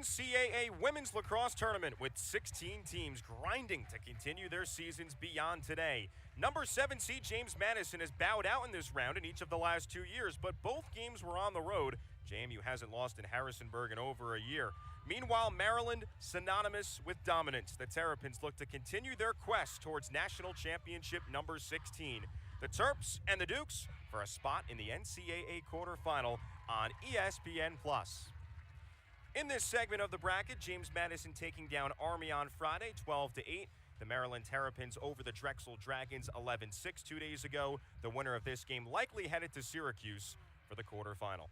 NCAA Women's Lacrosse Tournament with 16 teams grinding to continue their seasons beyond today. Number 7 seed James Madison has bowed out in this round in each of the last 2 years, but both games were on the road. JMU hasn't lost in Harrisonburg in over a year. Meanwhile, Maryland, synonymous with dominance. The Terrapins look to continue their quest towards national championship number 16. The Terps and the Dukes for a spot in the NCAA quarterfinal on ESPN+. In this segment of the bracket, James Madison taking down Army on Friday, 12-8. The Maryland Terrapins over the Drexel Dragons, 11-6 2 days ago. The winner of this game likely headed to Syracuse for the quarterfinal.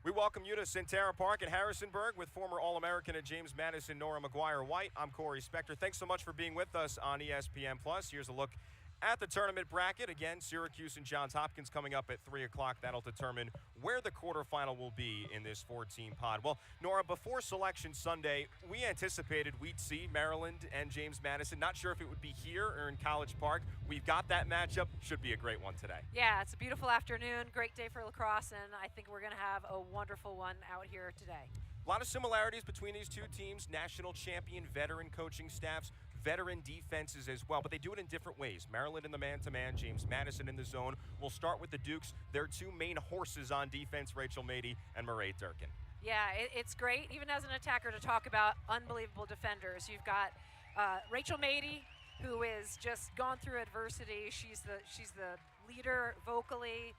We welcome you to Centera Park in Harrisonburg with former All-American at James Madison, Nora McGuire-White. I'm Corey Spector. Thanks so much for being with us on ESPN+. Here's a look at the tournament bracket. Again, Syracuse and Johns Hopkins coming up at 3 o'clock. That'll determine where the quarterfinal will be in this 14 pod. Well, Nora, before Selection Sunday, we anticipated we'd see Maryland and James Madison. Not sure if it would be here or in College Park. We've got that matchup. Should be a great one today. Yeah, it's a beautiful afternoon. Great day for lacrosse, and I think we're going to have a wonderful one out here today. A lot of similarities between these two teams. National champion veteran coaching staffs, veteran defenses as well, but they do it in different ways. Maryland in the man-to-man, James Madison in the zone. We'll start with the Dukes. Their two main horses on defense, Rachel Mady and Marae Durkin. Yeah, it's great, even as an attacker, to talk about unbelievable defenders. You've got Rachel Mady, who is just gone through adversity. She's the leader vocally.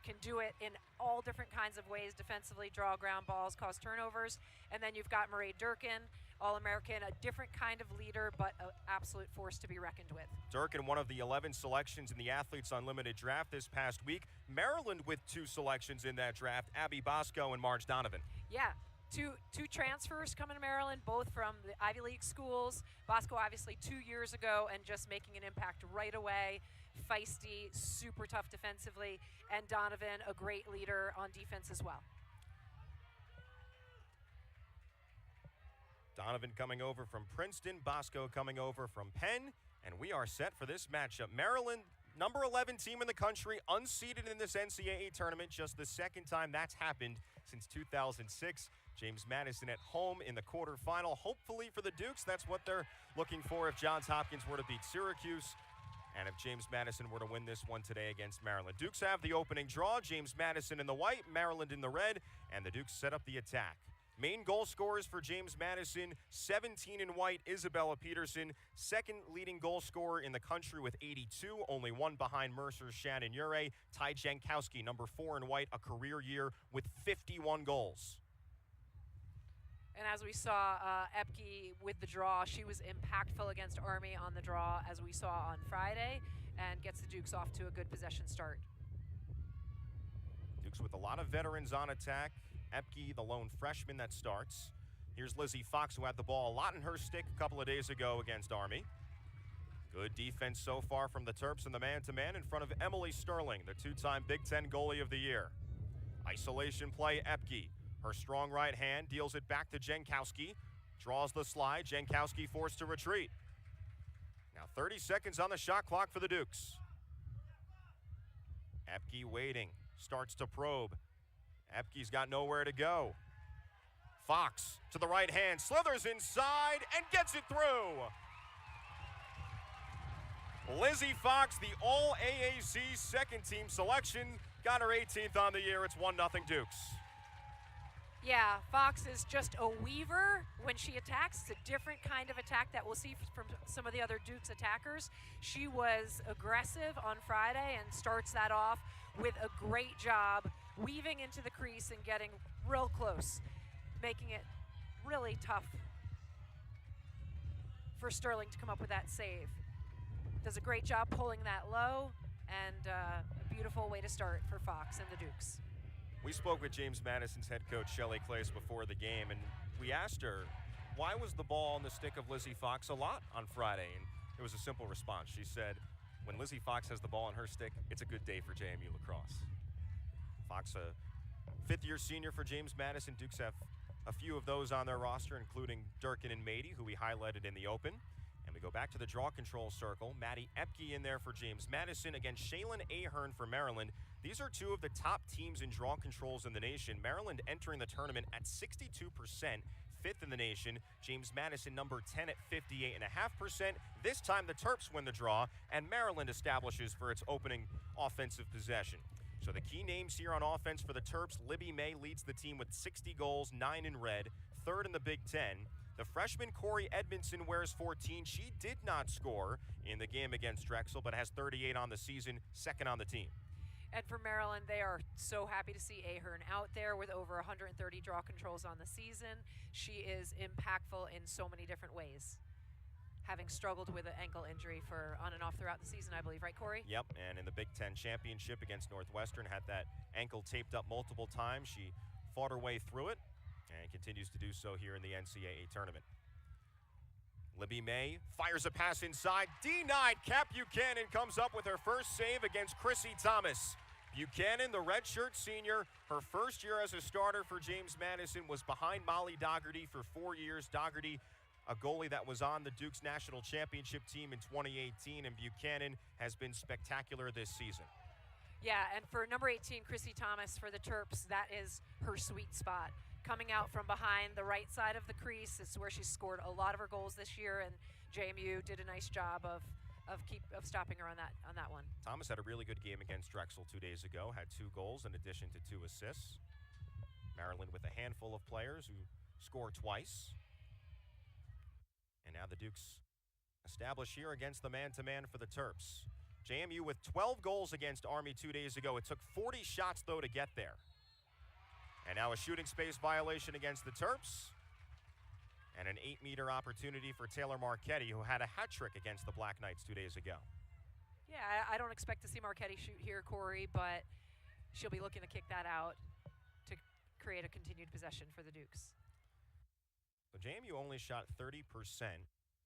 Can do it in all different kinds of ways, defensively, draw ground balls, cause turnovers. And then you've got Marae Durkin, All-American, a different kind of leader, but an absolute force to be reckoned with. Durkin, one of the 11 selections in the Athletes Unlimited draft this past week. Maryland with 2 selections in that draft, Abby Bosco and Marge Donovan. Yeah. Two transfers coming to Maryland, both from the Ivy League schools. Bosco, obviously, 2 years ago, and just making an impact right away. Feisty, super tough defensively, and Donovan, a great leader on defense as well. Donovan coming over from Princeton, Bosco coming over from Penn, and we are set for this matchup. Maryland, number 11 team in the country, unseeded in this NCAA tournament, just the second time that's happened since 2006. James Madison at home in the quarterfinal. Hopefully for the Dukes, that's what they're looking for if Johns Hopkins were to beat Syracuse, and if James Madison were to win this one today against Maryland. Dukes have the opening draw, James Madison in the white, Maryland in the red, and the Dukes set up the attack. Main goal scorers for James Madison, 17 in white, Isabella Peterson, second leading goal scorer in the country with 82, only one behind Mercer's Shannon Ure. Ty Jankowski, number 4 in white, a career year with 51 goals. And as we saw, Epke with the draw, she was impactful against Army on the draw, as we saw on Friday, and gets the Dukes off to a good possession start. Dukes with a lot of veterans on attack. Epke, the lone freshman that starts. Here's Lizzie Fox, who had the ball a lot in her stick a couple of days ago against Army. Good defense so far from the Terps in the man-to-man in front of Emily Sterling, the 2-time Big Ten goalie of the year. Isolation play, Epke. Her strong right hand deals it back to Jankowski. Draws the slide. Jankowski forced to retreat. Now 30 seconds on the shot clock for the Dukes. Epke waiting. Starts to probe. Epke's got nowhere to go. Fox to the right hand. Slithers inside and gets it through. Lizzie Fox, the All-AAC second-team selection, got her 18th on the year. It's 1-0 Dukes. Yeah, Fox is just a weaver when she attacks. It's a different kind of attack that we'll see from some of the other Dukes attackers. She was aggressive on Friday and starts that off with a great job weaving into the crease and getting real close, making it really tough for Sterling to come up with that save. Does a great job pulling that low, and a beautiful way to start for Fox and the Dukes. We spoke with James Madison's head coach, Shelley Clace, before the game, and we asked her, why was the ball on the stick of Lizzie Fox a lot on Friday? And it was a simple response. She said, when Lizzie Fox has the ball on her stick, it's a good day for JMU lacrosse. Fox, a fifth-year senior for James Madison. Dukes have a few of those on their roster, including Durkin and Mady, who we highlighted in the open. And we go back to the draw control circle. Maddie Epke in there for James Madison against Shaylin Ahern for Maryland. These are two of the top teams in draw controls in the nation. Maryland entering the tournament at 62%, 5th in the nation. James Madison number 10 at 58.5%. This time the Terps win the draw, and Maryland establishes for its opening offensive possession. So the key names here on offense for the Terps: Libby May leads the team with 60 goals, 9 in red, 3rd in the Big Ten. The freshman Corey Edmondson wears 14. She did not score in the game against Drexel, but has 38 on the season, 2nd on the team. And for Maryland, they are so happy to see Ahern out there with over 130 draw controls on the season. She is impactful in so many different ways, having struggled with an ankle injury for on and off throughout the season, I believe. Right, Corey? Yep, and in the Big Ten Championship against Northwestern, had that ankle taped up multiple times. She fought her way through it and continues to do so here in the NCAA tournament. Libby May fires a pass inside, denied. Kat Buchanan comes up with her first save against Chrissy Thomas. Buchanan, the redshirt senior, her first year as a starter for James Madison, was behind Molly Dougherty for 4 years. Dougherty, a goalie that was on the Duke's national championship team in 2018, and Buchanan has been spectacular this season. Yeah, and for number 18, Chrissy Thomas for the Terps, that is her sweet spot. Coming out from behind the right side of the crease, it's where she's scored a lot of her goals this year, and JMU did a nice job of stopping her on that one. Thomas had a really good game against Drexel 2 days ago, had 2 goals in addition to 2 assists. Maryland with a handful of players who score twice. And now the Dukes establish here against the man-to-man for the Terps. JMU with 12 goals against Army 2 days ago. It took 40 shots, though, to get there. And now a shooting space violation against the Terps. And an 8-meter opportunity for Taylor Marchetti, who had a hat trick against the Black Knights 2 days ago. Yeah, I don't expect to see Marchetti shoot here, Corey, but she'll be looking to kick that out to create a continued possession for the Dukes. So JMU only shot 30%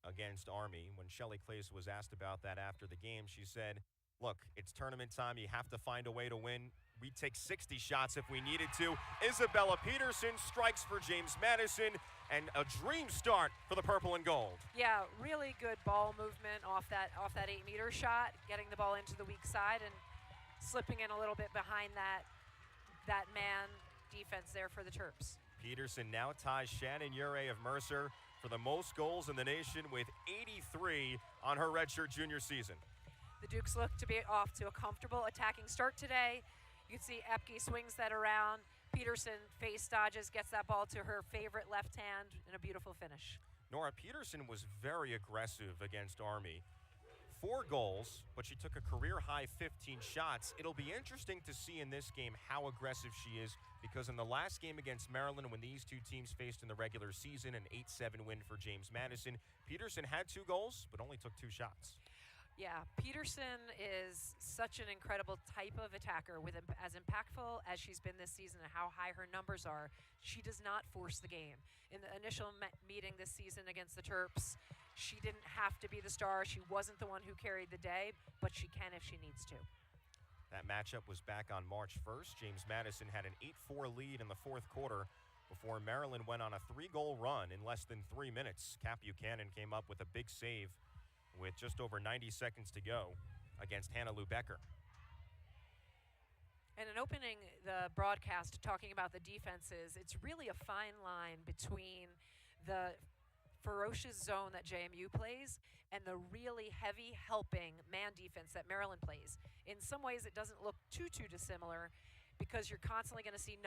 against Army. When Shelley Clace was asked about that after the game, she said, look, it's tournament time. You have to find a way to win. We'd take 60 shots if we needed to. Isabella Peterson strikes for James Madison, and a dream start for the purple and gold. Yeah, really good ball movement off that 8-meter shot, getting the ball into the weak side and slipping in a little bit behind that man defense there for the Terps. Peterson now ties Shannon Ure of Mercer for the most goals in the nation with 83 on her redshirt junior season. The Dukes look to be off to a comfortable attacking start today. You can see Epke swings that around. Peterson face dodges, gets that ball to her favorite left hand, and a beautiful finish. Nora, Peterson was very aggressive against Army. 4 goals, but she took a career-high 15 shots. It'll be interesting to see in this game how aggressive she is, because in the last game against Maryland, when these two teams faced in the regular season, an 8-7 win for James Madison, Peterson had 2 goals, but only took 2 shots. Yeah, Peterson is such an incredible type of attacker, with as impactful as she's been this season and how high her numbers are. She does not force the game. In the initial meeting this season against the Terps, she didn't have to be the star. She wasn't the one who carried the day, but she can if she needs to. That matchup was back on March 1st. James Madison had an 8-4 lead in the 4th quarter before Maryland went on a 3-goal run in less than 3 minutes. Kat Buchanan came up with a big save with just over 90 seconds to go against Hannah Lou Becker. And in opening the broadcast, talking about the defenses, it's really a fine line between the ferocious zone that JMU plays and the really heavy helping man defense that Maryland plays. In some ways, it doesn't look too dissimilar, because you're constantly going to see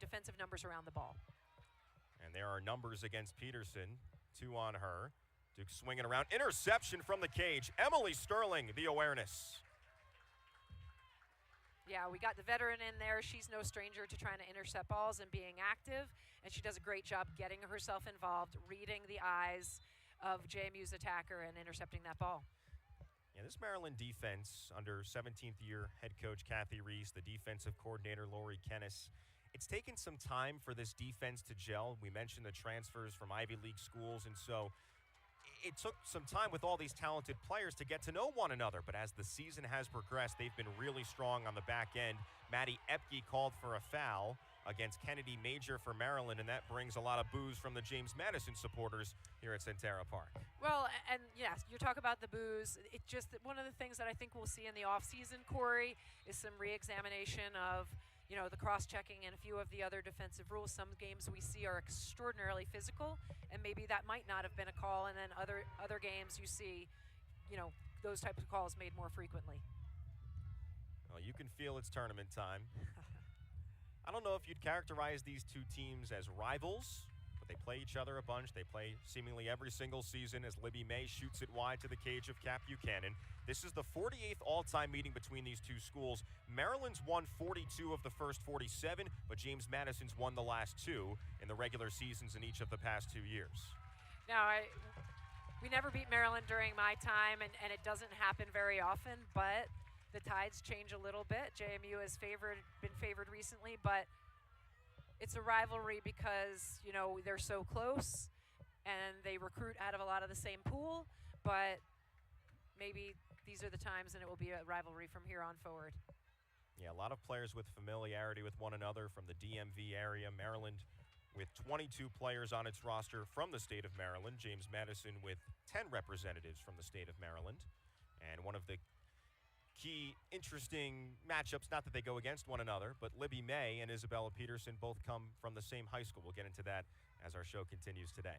defensive numbers around the ball. And there are numbers against Peterson, 2 on her. Duke swinging around, interception from the cage. Emily Sterling, the awareness. Yeah, we got the veteran in there. She's no stranger to trying to intercept balls and being active, and she does a great job getting herself involved, reading the eyes of JMU's attacker and intercepting that ball. Yeah, this Maryland defense under 17th year head coach Kathy Reese, the defensive coordinator Lori Kennis, it's taken some time for this defense to gel. We mentioned the transfers from Ivy League schools, and so it took some time with all these talented players to get to know one another. But as the season has progressed, they've been really strong on the back end. Maddie Epke called for a foul against Kennedy Major for Maryland, and that brings a lot of boos from the James Madison supporters here at Centera Park. Well, and yes, you talk about the boos. It just, one of the things that I think we'll see in the offseason, Corey, is some re-examination of, the cross-checking and a few of the other defensive rules. Some games we see are extraordinarily physical, and maybe that might not have been a call, and then other games you see, those types of calls made more frequently. Well, you can feel it's tournament time. I don't know if you'd characterize these two teams as rivals, but they play each other a bunch. They play seemingly every single season as Libby May shoots it wide to the cage of Cap Buchanan. This is the 48th all-time meeting between these two schools. Maryland's won 42 of the first 47, but James Madison's won the last 2 in the regular seasons in each of the past 2 years. Now, we never beat Maryland during my time, and it doesn't happen very often, but the tides change a little bit. JMU has been favored recently, but it's a rivalry because, they're so close and they recruit out of a lot of the same pool, but maybe these are the times and it will be a rivalry from here on forward. Yeah, a lot of players with familiarity with one another from the DMV area. Maryland with 22 players on its roster from the state of Maryland. James Madison with 10 representatives from the state of Maryland. And one of the key interesting matchups, not that they go against one another, but Libby May and Isabella Peterson both come from the same high school. We'll get into that as our show continues today.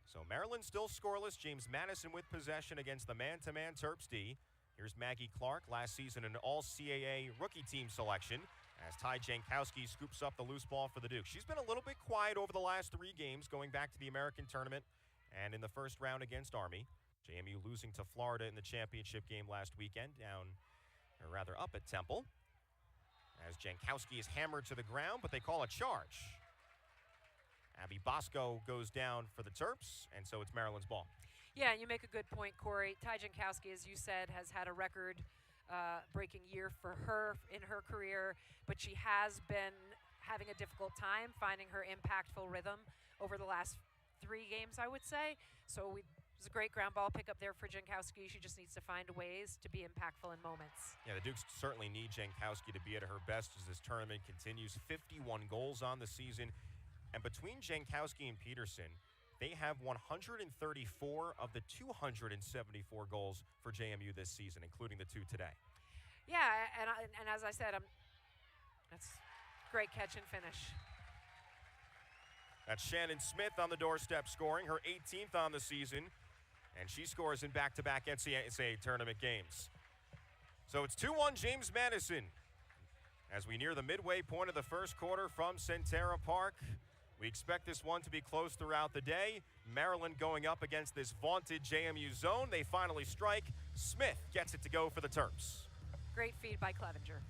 So Maryland still scoreless. James Madison with possession against the man-to-man Terps D. Here's Maggie Clark, last season an all-CAA rookie team selection, as Ty Jankowski scoops up the loose ball for the Duke. She's been a little bit quiet over the last 3 games, going back to the American tournament and in the first round against Army. JMU losing to Florida in the championship game last weekend, up at Temple. As Jankowski is hammered to the ground, but they call a charge. Abby Bosco goes down for the Terps, and so it's Maryland's ball. Yeah, and you make a good point, Corey. Ty Jankowski, as you said, has had a record-breaking year for her in her career, but she has been having a difficult time finding her impactful rhythm over the last 3 games, I would say. So it was a great ground ball pickup there for Jankowski. She just needs to find ways to be impactful in moments. Yeah, the Dukes certainly need Jankowski to be at her best as this tournament continues. 51 goals on the season. And between Jankowski and Peterson, they have 134 of the 274 goals for JMU this season, including the 2 today. Yeah, and as I said, that's great catch and finish. That's Shannon Smith on the doorstep scoring, her 18th on the season, and she scores in back-to-back NCAA tournament games. So it's 2-1 James Madison. As we near the midway point of the first quarter from Centera Park, we expect this one to be close throughout the day. Maryland going up against this vaunted JMU zone. They finally strike. Smith gets it to go for the Terps. Great feed by Clevenger.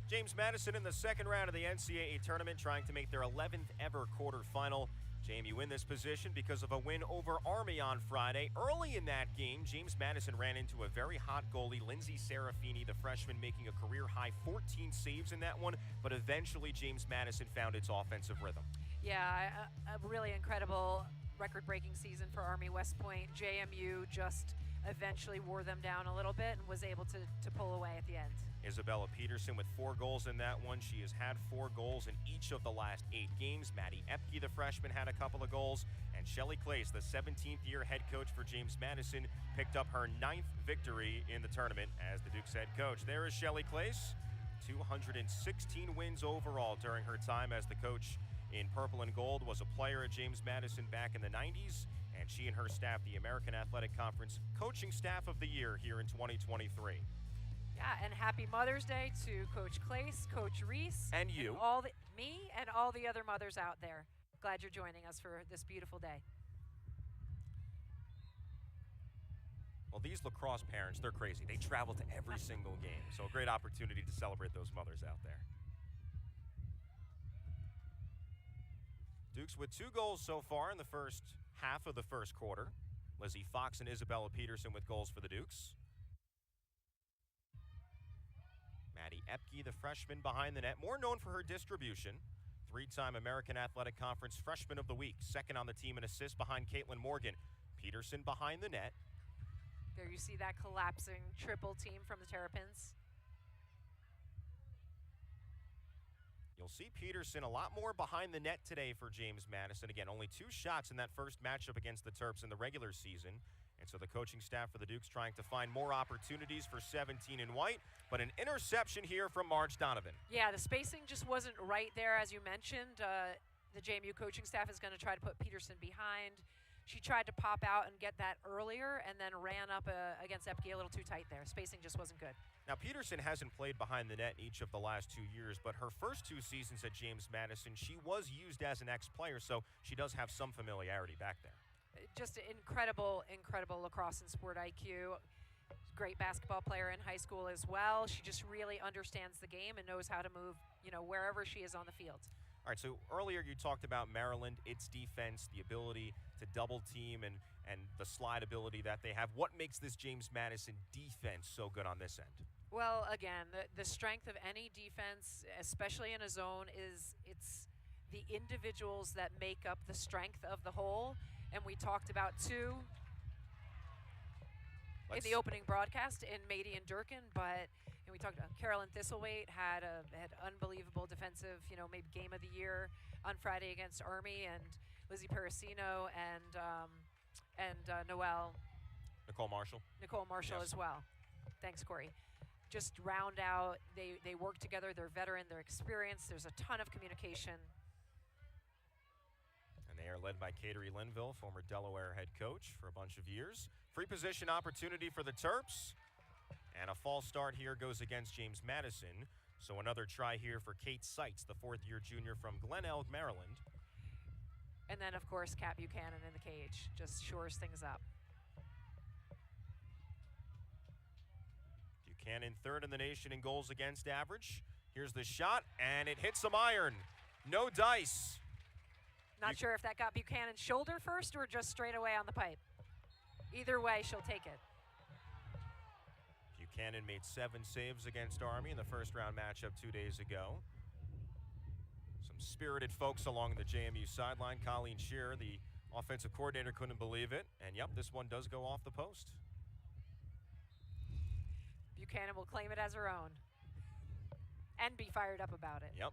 James Madison in the second round of the NCAA tournament, trying to make their 11th ever quarterfinal. JMU in this position because of a win over Army on Friday. Early in that game, James Madison ran into a very hot goalie, Lindsay Serafini, the freshman, making a career-high 14 saves in that one, but eventually James Madison found its offensive rhythm. Yeah, a really incredible record-breaking season for Army West Point. JMU just eventually wore them down a little bit and was able to pull away at the end. Isabella Peterson with 4 goals in that one. She has had 4 goals in each of the last 8 games. Maddie Epke, the freshman, had a couple of goals. And Shelly Clace, the 17th-year head coach for James Madison, picked up her 9th victory in the tournament as the Duke's head coach. There is Shelly Clace, 216 wins overall during her time as the coach in purple and gold, was a player at James Madison back in the 90s, and she and her staff, the American Athletic Conference Coaching Staff of the Year here in 2023. Yeah, and happy Mother's Day to Coach Clace, Coach Reese. And you. Me and all the other mothers out there. Glad you're joining us for this beautiful day. Well, these lacrosse parents, they're crazy. They travel to every single game, so a great opportunity to celebrate those mothers out there. Dukes with 2 goals so far in the first half of the first quarter. Lizzie Fox and Isabella Peterson with goals for the Dukes. Maddie Epke, the freshman behind the net, more known for her distribution. 3-time American Athletic Conference Freshman of the Week, second on the team in assists behind Caitlin Morgan. Peterson behind the net. There you see that collapsing triple team from the Terrapins. You'll see Peterson a lot more behind the net today for James Madison. Again, only 2 shots in that first matchup against the Terps in the regular season. And so the coaching staff for the Dukes trying to find more opportunities for 17 in white, but an interception here from Marge Donovan. Yeah, the spacing just wasn't right there, as you mentioned. The JMU coaching staff is going to try to put Peterson behind. She tried to pop out and get that earlier and then ran up against Epke a little too tight there. Spacing just wasn't good. Now, Peterson hasn't played behind the net in each of the last 2 years, but her first 2 seasons at James Madison, she was used as an ex-player, so she does have some familiarity back there. Just incredible lacrosse and sport IQ. Great basketball player in high school as well. She just really understands the game and knows how to move, wherever she is on the field. All right, so earlier you talked about Maryland, its defense, the ability to double team and the slide ability that they have. What makes this James Madison defense so good on this end? Well, again, the strength of any defense, especially in a zone, it's the individuals that make up the strength of the whole. And we talked about 2 in the opening broadcast in Mady and Durkin, but we talked about Carolyn Thistlethwaite had unbelievable defensive, maybe game of the year on Friday against Army, and Lizzie Parasino and Nicole Marshall yes. As well. Thanks, Corey. Just round out. They work together. They're veteran. They're experienced. There's a ton of communication. They are led by Cateri Linville, former Delaware head coach for a bunch of years. Free position opportunity for the Terps. And a false start here goes against James Madison. So another try here for Kate Seitz, the 4th-year junior from Glen Elg, Maryland. And then, of course, Kat Buchanan in the cage. Just shores things up. Buchanan 3rd in the nation in goals against average. Here's the shot, and it hits some iron. No dice. Not sure if that got Buchanan's shoulder first or just straight away on the pipe. Either way, she'll take it. Buchanan made 7 saves against Army in the first-round matchup 2 days ago. Some spirited folks along the JMU sideline. Colleen Shearer, the offensive coordinator, couldn't believe it. And, yep, this one does go off the post. Buchanan will claim it as her own and be fired up about it. Yep.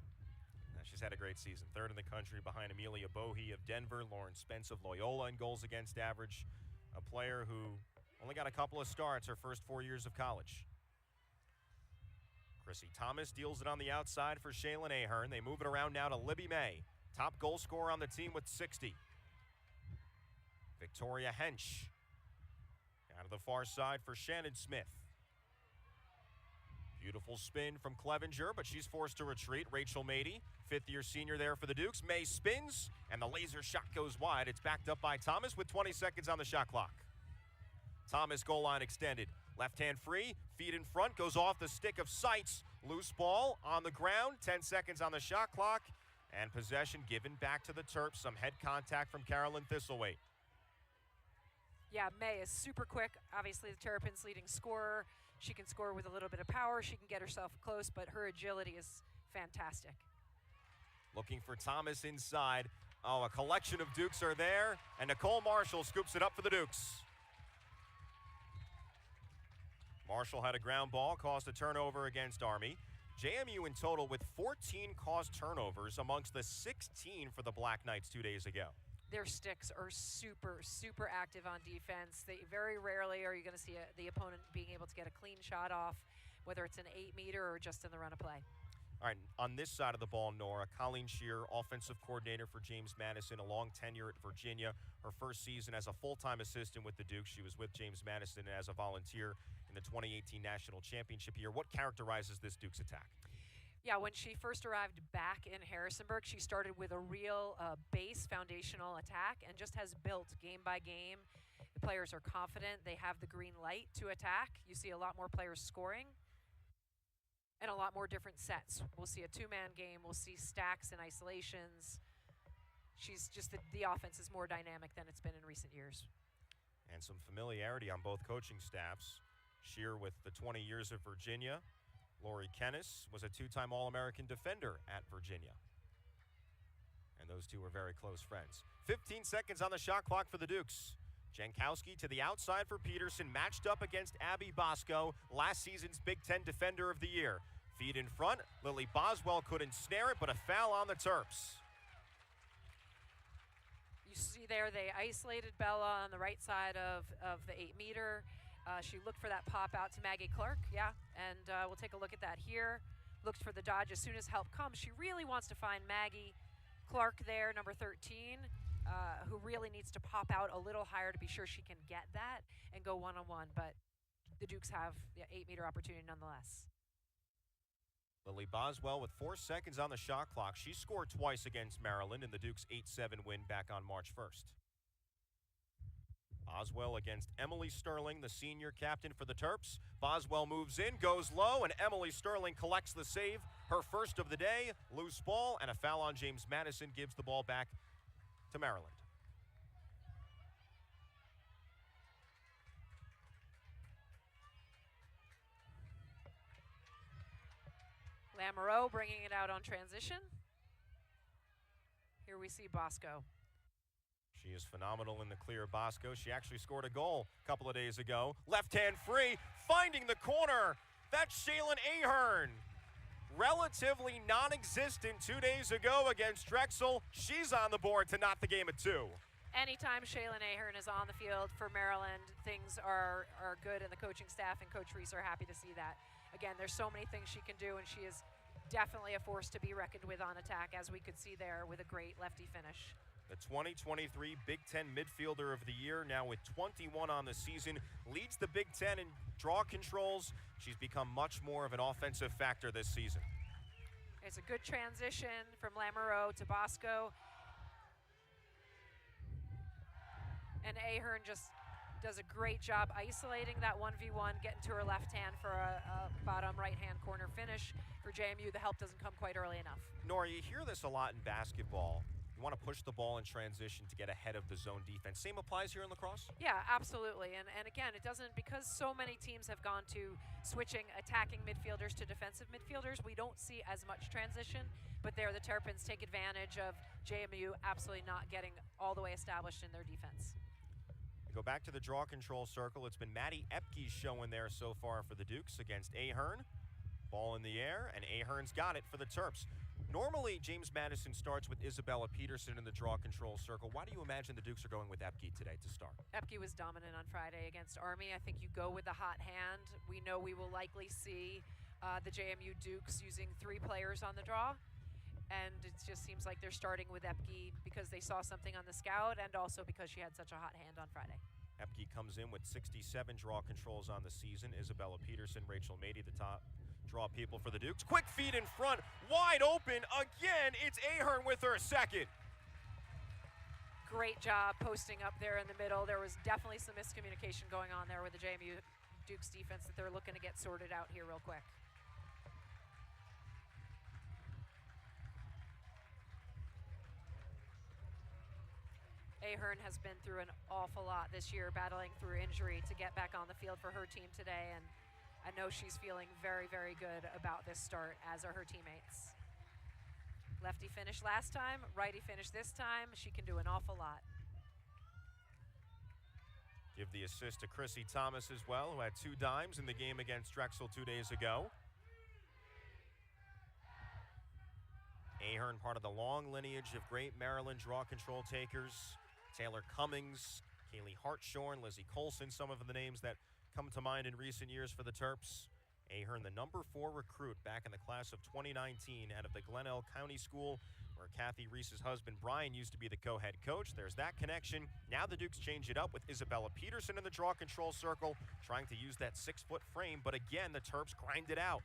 She's had a great season. 3rd in the country behind Amelia Bohe of Denver, Lauren Spence of Loyola in goals against average. A player who only got a couple of starts her first 4 years of college. Chrissy Thomas deals it on the outside for Shaylin Ahern. They move it around now to Libby May, top goal scorer on the team with 60. Victoria Hench out of the far side for Shannon Smith. Beautiful spin from Clevenger, but she's forced to retreat. Rachel Mady, 5th-year senior there for the Dukes. May spins, and the laser shot goes wide. It's backed up by Thomas with 20 seconds on the shot clock. Thomas goal line extended. Left hand free, feet in front, goes off the stick of Seitz. Loose ball on the ground, 10 seconds on the shot clock, and possession given back to the Terps. Some head contact from Carolyn Thistlethwaite. Yeah, May is super quick. Obviously, the Terrapins' leading scorer. She can score with a little bit of power. She can get herself close, but her agility is fantastic. Looking for Thomas inside. Oh, a collection of Dukes are there, and Nicole Marshall scoops it up for the Dukes. Marshall had a ground ball, caused a turnover against Army. JMU in total with 14 caused turnovers amongst the 16 for the Black Knights 2 days ago. Their sticks are super, super active on defense. They very rarely are you going to see the opponent being able to get a clean shot off, whether it's an 8-meter or just in the run of play. All right, on this side of the ball, Nora, Colleen Shear, offensive coordinator for James Madison, a long tenure at Virginia. Her first season as a full-time assistant with the Dukes. She was with James Madison as a volunteer in the 2018 National Championship year. What characterizes this Dukes attack? Yeah, when she first arrived back in Harrisonburg, she started with a real base foundational attack and just has built game by game. The players are confident. They have the green light to attack. You see a lot more players scoring and a lot more different sets. We'll see a two-man game. We'll see stacks and isolations. She's just the offense is more dynamic than it's been in recent years. And some familiarity on both coaching staffs. Shear with the 20 years of Virginia. Lori Kennis was a two-time All-American defender at Virginia. And those two were very close friends. 15 seconds on the shot clock for the Dukes. Jankowski to the outside for Peterson, matched up against Abby Bosco, last season's Big Ten Defender of the Year. Feed in front, Lily Boswell couldn't snare it, but a foul on the Terps. You see there they isolated Bella on the right side of the 8-meter. She looked for that pop out to Maggie Clark, and we'll take a look at that here. Looked for the dodge as soon as help comes. She really wants to find Maggie Clark there, number 13, who really needs to pop out a little higher to be sure she can get that and go one-on-one, but the Dukes have the 8-meter opportunity nonetheless. Lily Boswell with 4 seconds on the shot clock. She scored twice against Maryland in the Dukes' 8-7 win back on March 1st. Boswell against Emily Sterling, the senior captain for the Terps. Boswell moves in, goes low, and Emily Sterling collects the save. Her first of the day, loose ball, and a foul on James Madison gives the ball back to Maryland. Lamoureux bringing it out on transition. Here we see Bosco. She is phenomenal in the clear, Bosco. She actually scored a goal a couple of days ago. Left hand free, finding the corner. That's Shaylin Ahern. Relatively non-existent 2 days ago against Drexel. She's on the board to knot the game at 2. Anytime Shaylin Ahern is on the field for Maryland, things are good, and the coaching staff and Coach Reese are happy to see that. Again, there's so many things she can do, and she is definitely a force to be reckoned with on attack, as we could see there with a great lefty finish. The 2023 Big Ten Midfielder of the Year, now with 21 on the season, leads the Big Ten in draw controls. She's become much more of an offensive factor this season. It's a good transition from Lamoureux to Bosco. And Ahern just does a great job isolating that 1v1, getting to her left hand for a bottom right-hand corner finish. For JMU, the help doesn't come quite early enough. Nora, you hear this a lot in basketball. You want to push the ball in transition to get ahead of the zone defense. Same applies here in lacrosse? Yeah, absolutely. And again, it doesn't, because so many teams have gone to switching attacking midfielders to defensive midfielders, we don't see as much transition. But there, the Terrapins take advantage of JMU absolutely not getting all the way established in their defense. Go back to the draw control circle. It's been Maddie Epke's showing there so far for the Dukes against Ahern. Ball in the air, and Ahern's got it for the Terps. Normally, James Madison starts with Isabella Peterson in the draw control circle. Why do you imagine the Dukes are going with Epke today to start? Epke was dominant on Friday against Army. I think you go with the hot hand. We know we will likely see the JMU Dukes using 3 players on the draw. And it just seems like they're starting with Epke because they saw something on the scout and also because she had such a hot hand on Friday. Epke comes in with 67 draw controls on the season. Isabella Peterson, Rachel Mady, the top draw people for the Dukes. Quick feed in front, wide open again. It's Ahern with her second. Great job posting up there in the middle. There was definitely some miscommunication going on there with the JMU Dukes defense that they're looking to get sorted out here real quick. Ahern has been through an awful lot this year, battling through injury to get back on the field for her team today, and I know she's feeling very, very good about this start, as are her teammates. Lefty finished last time, righty finished this time. She can do an awful lot. Give the assist to Chrissy Thomas as well, who had 2 dimes in the game against Drexel 2 days ago. Ahern, part of the long lineage of great Maryland draw control takers. Taylor Cummings, Kaylee Hartshorn, Lizzie Colson, some of the names that come to mind in recent years for the Terps. Ahern, the number 4 recruit back in the class of 2019 out of the Glenelg County School, where Kathy Reese's husband Brian used to be the co-head coach. There's that connection. Now the Dukes change it up with Isabella Peterson in the draw control circle, trying to use that 6-foot frame, but again, the Terps grind it out.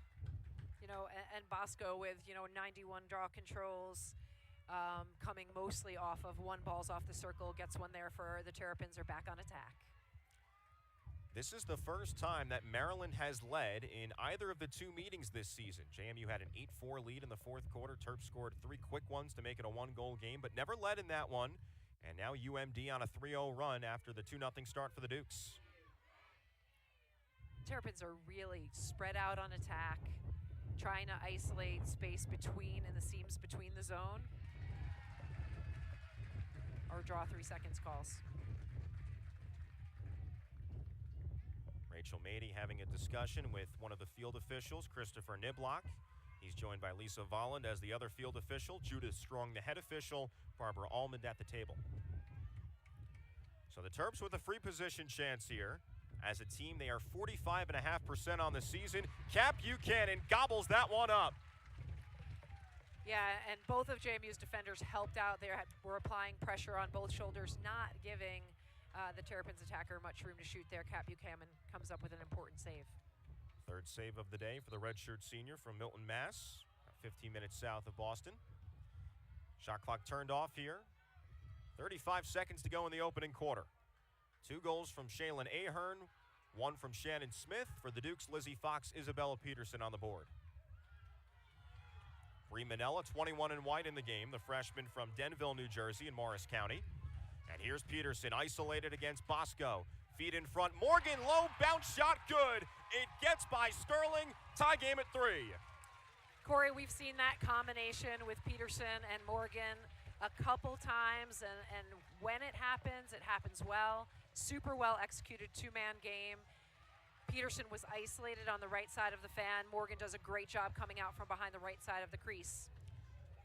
You know, and Bosco with, 91 draw controls, coming mostly off of 1 balls off the circle, gets one there for the Terrapins are back on attack. This is the first time that Maryland has led in either of the 2 meetings this season. JMU had an 8-4 lead in the 4th quarter. Terps scored 3 quick ones to make it a 1-goal game, but never led in that one. And now UMD on a 3-0 run after the 2-0 start for the Dukes. Terrapins are really spread out on attack, trying to isolate space between and the seams between the zone. Or draw 3 seconds calls. Rachel Mady having a discussion with one of the field officials, Christopher Niblock. He's joined by Lisa Volland as the other field official, Judith Strong, the head official, Barbara Almond at the table. So the Terps with a free position chance here. As a team, they are 45.5% on the season. Cap Buchanan gobbles that one up. Yeah, and both of JMU's defenders helped out there, were applying pressure on both shoulders, not giving the Terrapins attacker much room to shoot there. Cap Buchanan comes up with an important save. 3rd save of the day for the redshirt senior from Milton, Mass. 15 minutes south of Boston. Shot clock turned off here. 35 seconds to go in the opening quarter. 2 goals from Shaylin Ahern, 1 from Shannon Smith. For the Dukes, Lizzie Fox, Isabella Peterson on the board. Bree Manella, 21 in white in the game, the freshman from Denville, New Jersey in Morris County. And here's Peterson, isolated against Bosco. Feet in front, Morgan, low bounce shot, good. It gets by Sterling, tie game at 3. Corey, we've seen that combination with Peterson and Morgan a couple times, and when it happens well. Super well executed 2-man game. Peterson was isolated on the right side of the fan. Morgan does a great job coming out from behind the right side of the crease.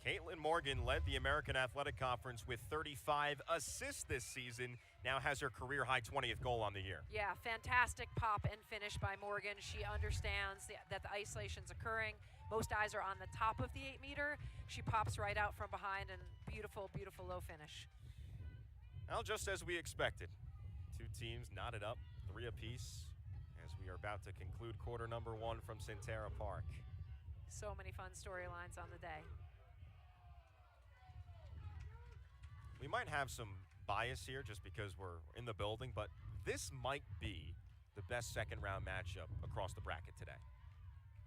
Caitlin Morgan led the American Athletic Conference with 35 assists this season. Now has her career-high 20th goal on the year. Yeah, fantastic pop and finish by Morgan. She understands that the isolation's occurring. Most eyes are on the top of the 8-meter. She pops right out from behind, and beautiful, beautiful low finish. Well, just as we expected. 2 teams knotted up, 3 apiece, as we are about to conclude quarter number 1 from Centera Park. So many fun storylines on the day. We might have some bias here just because we're in the building, but this might be the best second-round matchup across the bracket today.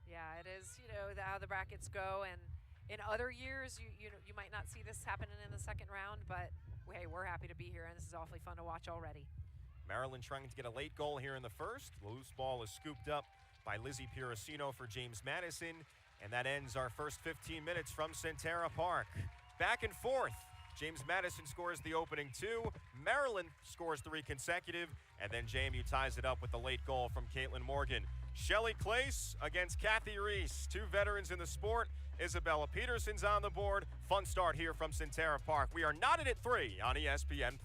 Yeah, it is, how the brackets go, and in other years, you might not see this happening in the second round, but hey, we're happy to be here, and this is awfully fun to watch already. Maryland trying to get a late goal here in the first. The loose ball is scooped up by Lizzie Piracino for James Madison, and that ends our first 15 minutes from Centera Park. Back and forth. James Madison scores the opening 2. Maryland scores 3 consecutive, and then JMU ties it up with the late goal from Caitlin Morgan. Shelly Clace against Kathy Reese, 2 veterans in the sport. Isabella Peterson's on the board. Fun start here from Centera Park. We are knotted at 3 on ESPN+.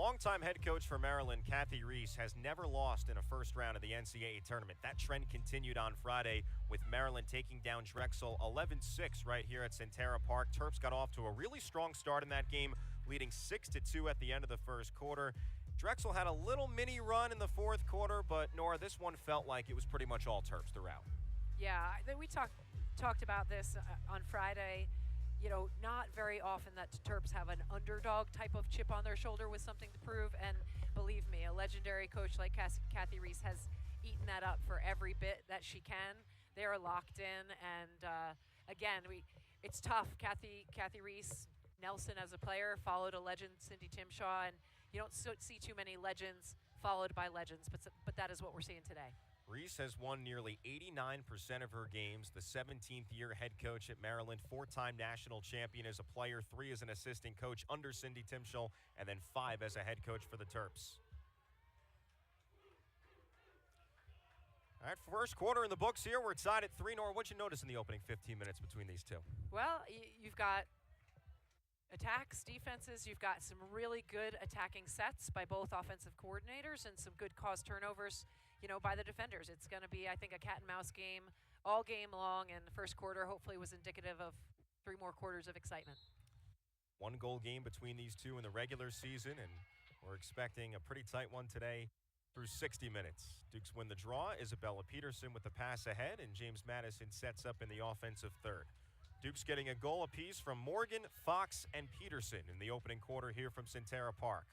Longtime head coach for Maryland, Kathy Reese, has never lost in a first round of the NCAA tournament. That trend continued on Friday with Maryland taking down Drexel 11-6 right here at Centera Park. Terps got off to a really strong start in that game, leading 6-2 at the end of the first quarter. Drexel had a little mini run in the fourth quarter, but Nora, this one felt like it was pretty much all Terps throughout. Yeah, we talked about this on Friday. You know, not very often that Terps have an underdog type of chip on their shoulder with something to prove. And believe me, a legendary coach like Kathy Reese has eaten that up for every bit that she can. They are locked in. And again, it's tough. Kathy Reese, Nelson as a player, followed a legend, Cindy Timshaw. And you don't see too many legends followed by legends. But that is what we're seeing today. Reese has won nearly 89% of her games, the 17th year head coach at Maryland, 4-time national champion as a player, 3 as an assistant coach under Cindy Timshall, and then 5 as a head coach for the Terps. All right, first quarter in the books here. We're tied at 3. Nora, what'd you notice in the opening 15 minutes between these two? Well, you've got attacks, defenses. You've got some really good attacking sets by both offensive coordinators and some good cause turnovers, you know, by the defenders. It's going to be, I think, a cat and mouse game all game long, and the first quarter hopefully was indicative of 3 more quarters of excitement. 1-goal game between these two in the regular season, and we're expecting a pretty tight one today through 60 minutes. Dukes win the draw. Isabella Peterson with the pass ahead, and James Madison sets up in the offensive third. Dukes getting a goal apiece from Morgan, Fox, and Peterson in the opening quarter here from Centera Park.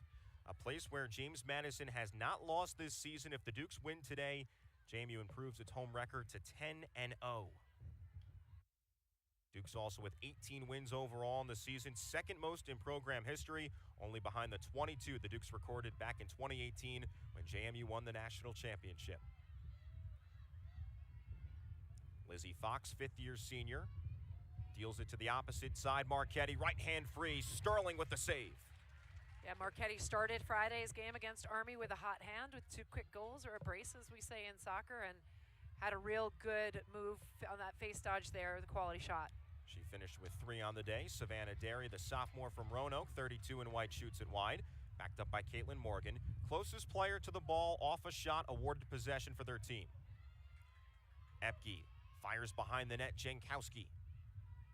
A place where James Madison has not lost this season. If the Dukes win today, JMU improves its home record to 10-0. Dukes also with 18 wins overall in the season, second most in program history, only behind the 22 the Dukes recorded back in 2018 when JMU won the national championship. Lizzie Fox, fifth-year senior, deals it to the opposite side. Marchetti, right hand free. Sterling with the save. Yeah, Marchetti started Friday's game against Army with a hot hand with 2 quick goals, or a brace as we say in soccer, and had a real good move on that face dodge there, the quality shot. She finished with 3 on the day. Savannah Derry, the sophomore from Roanoke, 32 in white, shoots it wide. Backed up by Caitlin Morgan. Closest player to the ball off a shot, awarded possession for their team. Epke fires behind the net, Jankowski.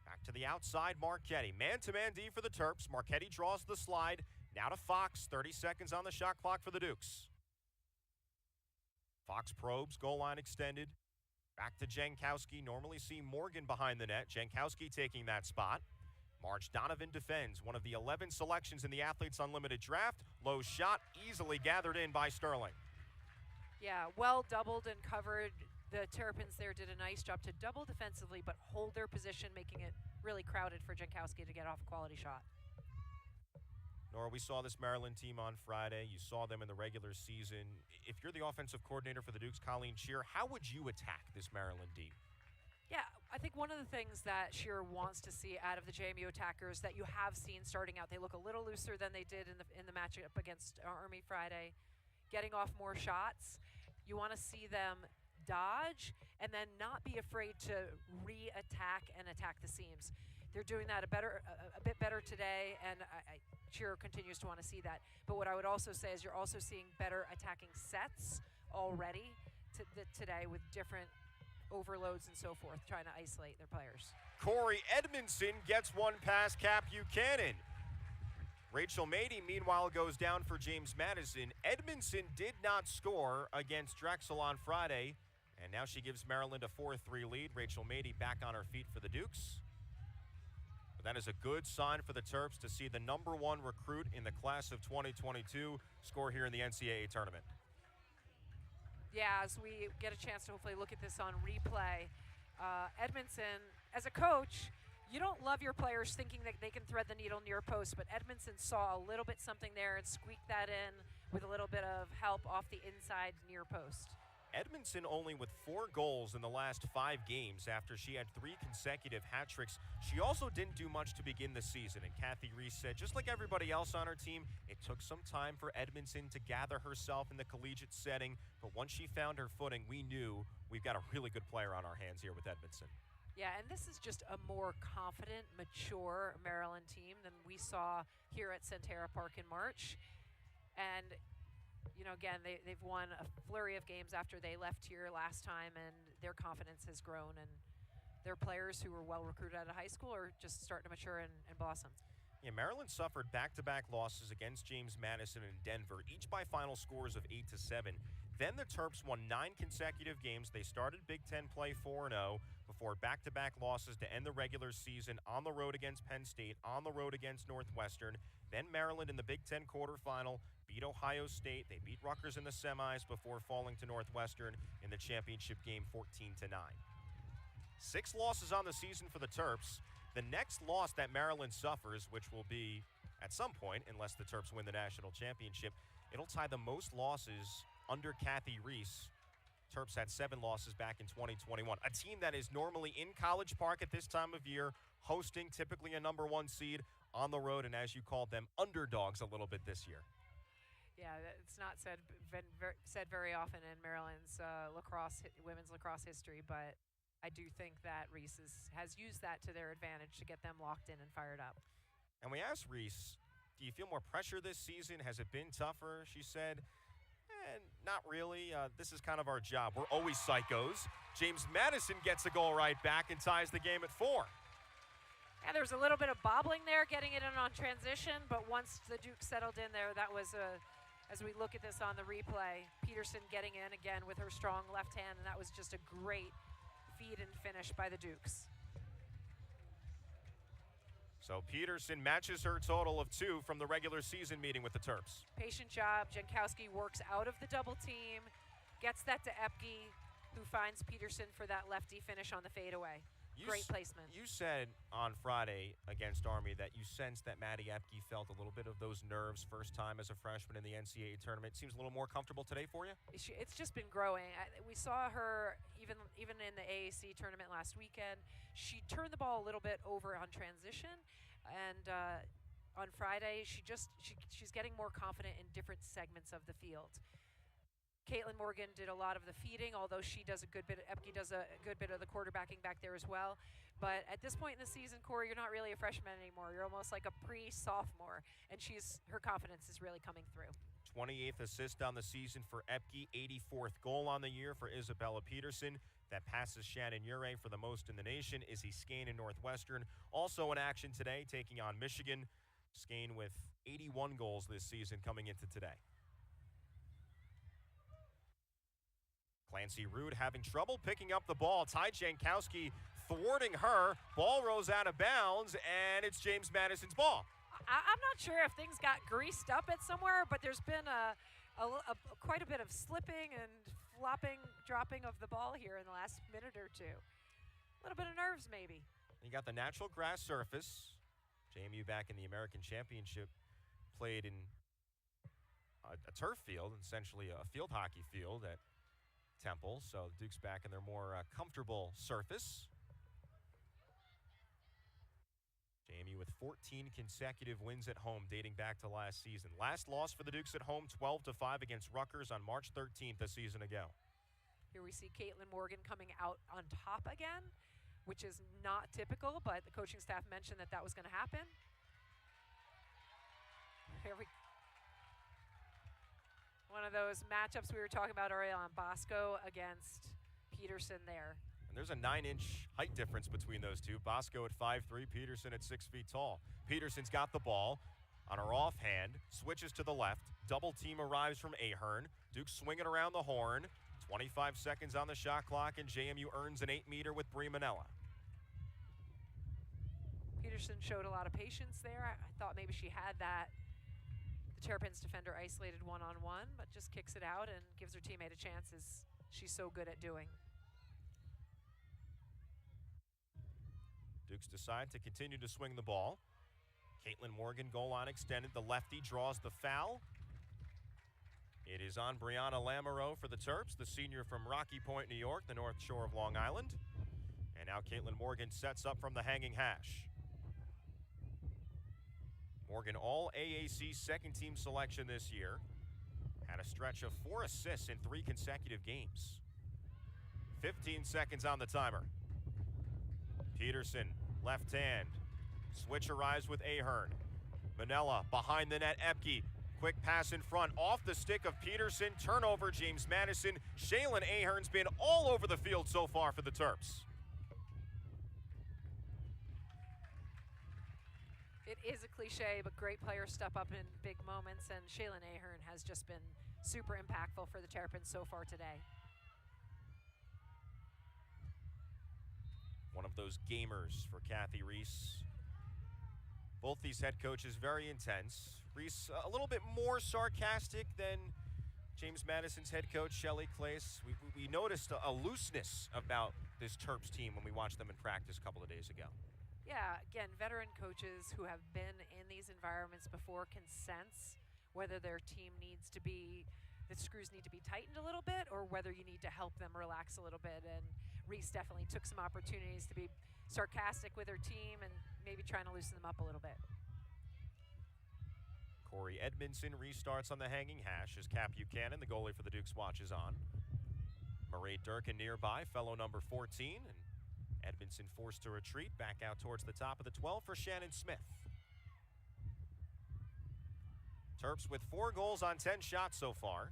Back to the outside, Marchetti. Man-to-man D for the Terps. Marchetti draws the slide. Now to Fox, 30 seconds on the shot clock for the Dukes. Fox probes, goal line extended. Back to Jankowski, normally see Morgan behind the net. Jankowski taking that spot. Marge Donovan defends, one of the 11 selections in the Athletes Unlimited draft. Low shot, easily gathered in by Sterling. Yeah, well doubled and covered. The Terrapins there did a nice job to double defensively, but hold their position, making it really crowded for Jankowski to get off a quality shot. Nora, we saw this Maryland team on Friday. You saw them in the regular season. If you're the offensive coordinator for the Dukes, Colleen Shear, how would you attack this Maryland D? Yeah, I think one of the things that Shear wants to see out of the JMU attackers that you have seen starting out, they look a little looser than they did in the matchup against Army Friday, getting off more shots. You want to see them dodge and then not be afraid to re-attack and attack the seams. They're doing that a bit better today, and Shearer continues to want to see that. But what I would also say is you're also seeing better attacking sets already today with different overloads and so forth, trying to isolate their players. Corey Edmondson gets one past Cap Buchanan. Rachel Mady, meanwhile, goes down for James Madison. Edmondson did not score against Drexel on Friday, and now she gives Maryland a 4-3 lead. Rachel Mady back on her feet for the Dukes. That is a good sign for the Terps to see the #1 recruit in the class of 2022 score here in the NCAA tournament. Yeah, as we get a chance to hopefully look at this on replay, Edmondson, as a coach, you don't love your players thinking that they can thread the needle near post, but Edmondson saw a little bit something there and squeaked that in with a little bit of help off the inside near post. Edmondson only with 4 goals in the last 5 games after she had 3 consecutive hat tricks. She also didn't do much to begin the season, and Kathy Reese said, just like everybody else on her team, it took some time for Edmondson to gather herself in the collegiate setting, but once she found her footing, we knew we've got a really good player on our hands here with Edmondson. Yeah, and this is just a more confident, mature Maryland team than we saw here at Centera Park in March. And, again, they've won a flurry of games after they left here last time, and their confidence has grown. And their players who were well recruited out of high school are just starting to mature and blossom. Yeah, Maryland suffered back-to-back losses against James Madison and Denver, each by final scores of 8-7. Then the Terps won 9 consecutive games. They started Big Ten play 4-0 before back-to-back losses to end the regular season on the road against Penn State, on the road against Northwestern. Then Maryland in the Big Ten quarterfinal beat Ohio State. They beat Rutgers in the semis before falling to Northwestern in the championship game 14-9. 6 losses on the season for the Terps. The next loss that Maryland suffers, which will be at some point, unless the Terps win the national championship, it'll tie the most losses under Kathy Reese. Terps had 7 losses back in 2021. A team that is normally in College Park at this time of year, hosting typically a number 1 seed on the road, and as you called them, underdogs a little bit this year. Yeah, it's not said very often in Maryland's women's lacrosse history, but I do think that Reese has used that to their advantage to get them locked in and fired up. And we asked Reese, do you feel more pressure this season? Has it been tougher? She said, not really. This is kind of our job. We're always psychos. James Madison gets a goal right back and ties the game at 4. Yeah, there's a little bit of bobbling there, getting it in on transition, but once the Dukes settled in there, that was as we look at this on the replay, Peterson getting in again with her strong left hand, and that was just a great feed and finish by the Dukes. So Peterson matches her total of 2 from the regular season meeting with the Terps. Patient job. Jankowski works out of the double team, gets that to Epke, who finds Peterson for that lefty finish on the fadeaway. Great placement. You said on Friday against Army that you sensed that Maddie Epke felt a little bit of those nerves first time as a freshman in the NCAA tournament. Seems a little more comfortable today for you? It's just been growing. We saw her even in the AAC tournament last weekend. She turned the ball a little bit over on transition, and on Friday she's getting more confident in different segments of the field. Caitlin Morgan did a lot of the feeding, although Epke does a good bit of the quarterbacking back there as well. But at this point in the season, Corey, you're not really a freshman anymore. You're almost like a pre-sophomore, and her confidence is really coming through. 28th assist on the season for Epke, 84th goal on the year for Isabella Peterson. That passes Shannon Ure for the most in the nation. Izzy Skane in Northwestern. Also in action today, taking on Michigan. Skane with 81 goals this season coming into today. Clancy Rude having trouble picking up the ball. Ty Jankowski thwarting her. Ball rolls out of bounds, and it's James Madison's ball. I'm not sure if things got greased up at somewhere, but there's been quite a bit of slipping and flopping, dropping of the ball here in the last minute or two. A little bit of nerves, maybe. You got the natural grass surface. JMU back in the American Championship played in a turf field, essentially a field hockey field at Temple, so the Dukes back in their more comfortable surface. JMU with 14 consecutive wins at home dating back to last season. Last loss for the Dukes at home, 12-5 against Rutgers on March 13th a season ago. Here we see Caitlin Morgan coming out on top again, which is not typical, but the coaching staff mentioned that was going to happen. Here we One of those matchups we were talking about earlier on, Bosco against Peterson there. And there's a 9-inch height difference between those two. Bosco at 5'3", Peterson at 6 feet tall. Peterson's got the ball on her offhand, switches to the left. Double team arrives from Ahern. Duke swinging around the horn. 25 seconds on the shot clock, and JMU earns an 8-meter with Brie Manella. Peterson showed a lot of patience there. I thought maybe she had that. The Terrapins defender isolated one-on-one, but just kicks it out and gives her teammate a chance, as she's so good at doing. Dukes decide to continue to swing the ball. Caitlin Morgan, goal line extended. The lefty draws the foul. It is on Brianna Lamoureux for the Terps, the senior from Rocky Point, New York, the North Shore of Long Island. And now Caitlin Morgan sets up from the hanging hash. Morgan, all AAC second-team selection this year. Had a stretch of 4 assists in 3 consecutive games. 15 seconds on the timer. Peterson, left hand. Switch arrives with Ahern. Manella behind the net, Epke. Quick pass in front, off the stick of Peterson, turnover, James Madison. Shaylin Ahern's been all over the field so far for the Terps. It is a cliche, but great players step up in big moments, and Shaylin Ahern has just been super impactful for the Terrapins so far today. One of those gamers for Kathy Reese. Both these head coaches very intense. Reese a little bit more sarcastic than James Madison's head coach, Shelley Clace. We noticed a looseness about this Terps team when we watched them in practice a couple of days ago. Yeah, again, veteran coaches who have been in these environments before can sense whether their team needs to be, the screws need to be tightened a little bit, or whether you need to help them relax a little bit. And Reese definitely took some opportunities to be sarcastic with her team and maybe trying to loosen them up a little bit. Corey Edmondson restarts on the hanging hash as Cap Buchanan, the goalie for the Dukes, watches on. Murray Durkin nearby, fellow number 14, and Edmondson forced to retreat back out towards the top of the 12 for Shannon Smith. Terps with 4 goals on 10 shots so far.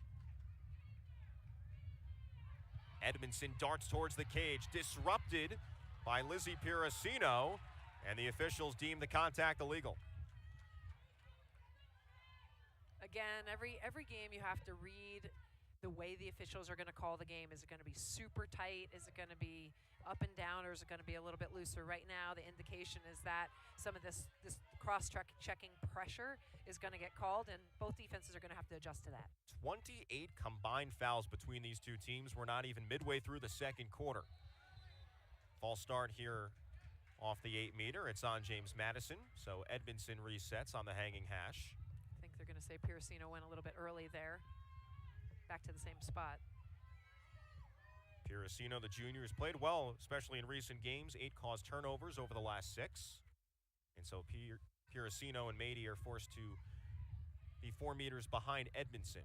Edmondson darts towards the cage, disrupted by Lizzie Piracino, and the officials deem the contact illegal. Again, every game you have to read the way the officials are going to call the game. Is it going to be super tight? Is it going to be up and down, or is it going to be a little bit looser? Right now, the indication is that some of this cross-checking pressure is going to get called, and both defenses are going to have to adjust to that. 28 combined fouls between these two teams. We're not even midway through the second quarter. False start here off the 8-meter. It's on James Madison, so Edmondson resets on the hanging hash. I think they're going to say Piracino went a little bit early there. Back to the same spot. Piracino, the junior, has played well, especially in recent games. 8 caused turnovers over the last 6. And so Piracino and Mady are forced to be 4 meters behind Edmondson.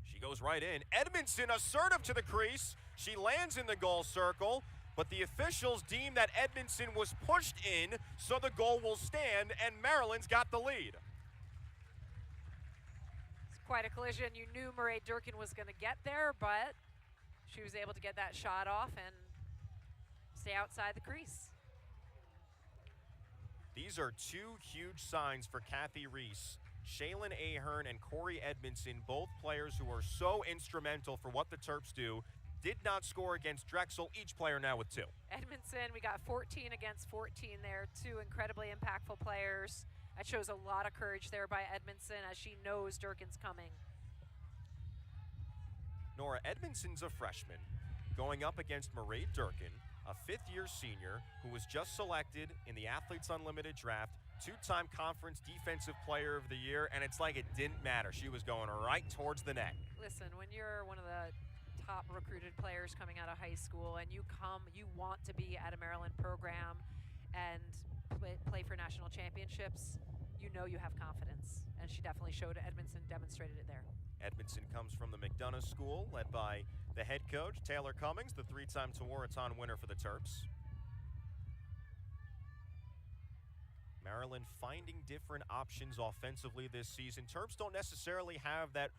She goes right in. Edmondson assertive to the crease. She lands in the goal circle, but the officials deem that Edmondson was pushed in, so the goal will stand, and Maryland's got the lead. Quite a collision. You knew Murray Durkin was going to get there, but she was able to get that shot off and stay outside the crease. These are 2 huge signs for Kathy Reese. Shaylin Ahern and Corey Edmondson, both players who are so instrumental for what the Terps do, did not score against Drexel, each player now with 2. Edmondson, we got 14 against 14 there, 2 incredibly impactful players. That shows a lot of courage there by Edmondson as she knows Durkin's coming. Nora, Edmondson's a freshman going up against Murray Durkin, a 5th-year senior who was just selected in the Athletes Unlimited draft, 2-time conference defensive player of the year, and it's like it didn't matter. She was going right towards the net. Listen, when you're one of the top recruited players coming out of high school and you want to be at a Maryland program and play for national championships, you know you have confidence, and she definitely showed it. Edmondson demonstrated it there. Edmondson comes from the McDonough School, led by the head coach, Taylor Cummings, the 3-time Tewaaraton winner for the Terps. Maryland finding different options offensively this season. Terps don't necessarily have that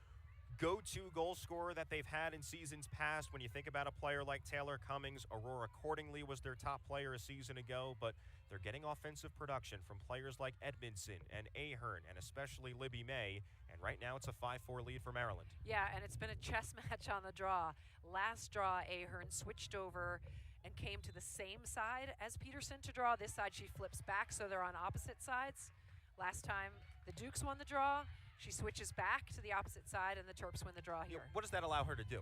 go-to goal scorer that they've had in seasons past. When you think about a player like Taylor Cummings, Aurora Cordingley was their top player a season ago, but they're getting offensive production from players like Edmondson and Ahern and especially Libby May, and right now it's a 5-4 lead for Maryland. Yeah, and it's been a chess match on the draw. Last draw, Ahern switched over and came to the same side as Peterson to draw. This side she flips back, so they're on opposite sides. Last time the Dukes won the draw, she switches back to the opposite side, and the Terps win the draw here. What does that allow her to do?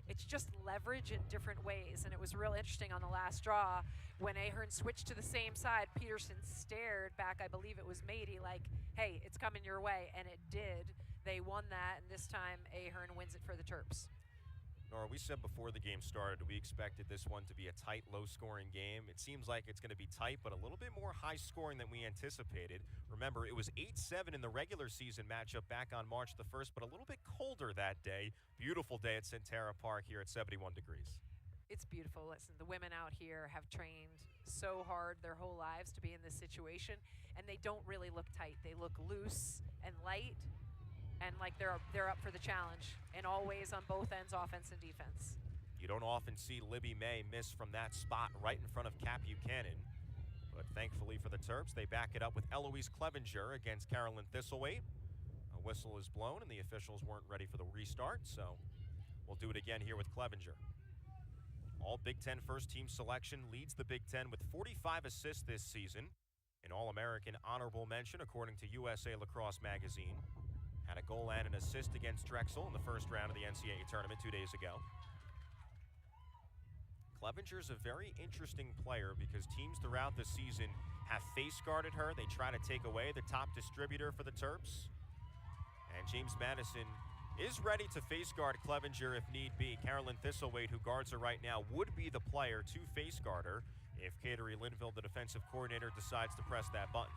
It's just leverage in different ways, and it was real interesting on the last draw. When Ahern switched to the same side, Peterson stared back, I believe it was Mady, like, hey, it's coming your way, and it did. They won that, and this time Ahern wins it for the Terps. Nora, we said before the game started we expected this one to be a tight, low-scoring game. It seems like it's going to be tight, but a little bit more high-scoring than we anticipated. Remember, it was 8-7 in the regular season matchup back on March the 1st, but a little bit colder that day. Beautiful day at Centera Park here at 71 degrees. It's beautiful. Listen, the women out here have trained so hard their whole lives to be in this situation, and they don't really look tight. They look loose and light, and like they're up for the challenge in all ways on both ends, offense and defense. You don't often see Libby May miss from that spot right in front of Cap Buchanan. But thankfully for the Terps, they back it up with Eloise Clevenger against Carolyn Thistlethwaite. A whistle is blown, and the officials weren't ready for the restart, so we'll do it again here with Clevenger. All Big Ten first-team selection, leads the Big Ten with 45 assists this season. An All-American honorable mention according to USA Lacrosse magazine. Had a goal and an assist against Drexel in the first round of the NCAA tournament 2 days ago. Clevenger's a very interesting player because teams throughout the season have face-guarded her. They try to take away the top distributor for the Terps. And James Madison is ready to face-guard Clevenger if need be. Carolyn Thistlethwaite, who guards her right now, would be the player to face-guard her if Cateri Linville, the defensive coordinator, decides to press that button.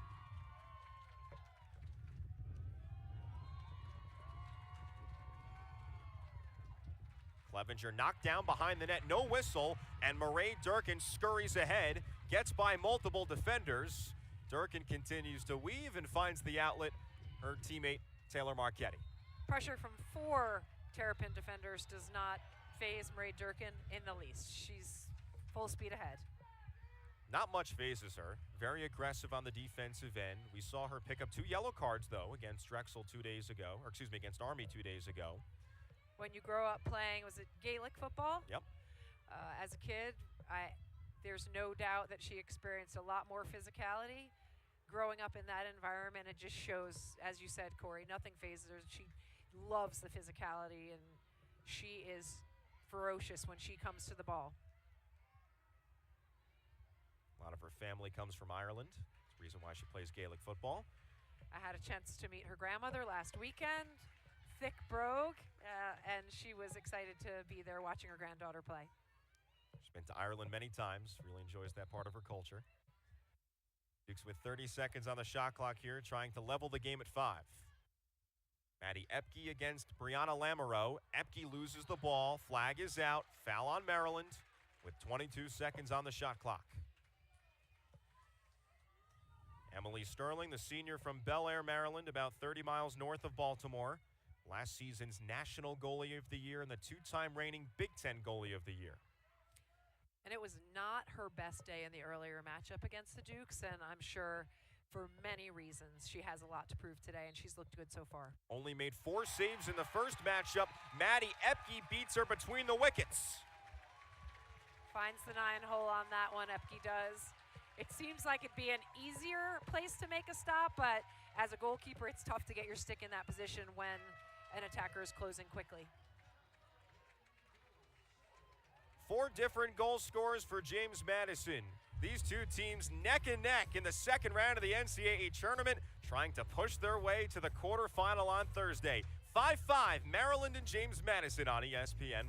Clevenger knocked down behind the net, no whistle, and Marae Durkin scurries ahead, gets by multiple defenders. Durkin continues to weave and finds the outlet, her teammate Taylor Marchetti. Pressure from 4 Terrapin defenders does not phase Marae Durkin in the least. She's full speed ahead. Not much phases her. Very aggressive on the defensive end. We saw her pick up 2 yellow cards, though, against Drexel 2 days ago, or excuse me, against Army 2 days ago. When you grow up playing, was it Gaelic football? Yep. As a kid, there's no doubt that she experienced a lot more physicality. Growing up in that environment, it just shows, as you said, Corey, nothing phases her. She loves the physicality, and she is ferocious when she comes to the ball. A lot of her family comes from Ireland. That's the reason why she plays Gaelic football. I had a chance to meet her grandmother last weekend, thick brogue, and she was excited to be there watching her granddaughter play. She's been to Ireland many times, really enjoys that part of her culture. Dukes with 30 seconds on the shot clock here, trying to level the game at 5. Maddie Epke against Brianna Lamoureux. Epke loses the ball, flag is out, foul on Maryland with 22 seconds on the shot clock. Emily Sterling, the senior from Bel Air, Maryland, about 30 miles north of Baltimore. Last season's National Goalie of the Year and the 2-time reigning Big Ten Goalie of the Year. And it was not her best day in the earlier matchup against the Dukes, and I'm sure for many reasons she has a lot to prove today, and she's looked good so far. Only made 4 saves in the first matchup. Maddie Epke beats her between the wickets. Finds the 9-hole on that one, Epke does. It seems like it'd be an easier place to make a stop, but as a goalkeeper, it's tough to get your stick in that position when an attacker is closing quickly. 4 different goal scorers for James Madison. These 2 teams neck and neck in the second round of the NCAA tournament, trying to push their way to the quarterfinal on Thursday. 5-5, Maryland and James Madison on ESPN+.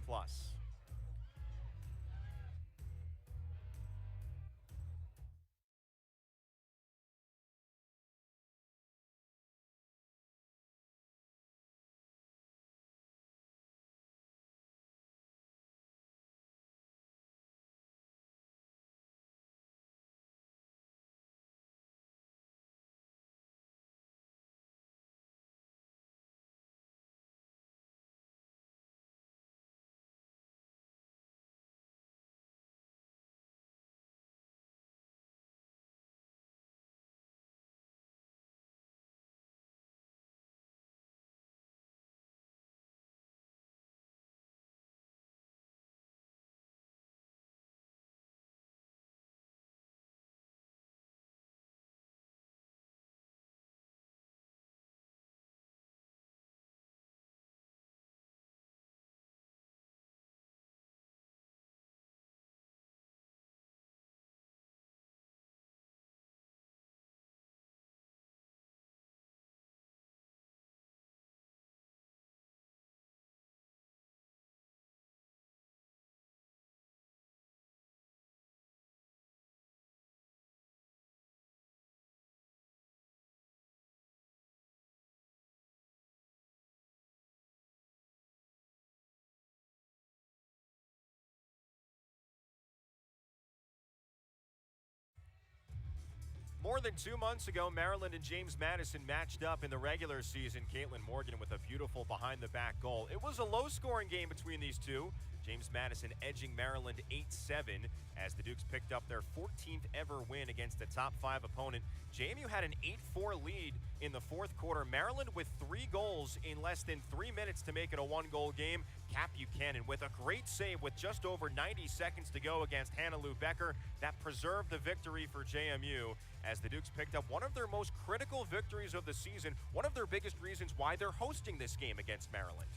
More than 2 months ago, Maryland and James Madison matched up in the regular season. Caitlin Morgan with a beautiful behind-the-back goal. It was a low-scoring game between these two. James Madison edging Maryland 8-7 as the Dukes picked up their 14th ever win against a top-5 opponent. JMU had an 8-4 lead in the fourth quarter. Maryland with 3 goals in less than 3 minutes to make it a 1-goal game. Kat Buchanan with a great save with just over 90 seconds to go against Hannah Lou Becker. That preserved the victory for JMU as the Dukes picked up one of their most critical victories of the season, one of their biggest reasons why they're hosting this game against Maryland.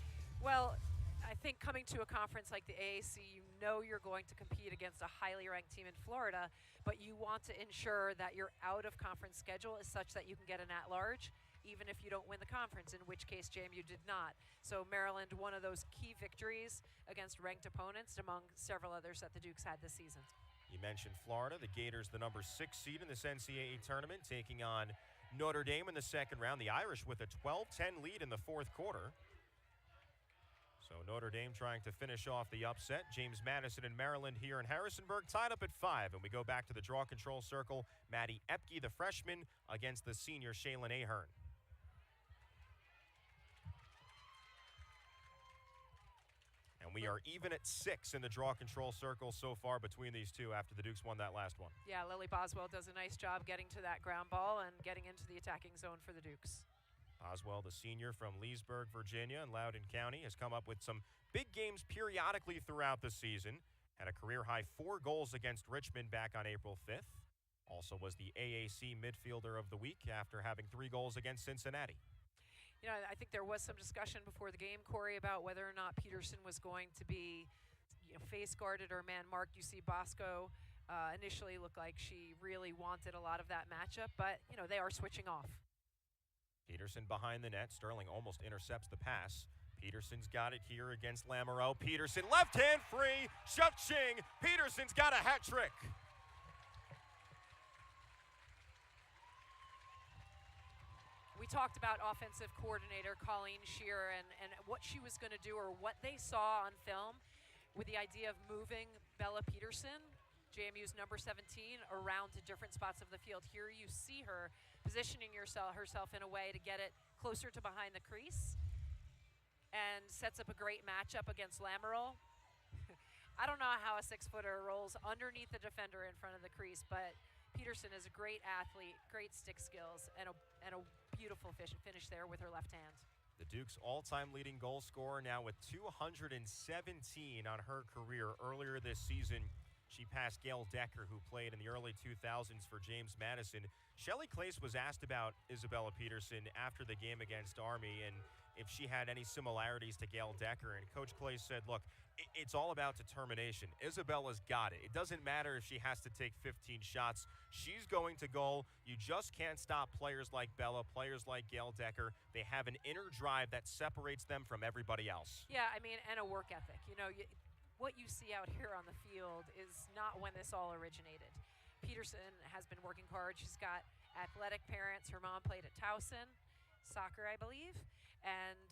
Well, I think coming to a conference like the AAC, you know you're going to compete against a highly ranked team in Florida, but you want to ensure that your out-of-conference schedule is such that you can get an at-large, even if you don't win the conference, in which case JMU did not. So Maryland, one of those key victories against ranked opponents among several others that the Dukes had this season. You mentioned Florida. The Gators, the number 6 seed in this NCAA tournament, taking on Notre Dame in the second round. The Irish with a 12-10 lead in the fourth quarter. So Notre Dame trying to finish off the upset. James Madison and Maryland here in Harrisonburg tied up at 5. And we go back to the draw control circle. Maddie Epke, the freshman, against the senior Shaylin Ahern. And we are even at 6 in the draw control circle so far between these two after the Dukes won that last one. Yeah, Lily Boswell does a nice job getting to that ground ball and getting into the attacking zone for the Dukes. Boswell, the senior from Leesburg, Virginia, in Loudoun County, has come up with some big games periodically throughout the season. Had a career-high 4 goals against Richmond back on April 5th. Also was the AAC midfielder of the week after having 3 goals against Cincinnati. You know, I think there was some discussion before the game, Corey, about whether or not Peterson was going to be face guarded or man marked. You see Bosco initially looked like she really wanted a lot of that matchup, but, they are switching off. Peterson behind the net. Sterling almost intercepts the pass. Peterson's got it here against Lamoureux. Peterson, left hand free, shut-ching. Peterson's got a hat trick. We talked about offensive coordinator Colleen Shearer and what she was going to do, or what they saw on film with the idea of moving Bella Peterson, JMU's number 17, around to different spots of the field. Here you see her positioning herself in a way to get it closer to behind the crease, and sets up a great matchup against Lamoureux. I don't know how a 6-footer rolls underneath the defender in front of the crease, but Peterson is a great athlete, great stick skills, and a beautiful finish there with her left hand. The Dukes' all-time leading goal scorer now with 217 on her career. Earlier this season, she passed Gail Decker, who played in the early 2000s for James Madison. Shelley Clace was asked about Isabella Peterson after the game against Army and if she had any similarities to Gail Decker. And Coach Clace said, look, it's all about determination. Isabella's got it. It doesn't matter if she has to take 15 shots. She's going to goal. You just can't stop players like Bella, players like Gail Decker. They have an inner drive that separates them from everybody else. Yeah, and a work ethic. What you see out here on the field is not when this all originated. Peterson has been working hard. She's got athletic parents. Her mom played at Towson, soccer, I believe, and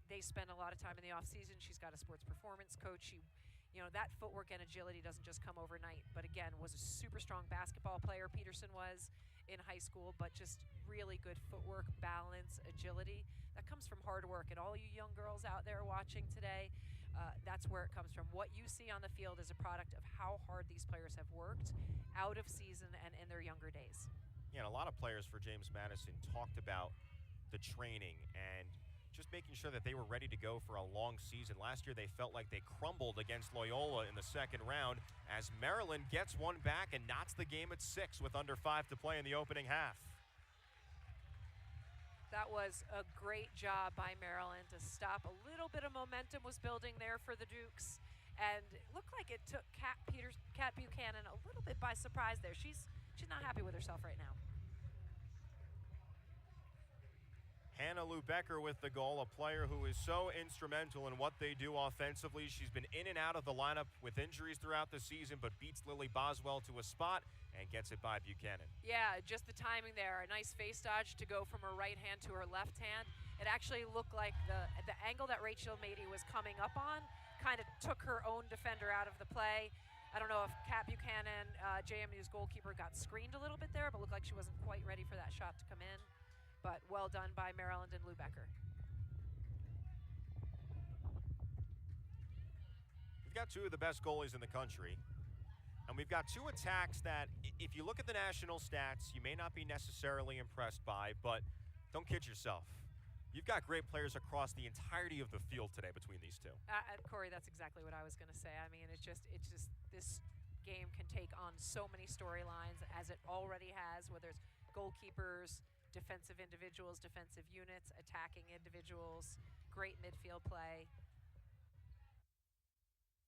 they spend a lot of time in the off season. She's got a sports performance coach. That footwork and agility doesn't just come overnight, but again, was a super strong basketball player, Peterson was, in high school, but just really good footwork, balance, agility. That comes from hard work, and all you young girls out there watching today, that's where it comes from. What you see on the field is a product of how hard these players have worked out of season and in their younger days. Yeah, and a lot of players for James Madison talked about the training and just making sure that they were ready to go for a long season. Last year, they felt like they crumbled against Loyola in the second round as Maryland gets one back and knots the game at 6 with under 5 to play in the opening half. That was a great job by Maryland to stop. A little bit of momentum was building there for the Dukes, and it looked like it took Kat Buchanan a little bit by surprise there. She's not happy with herself right now. Hannah Lou Becker with the goal, a player who is so instrumental in what they do offensively. She's been in and out of the lineup with injuries throughout the season, but beats Lily Boswell to a spot and gets it by Buchanan. Yeah, just the timing there. A nice face dodge to go from her right hand to her left hand. It actually looked like the angle that Rachel Mady was coming up on kind of took her own defender out of the play. I don't know if Kat Buchanan, JMU's goalkeeper, got screened a little bit there, but looked like she wasn't quite ready for that shot to come in. But well done by Maryland and Lou Becker. We've got two of the best goalies in the country. And we've got two attacks that, if you look at the national stats, you may not be necessarily impressed by, but don't kid yourself. You've got great players across the entirety of the field today between these two. Corey, that's exactly what I was going to say. I mean, it's just this game can take on so many storylines, as it already has, whether it's goalkeepers, defensive individuals, defensive units, attacking individuals, great midfield play.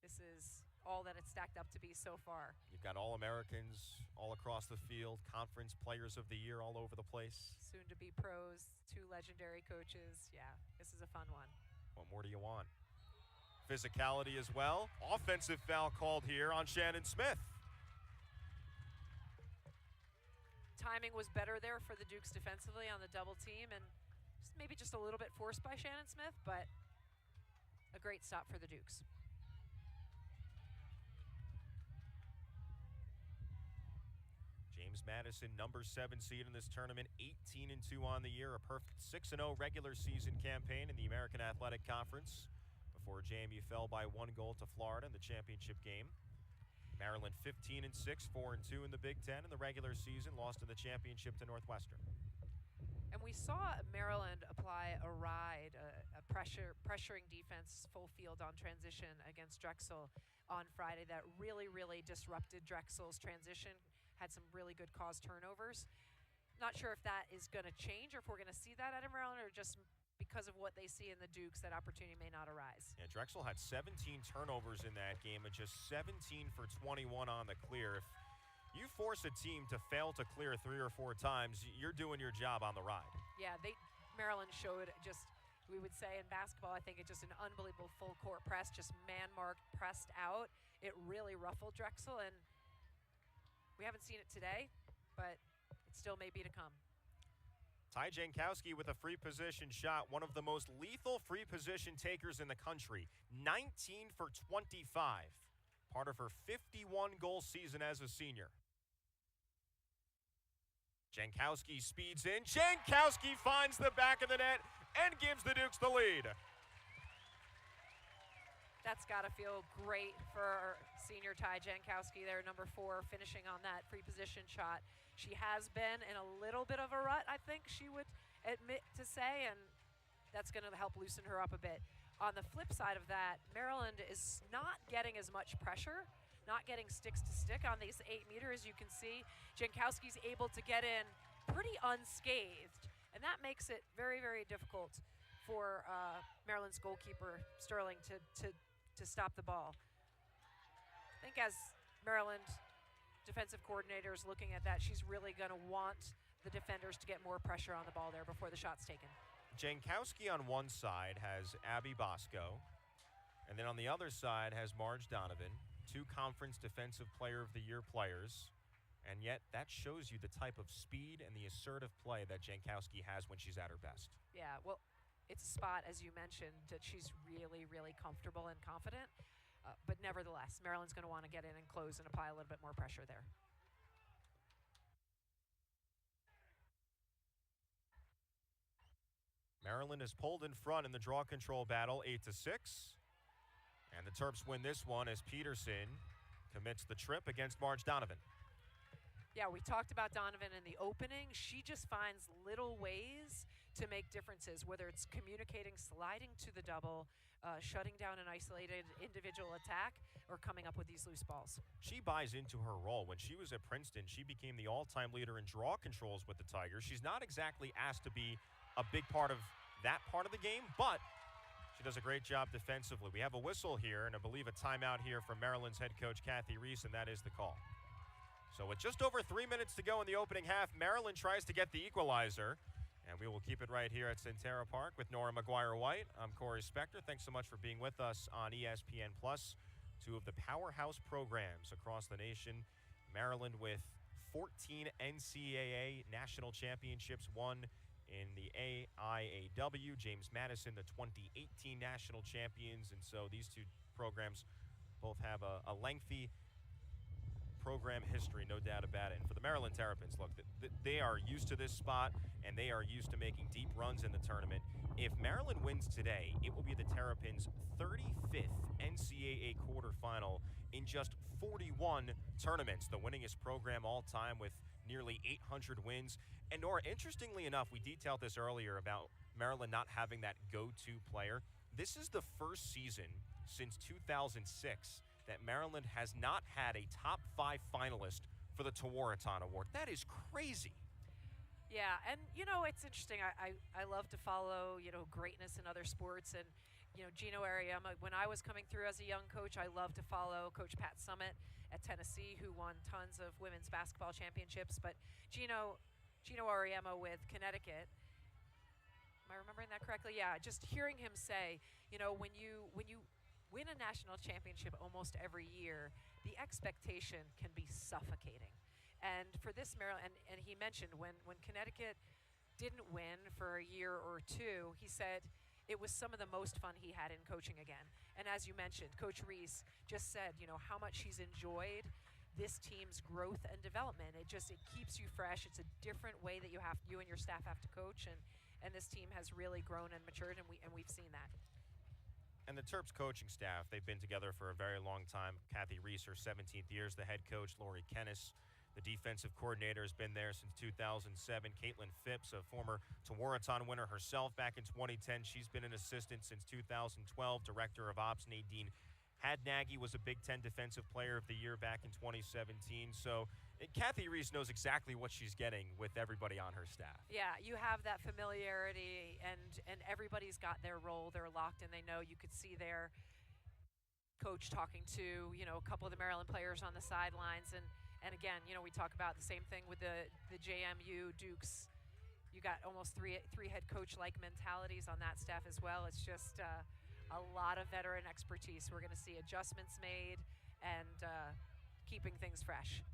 This is all that it's stacked up to be so far. You've got All-Americans all across the field, conference players of the year all over the place. Soon to be pros, two legendary coaches. Yeah, this is a fun one. What more do you want? Physicality as well. Offensive foul called here on Shannon Smith. Timing was better there for the Dukes defensively on the double team, and maybe just a little bit forced by Shannon Smith, but a great stop for the Dukes. James Madison, number 7 seed in this tournament, 18-2 on the year, a perfect 6-0 regular season campaign in the American Athletic Conference before JMU fell by 1 goal to Florida in the championship game. Maryland 15-6, 4-2 in the Big Ten in the regular season, lost in the championship to Northwestern. And we saw Maryland apply a ride, a pressuring defense full field on transition against Drexel on Friday that really, really disrupted Drexel's transition. Had some really good cause turnovers. Not sure if that is going to change or if we're going to see that out of Maryland, or just because of what they see in the Dukes, that opportunity may not arise. Yeah, Drexel had 17 turnovers in that game and just 17 for 21 on the clear. If you force a team to fail to clear 3 or 4 times, you're doing your job on the ride. Yeah, Maryland showed just, we would say in basketball, I think it's just an unbelievable full court press, just man-marked, pressed out. It really ruffled Drexel, and we haven't seen it today, but it still may be to come. Ty Jankowski with a free position shot, one of the most lethal free position takers in the country. 19 for 25, part of her 51-goal season as a senior. Jankowski speeds in. Jankowski finds the back of the net and gives the Dukes the lead. That's got to feel great for senior Ty Jankowski there, number 4, finishing on that free position shot. She has been in a little bit of a rut, I think she would admit to say, and that's going to help loosen her up a bit. On the flip side of that, Maryland is not getting as much pressure, not getting sticks to stick on these 8 meters. You can see Jankowski's able to get in pretty unscathed, and that makes it very, very difficult for Maryland's goalkeeper, Sterling, to stop the ball. I think as Maryland defensive coordinator is looking at that, she's really going to want the defenders to get more pressure on the ball there before the shot's taken. Jankowski on one side has Abby Bosco, and then on the other side has Marge Donovan, 2 Conference Defensive Player of the Year players, and yet that shows you the type of speed and the assertive play that Jankowski has when she's at her best. Yeah, well, it's a spot, as you mentioned, that she's really, really comfortable and confident. But nevertheless, Maryland's going to want to get in and close and apply a little bit more pressure there. Maryland is pulled in front in the draw control battle, 8-6. And the Terps win this one as Peterson commits the trip against Marge Donovan. Yeah, we talked about Donovan in the opening. She just finds little ways to make differences, whether it's communicating, sliding to the double, shutting down an isolated individual attack, or coming up with these loose balls. She buys into her role. When she was at Princeton, she became the all-time leader in draw controls with the Tigers. She's not exactly asked to be a big part of that part of the game, but she does a great job defensively. We have a whistle here, and I believe a timeout here from Maryland's head coach, Kathy Reese, and that is the call. So with just over 3 minutes to go in the opening half, Maryland tries to get the equalizer. And we will keep it right here at Centera Park with Nora McGuire-White. I'm Corey Spector. Thanks so much for being with us on ESPN+. 2 of the powerhouse programs across the nation. Maryland with 14 NCAA national championships, won in the AIAW. James Madison, the 2018 national champions. And so these 2 programs both have a lengthy program history, no doubt about it. And for the Maryland Terrapins, look, they are used to this spot, and they are used to making deep runs in the tournament. If Maryland wins today, it will be the Terrapins' 35th NCAA quarterfinal in just 41 tournaments, the winningest program all time with nearly 800 wins. And Nora, interestingly enough, we detailed this earlier about Maryland not having that go-to player. This is the first season since 2006 that Maryland has not had a top 5 finalist for the Tewaaraton Award. That is crazy. Yeah, and it's interesting. I love to follow greatness in other sports, and Gino Ariema. When I was coming through as a young coach, I loved to follow Coach Pat Summitt at Tennessee, who won tons of women's basketball championships. But Gino Ariema with Connecticut. Am I remembering that correctly? Yeah, just hearing him say, when you win a national championship almost every year, the expectation can be suffocating. And for this Maryland, and he mentioned when Connecticut didn't win for a year or two, he said it was some of the most fun he had in coaching again. And as you mentioned, Coach Reese just said, how much he's enjoyed this team's growth and development. It keeps you fresh. It's a different way that you and your staff have to coach, and this team has really grown and matured, and we've seen that. And the Terps coaching staff, they've been together for a very long time. Kathy Reese, her 17th year as the head coach. Lori Kennis, the defensive coordinator, has been there since 2007. Caitlin Phipps, a former Tewaaraton winner herself back in 2010. She's been an assistant since 2012. Director of Ops, Nadine Hadnaggy, was a Big Ten Defensive Player of the Year back in 2017. So Kathy Reese knows exactly what she's getting with everybody on her staff. Yeah, you have that familiarity, and everybody's got their role. They're locked, and they know. You could see their coach talking to a couple of the Maryland players on the sidelines, and again, we talk about the same thing with the JMU Dukes. You got almost three head coach-like mentalities on that staff as well. It's just a lot of veteran expertise. We're going to see adjustments made and keeping things fresh.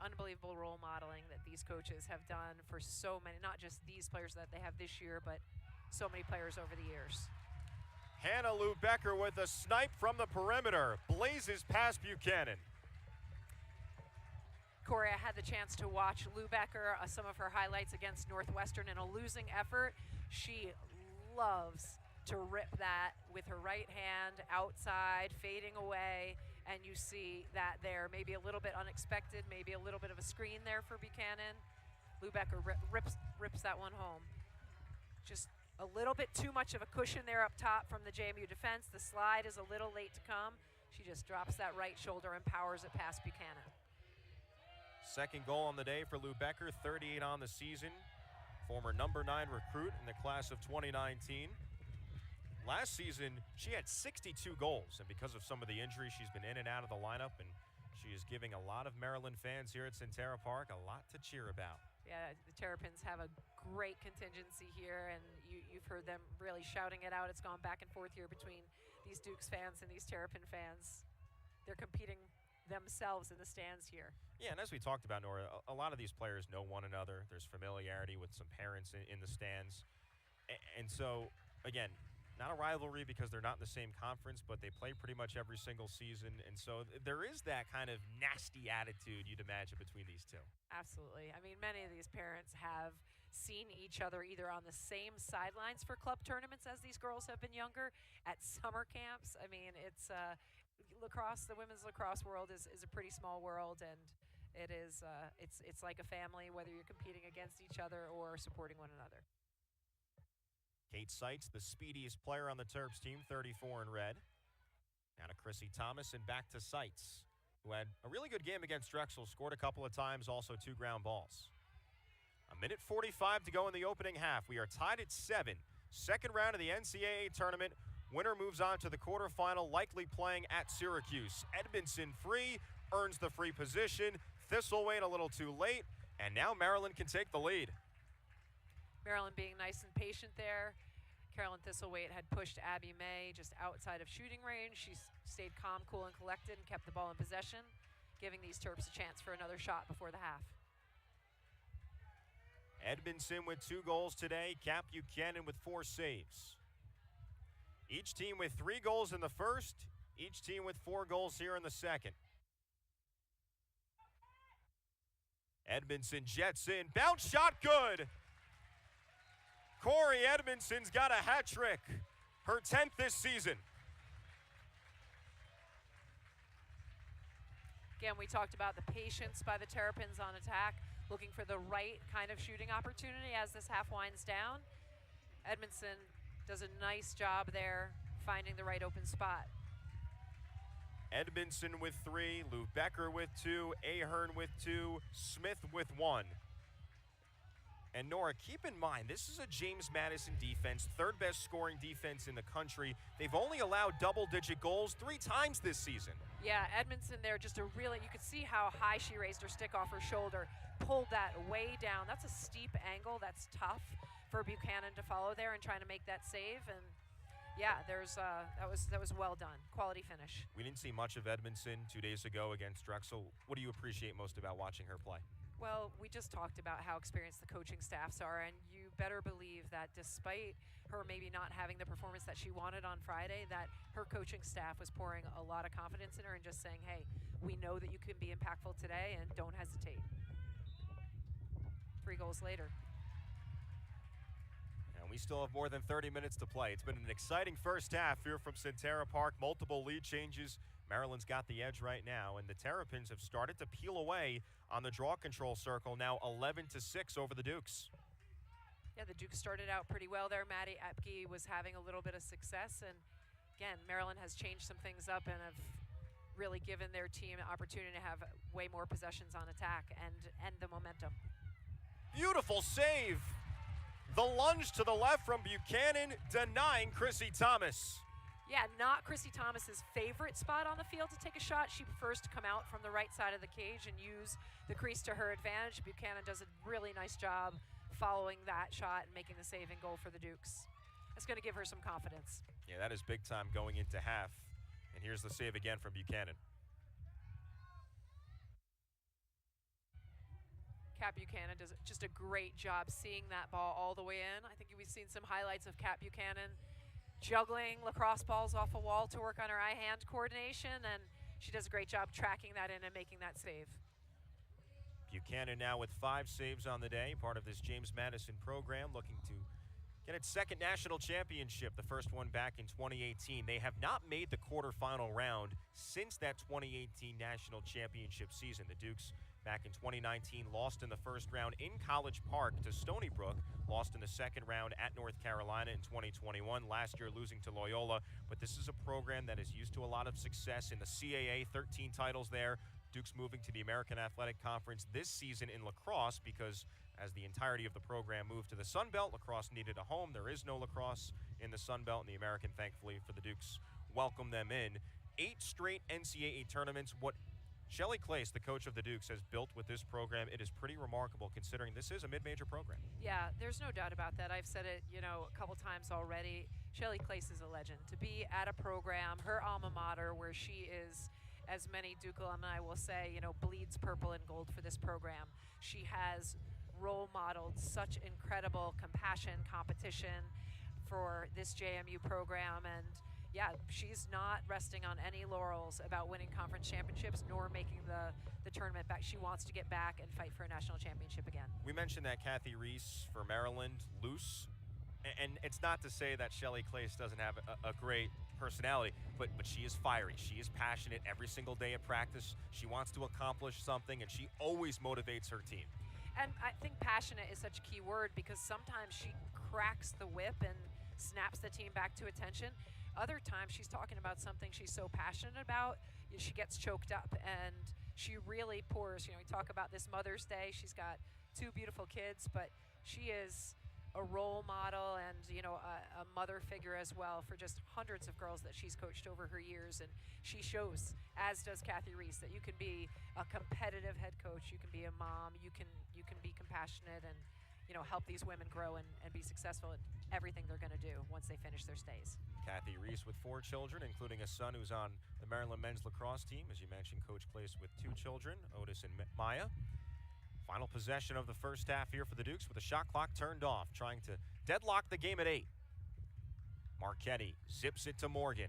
Unbelievable role modeling that these coaches have done for so many, not just these players that they have this year, but so many players over the years. Hannah Lou Becker with a snipe from the perimeter, blazes past Buchanan. Corey, I had the chance to watch Lou Becker, some of her highlights against Northwestern in a losing effort. She loves to rip that with her right hand outside, fading away, and you see that there. Maybe a little bit unexpected, maybe a little bit of a screen there for Buchanan. Lou Becker rips that one home. Just a little bit too much of a cushion there up top from the JMU defense. The slide is a little late to come. She just drops that right shoulder and powers it past Buchanan. Second goal on the day for Lou Becker, 38 on the season. Former number 9 recruit in the class of 2019. Last season, she had 62 goals, and because of some of the injuries, she's been in and out of the lineup, and she is giving a lot of Maryland fans here at Centera Park a lot to cheer about. Yeah, the Terrapins have a great contingency here, and you've heard them really shouting it out. It's gone back and forth here between these Dukes fans and these Terrapin fans. They're competing themselves in the stands here. Yeah, and as we talked about, Nora, a lot of these players know one another. There's familiarity with some parents in the stands. And so, again, not a rivalry because they're not in the same conference, but they play pretty much every single season. And so there is that kind of nasty attitude you'd imagine between these two. Absolutely. I mean, many of these parents have seen each other either on the same sidelines for club tournaments as these girls have been younger, at summer camps. I mean, it's lacrosse, the women's lacrosse world is a pretty small world, and it is it's like a family, whether you're competing against each other or supporting one another. Kate Seitz, the speediest player on the Terps team, 34 in red. Now to Chrissy Thomas and back to Seitz, who had a really good game against Drexel, scored a couple of times, also 2 ground balls. A minute 45 to go in the opening half. We are tied at 7. Second round of the NCAA tournament. Winner moves on to the quarterfinal, likely playing at Syracuse. Edmondson free, earns the free position. Thistlethwaite a little too late, and now Maryland can take the lead. Maryland being nice and patient there. Carolyn Thistlethwaite had pushed Abby May just outside of shooting range. She stayed calm, cool, and collected and kept the ball in possession, giving these Terps a chance for another shot before the half. Edmondson with 2 goals today. Cap Buchanan with 4 saves. Each team with 3 goals in the first, each team with 4 goals here in the second. Edmondson jets in, bounce shot good. Corey Edmondson's got a hat trick, her 10th this season. Again, we talked about the patience by the Terrapins on attack, looking for the right kind of shooting opportunity as this half winds down. Edmondson does a nice job there, finding the right open spot. Edmondson with 3, Lou Becker with 2, Ahern with 2, Smith with 1. And Nora, keep in mind, this is a James Madison defense, 3rd best scoring defense in the country. They've only allowed double-digit goals 3 times this season. Yeah, Edmondson there, just a really, you could see how high she raised her stick off her shoulder, pulled that way down. That's a steep angle, that's tough for Buchanan to follow there and trying to make that save. And yeah, that was well done, quality finish. We didn't see much of Edmondson 2 days ago against Drexel. What do you appreciate most about watching her play? Well, we just talked about how experienced the coaching staffs are, and you better believe that despite her maybe not having the performance that she wanted on Friday, that her coaching staff was pouring a lot of confidence in her and just saying, hey, we know that you can be impactful today and don't hesitate. 3 goals later. And we still have more than 30 minutes to play. It's been an exciting first half here from Centera Park. Multiple lead changes. Maryland's got the edge right now, and the Terrapins have started to peel away on the draw control circle, now 11-6 over the Dukes. Yeah, the Dukes started out pretty well there. Maddie Epke was having a little bit of success, and again, Maryland has changed some things up and have really given their team an opportunity to have way more possessions on attack and the momentum. Beautiful save. The lunge to the left from Buchanan, denying Chrissy Thomas. Yeah, not Chrissy Thomas's favorite spot on the field to take a shot. She prefers to come out from the right side of the cage and use the crease to her advantage. Buchanan does a really nice job following that shot and making the save and goal for the Dukes. That's going to give her some confidence. Yeah, that is big time going into half. And here's the save again from Buchanan. Kat Buchanan does just a great job seeing that ball all the way in. I think we've seen some highlights of Kat Buchanan juggling lacrosse balls off a wall to work on her eye-hand coordination, and she does a great job tracking that in and making that save. Buchanan now with 5 saves on the day, part of this James Madison program, looking to get its 2nd national championship, the first one back in 2018. They have not made the quarterfinal round since that 2018 national championship season. The Dukes back in 2019 lost in the first round in College Park to Stony Brook, lost in the second round at North Carolina in 2021, last year losing to Loyola. But this is a program that is used to a lot of success in the CAA, 13 titles there. Dukes moving to the American Athletic Conference this season in lacrosse because as the entirety of the program moved to the Sun Belt, lacrosse needed a home. There is no lacrosse in the Sun Belt, and the American, thankfully for the Dukes, welcomed them in. 8 straight NCAA tournaments. What Shelly Clace, the coach of the Dukes, has built with this program, it is pretty remarkable considering this is a mid-major program. Yeah, there's no doubt about that. I've said it, a couple times already. Shelly Clace is a legend. To be at a program, her alma mater, where she is, as many Duke alumni will say, bleeds purple and gold for this program. She has role modeled such incredible compassion, competition for this JMU program, and yeah, she's not resting on any laurels about winning conference championships nor making the tournament back. She wants to get back and fight for a national championship again. We mentioned that Kathy Reese for Maryland, loose, and it's not to say that Shelly Clace doesn't have a great personality, but she is fiery. She is passionate every single day at practice. She wants to accomplish something, and she always motivates her team. And I think passionate is such a key word because sometimes she cracks the whip and snaps the team back to attention. Other times she's talking about something she's so passionate about, she gets choked up and she really pours. We talk about this Mother's Day. She's got 2 beautiful kids, but she is a role model and a mother figure as well for just hundreds of girls that she's coached over her years. And she shows, as does Kathy Reese, that you can be a competitive head coach, you can be a mom, you can be compassionate and help these women grow and be successful in everything they're going to do once they finish their stays. Kathy Reese with 4 children, including a son who's on the Maryland men's lacrosse team. As you mentioned, Coach Clace with 2 children, Otis and Maya. Final possession of the first half here for the Dukes with the shot clock turned off, trying to deadlock the game at 8. Marchetti zips it to Morgan.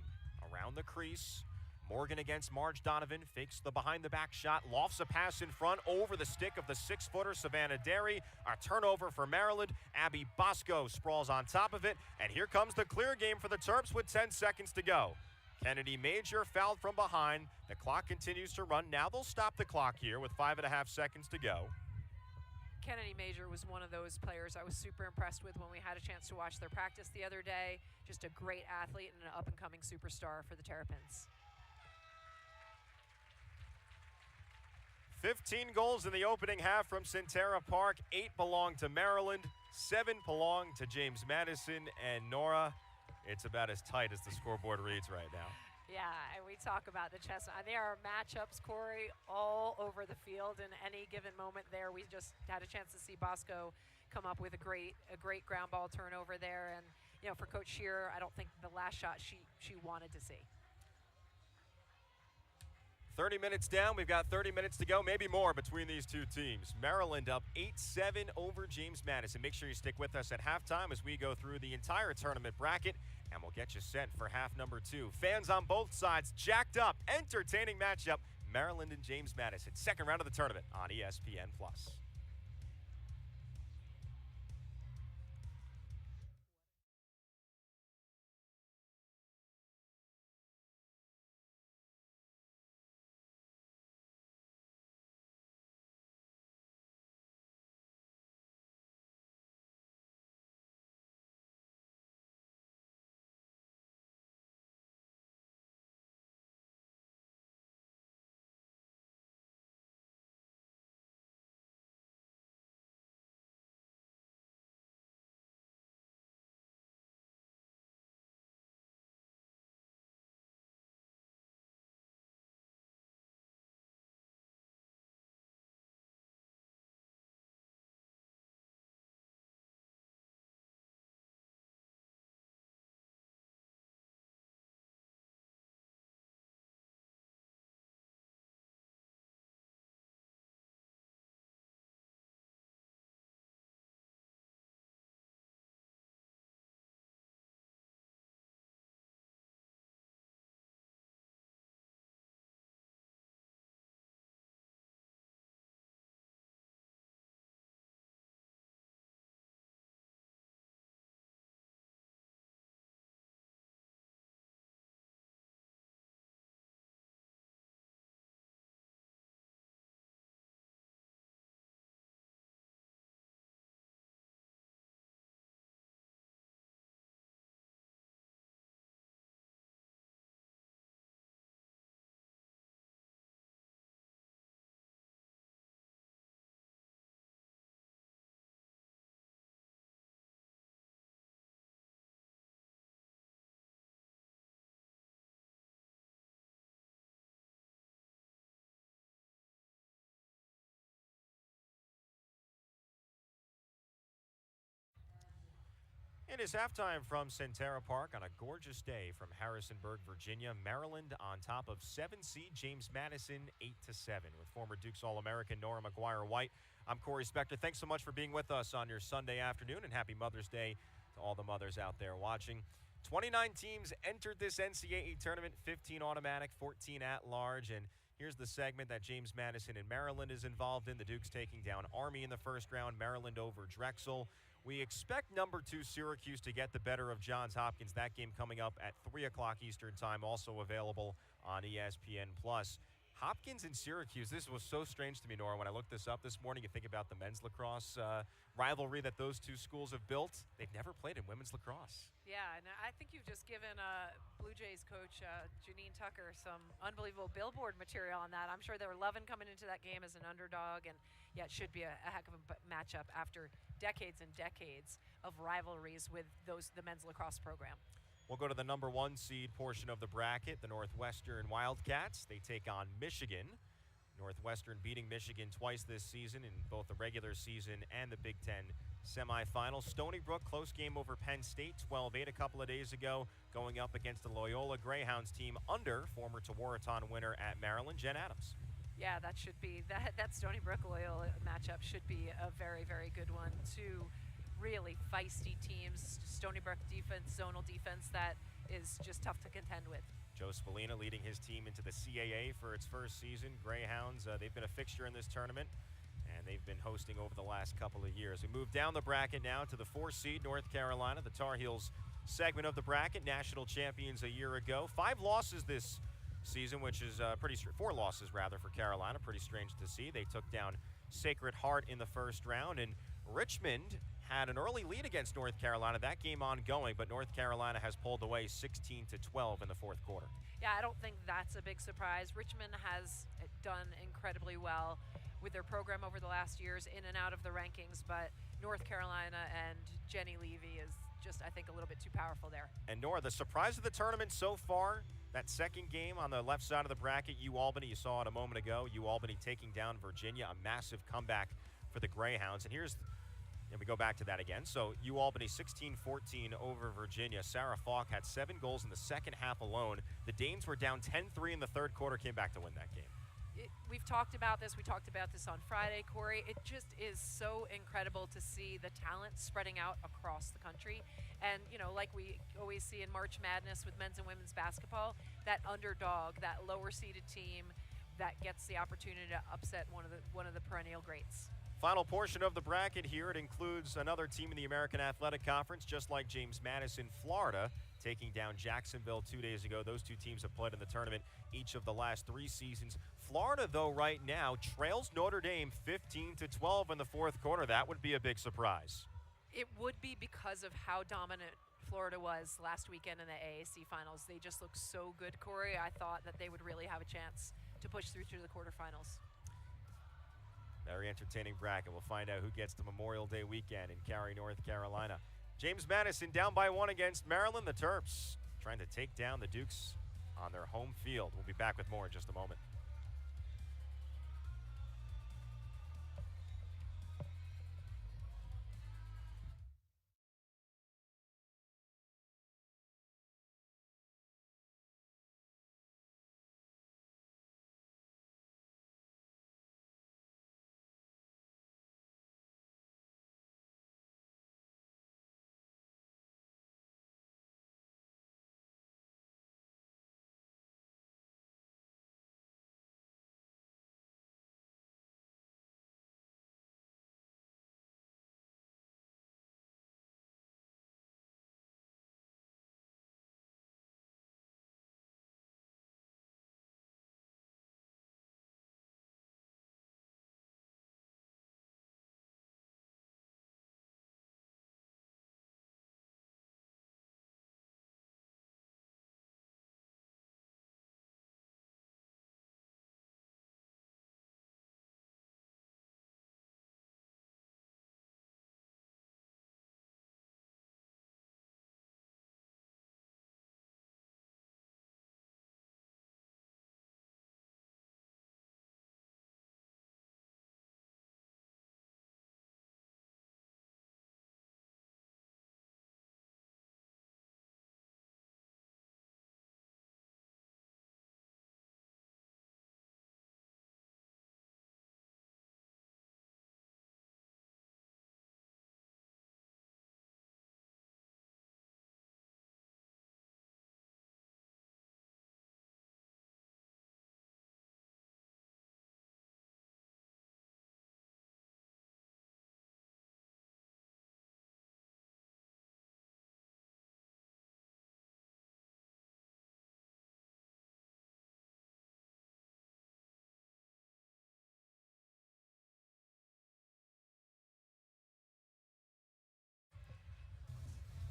Around the crease. Morgan against Marge Donovan. Fakes the behind-the-back shot. Lofts a pass in front over the stick of the 6-footer Savannah Derry. A turnover for Maryland. Abby Bosco sprawls on top of it. And here comes the clear game for the Terps with 10 seconds to go. Kennedy Major fouled from behind. The clock continues to run. Now they'll stop the clock here with 5.5 seconds to go. Kennedy Major was one of those players I was super impressed with when we had a chance to watch their practice the other day. Just a great athlete and an up-and-coming superstar for the Terrapins. 15 goals in the opening half from Centera Park. 8 belong to Maryland. 7 belong to James Madison. And Nora, it's about as tight as the scoreboard reads right now. Yeah, and we talk about the chess. There are matchups, Corey, all over the field. In any given moment there, we just had a chance to see Bosco come up with a great ground ball turnover there. And, you know, for Coach Shearer, I don't think the last shot she wanted to see. 30 minutes down. We've got 30 minutes to go, maybe more between these two teams. Maryland up 8-7 over James Madison. Make sure you stick with us at halftime as we go through the entire tournament bracket, and we'll get you set for half number 2. Fans on both sides, jacked up, entertaining matchup. Maryland and James Madison, second round of the tournament on ESPN+. It is halftime from Centera Park on a gorgeous day from Harrisonburg, Virginia. Maryland on top of 7 seed James Madison 8-7 with former Dukes All-American Nora McGuire-White. I'm Corey Spector. Thanks so much for being with us on your Sunday afternoon, and happy Mother's Day to all the mothers out there watching. 29 teams entered this NCAA tournament, 15 automatic, 14 at large, and here's the segment that James Madison and Maryland is involved in. The Dukes taking down Army in the first round, Maryland over Drexel. We expect number 2 Syracuse to get the better of Johns Hopkins. That game coming up at 3 o'clock Eastern time, also available on ESPN+. Hopkins and Syracuse, this was so strange to me, Nora. When I looked this up this morning, you think about the men's lacrosse rivalry that those two schools have built. They've never played in women's lacrosse. Yeah, and I think you've just given Blue Jays coach Janine Tucker some unbelievable billboard material on that. I'm sure they were loving coming into that game as an underdog, and yeah, it should be a heck of a matchup after decades and decades of rivalries with the men's lacrosse program. We'll go to the number 1 seed portion of the bracket, the Northwestern Wildcats. They take on Michigan. Northwestern beating Michigan twice this season in both the regular season and the Big Ten semifinals. Stony Brook, close game over Penn State, 12-8 a couple of days ago, going up against the Loyola Greyhounds team under former Tewaaraton winner at Maryland, Jen Adams. Yeah, that Stony Brook Loyola matchup should be a very, very good one, too. really feisty teams. Stony Brook defense, zonal defense that is just tough to contend with. Joe Spallina leading his team into the CAA for its first season. Greyhounds, they've been a fixture in this tournament, and they've been hosting over the last couple of years. We move down the bracket now to the 4th seed, North Carolina, the Tar Heels segment of the bracket, national champions a year ago. 5 losses this season, which is 4 losses rather for Carolina. Pretty strange to see. They took down Sacred Heart in the first round, and Richmond had an early lead against North Carolina. That game ongoing, but North Carolina has pulled away 16-12 in the 4th quarter. Yeah, I don't think that's a big surprise. Richmond has done incredibly well with their program over the last years, in and out of the rankings, but North Carolina and Jenny Levy is just, I think, a little bit too powerful there. And Nora, the surprise of the tournament so far, that second game on the left side of the bracket, UAlbany, you saw it a moment ago, UAlbany taking down Virginia, a massive comeback for the Greyhounds. And we go back to that again. So UAlbany 16-14 over Virginia. Sarah Falk had 7 goals in the second half alone. The Danes were down 10-3 in the third quarter, came back to win that game. We've talked about this. We talked about this on Friday, Corey. It just is so incredible to see the talent spreading out across the country. And, you know, like we always see in March Madness with men's and women's basketball, that underdog, that lower-seeded team that gets the opportunity to upset one of the perennial greats. Final portion of the bracket here, it includes another team in the American Athletic Conference, just like James Madison, Florida, taking down Jacksonville 2 days ago. Those two teams have played in the tournament each of the last 3 seasons. Florida, though, right now trails Notre Dame 15-12 in the 4th quarter. That would be a big surprise. It would be because of how dominant Florida was last weekend in the AAC finals. They just looked so good, Corey. I thought that they would really have a chance to push through to the quarterfinals. Very entertaining bracket. We'll find out who gets the Memorial Day weekend in Cary, North Carolina. James Madison down by 1 against Maryland. The Terps trying to take down the Dukes on their home field. We'll be back with more in just a moment.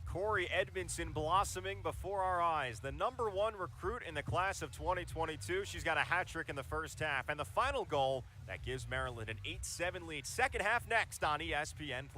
Corey Edmondson blossoming before our eyes. The #1 recruit in the class of 2022. She's got a hat trick in the first half. And the final goal that gives Maryland an 8-7 lead. Second half next on ESPN+.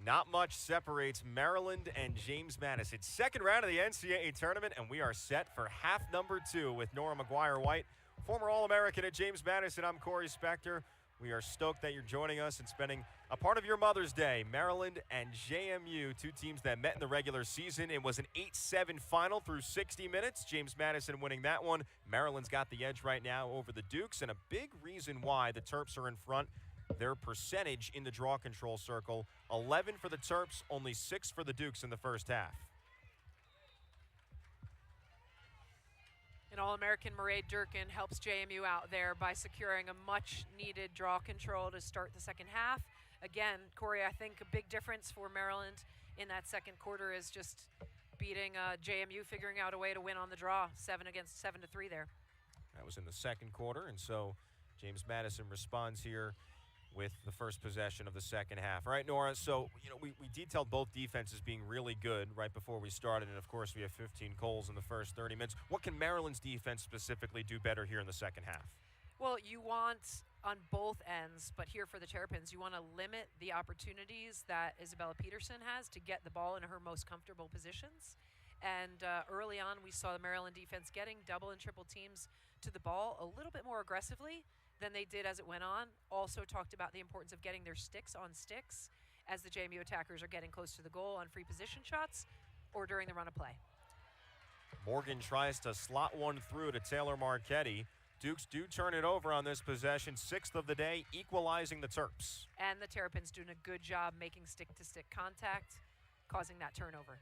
Not much separates Maryland and James Madison. Second round of the NCAA tournament, and we are set for half number 2 with Nora McGuire-White, former All-American at James Madison. I'm Corey Spector. We are stoked that you're joining us and spending a part of your Mother's Day. Maryland and JMU, two teams that met in the regular season. It was an 8-7 final through 60 minutes. James Madison winning that one. Maryland's got the edge right now over the Dukes, and a big reason why the Terps are in front, their percentage in the draw control circle, 11 for the Terps, only 6 for the Dukes in the first half. And All-American Mairead Durkin helps JMU out there by securing a much-needed draw control to start the second half. Again, Corey, I think a big difference for Maryland in that second quarter is just beating JMU, figuring out a way to win on the draw, 7-3 there. That was in the second quarter, and so James Madison responds here with the first possession of the second half. All right, Nora, so we detailed both defenses being really good right before we started, and of course we have 15 goals in the first 30 minutes. What can Maryland's defense specifically do better here in the second half? Well, you want on both ends, but here for the Terrapins, you want to limit the opportunities that Isabella Peterson has to get the ball in her most comfortable positions. And early on, we saw the Maryland defense getting double and triple teams to the ball a little bit more aggressively than they did as it went on. Also talked about the importance of getting their sticks on sticks as the JMU attackers are getting close to the goal on free position shots or during the run of play. Morgan tries to slot one through to Taylor Marchetti. Dukes do turn it over on this possession, 6th of the day, equalizing the Terps. And the Terrapins doing a good job making stick-to-stick contact, causing that turnover.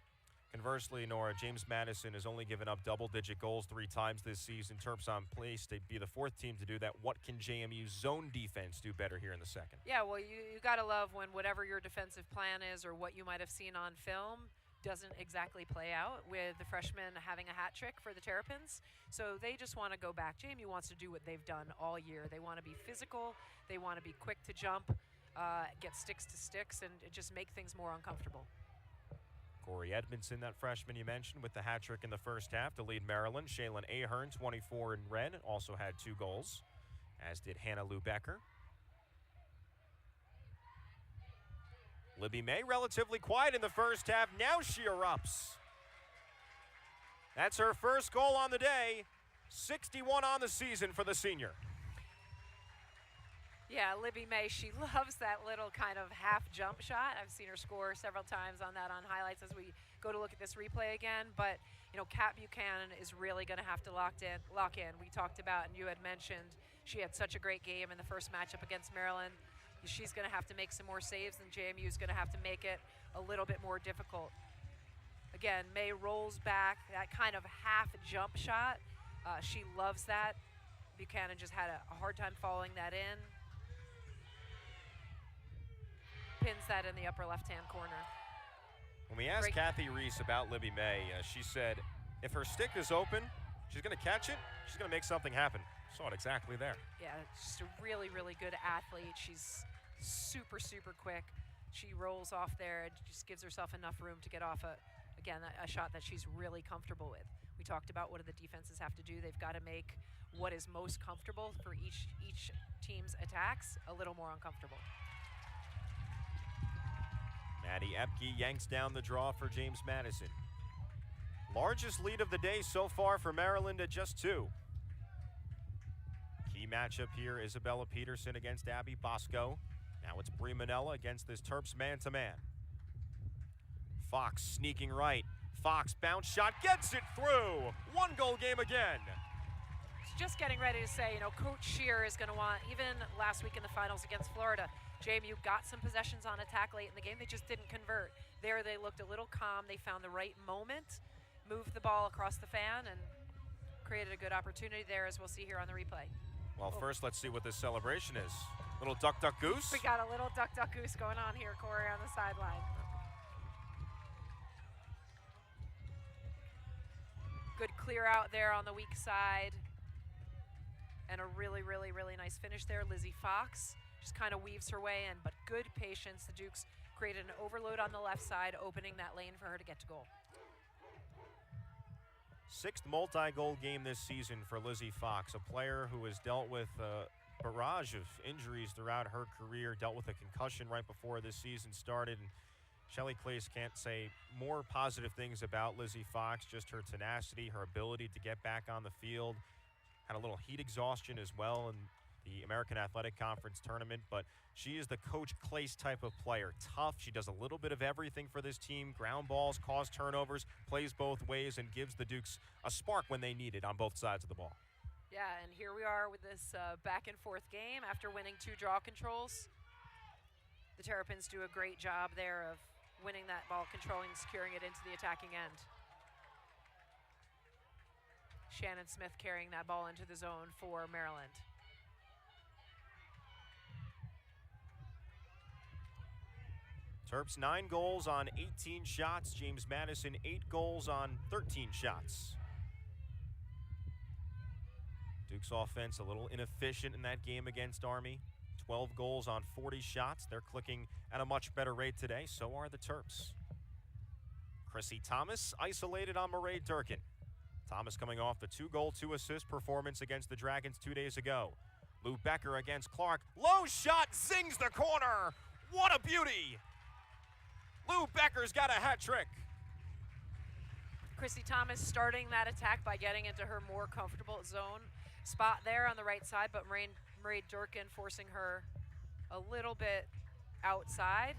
Conversely, Nora, James Madison has only given up double-digit goals 3 times this season. Terps on pace to be the 4th team to do that. What can JMU's zone defense do better here in the second? Yeah, well, you got to love when whatever your defensive plan is or what you might have seen on film doesn't exactly play out, with the freshmen having a hat trick for the Terrapins. So they just want to go back. JMU wants to do what they've done all year. They want to be physical. They want to be quick to jump, get sticks to sticks, and just make things more uncomfortable. Corey Edmondson, that freshman you mentioned, with the hat trick in the first half to lead Maryland. Shaylin Ahern, 24 in red, also had 2 goals, as did Hannah Lou Becker. Libby May, relatively quiet in the first half. Now she erupts. That's her first goal on the day. 61 on the season for the senior. Yeah, Libby May, she loves that little kind of half jump shot. I've seen her score several times on that on highlights as we go to look at this replay again. But, Kat Buchanan is really going to have to lock in. We talked about, and you had mentioned, she had such a great game in the first matchup against Maryland. She's going to have to make some more saves, and JMU is going to have to make it a little bit more difficult. Again, May rolls back, that kind of half jump shot. She loves that. Buchanan just had a hard time following that in. Pins that in the upper left-hand corner. When we asked Kathy Reese about Libby May, she said if her stick is open, she's going to catch it, she's going to make something happen. Saw it exactly there. Yeah, just a really, really good athlete. She's super, super quick. She rolls off there and just gives herself enough room to get off, a shot that she's really comfortable with. We talked about what do the defenses have to do. They've got to make what is most comfortable for each team's attacks a little more uncomfortable. Maddie Epke yanks down the draw for James Madison. Largest lead of the day so far for Maryland at just 2. Key matchup here, Isabella Peterson against Abby Bosco. Now it's Brie Manella against this Terps man-to-man. Fox sneaking right. Fox bounce shot, gets it through. 1-goal game again. Just getting ready to say, Coach Scheer is going to want, even last week in the finals against Florida, JMU got some possessions on attack late in the game. They just didn't convert. There they looked a little calm. They found the right moment, moved the ball across the fan, and created a good opportunity there, as we'll see here on the replay. Well, first let's see what this celebration is. Little duck, duck, goose. We got a little duck, duck, goose going on here, Corey, on the sideline. Good clear out there on the weak side. And a really, really, really nice finish there. Lizzie Fox just kind of weaves her way in, but good patience. The Dukes created an overload on the left side, opening that lane for her to get to goal. 6th multi-goal game this season for Lizzie Fox, a player who has dealt with a barrage of injuries throughout her career, dealt with a concussion right before this season started. And Shelly Clace can't say more positive things about Lizzie Fox, just her tenacity, her ability to get back on the field. Had a little heat exhaustion as well in the American Athletic Conference tournament, but she is the Coach Clace type of player. Tough. She does a little bit of everything for this team. Ground balls, cause turnovers, plays both ways, and gives the Dukes a spark when they need it on both sides of the ball. Yeah, and here we are with this back and forth game after winning 2 draw controls. The Terrapins do a great job there of winning that ball, controlling, securing it into the attacking end. Shannon Smith carrying that ball into the zone for Maryland. Terps 9 goals on 18 shots. James Madison 8 goals on 13 shots. Duke's offense a little inefficient in that game against Army. 12 goals on 40 shots. They're clicking at a much better rate today. So are the Terps. Chrissy Thomas isolated on Marae Durkin. Thomas coming off the 2-goal, 2-assist performance against the Dragons 2 days ago. Lou Becker against Clark. Low shot, zings the corner. What a beauty. Lou Becker's got a hat trick. Chrissy Thomas starting that attack by getting into her more comfortable zone spot there on the right side, but Marae Durkin forcing her a little bit outside,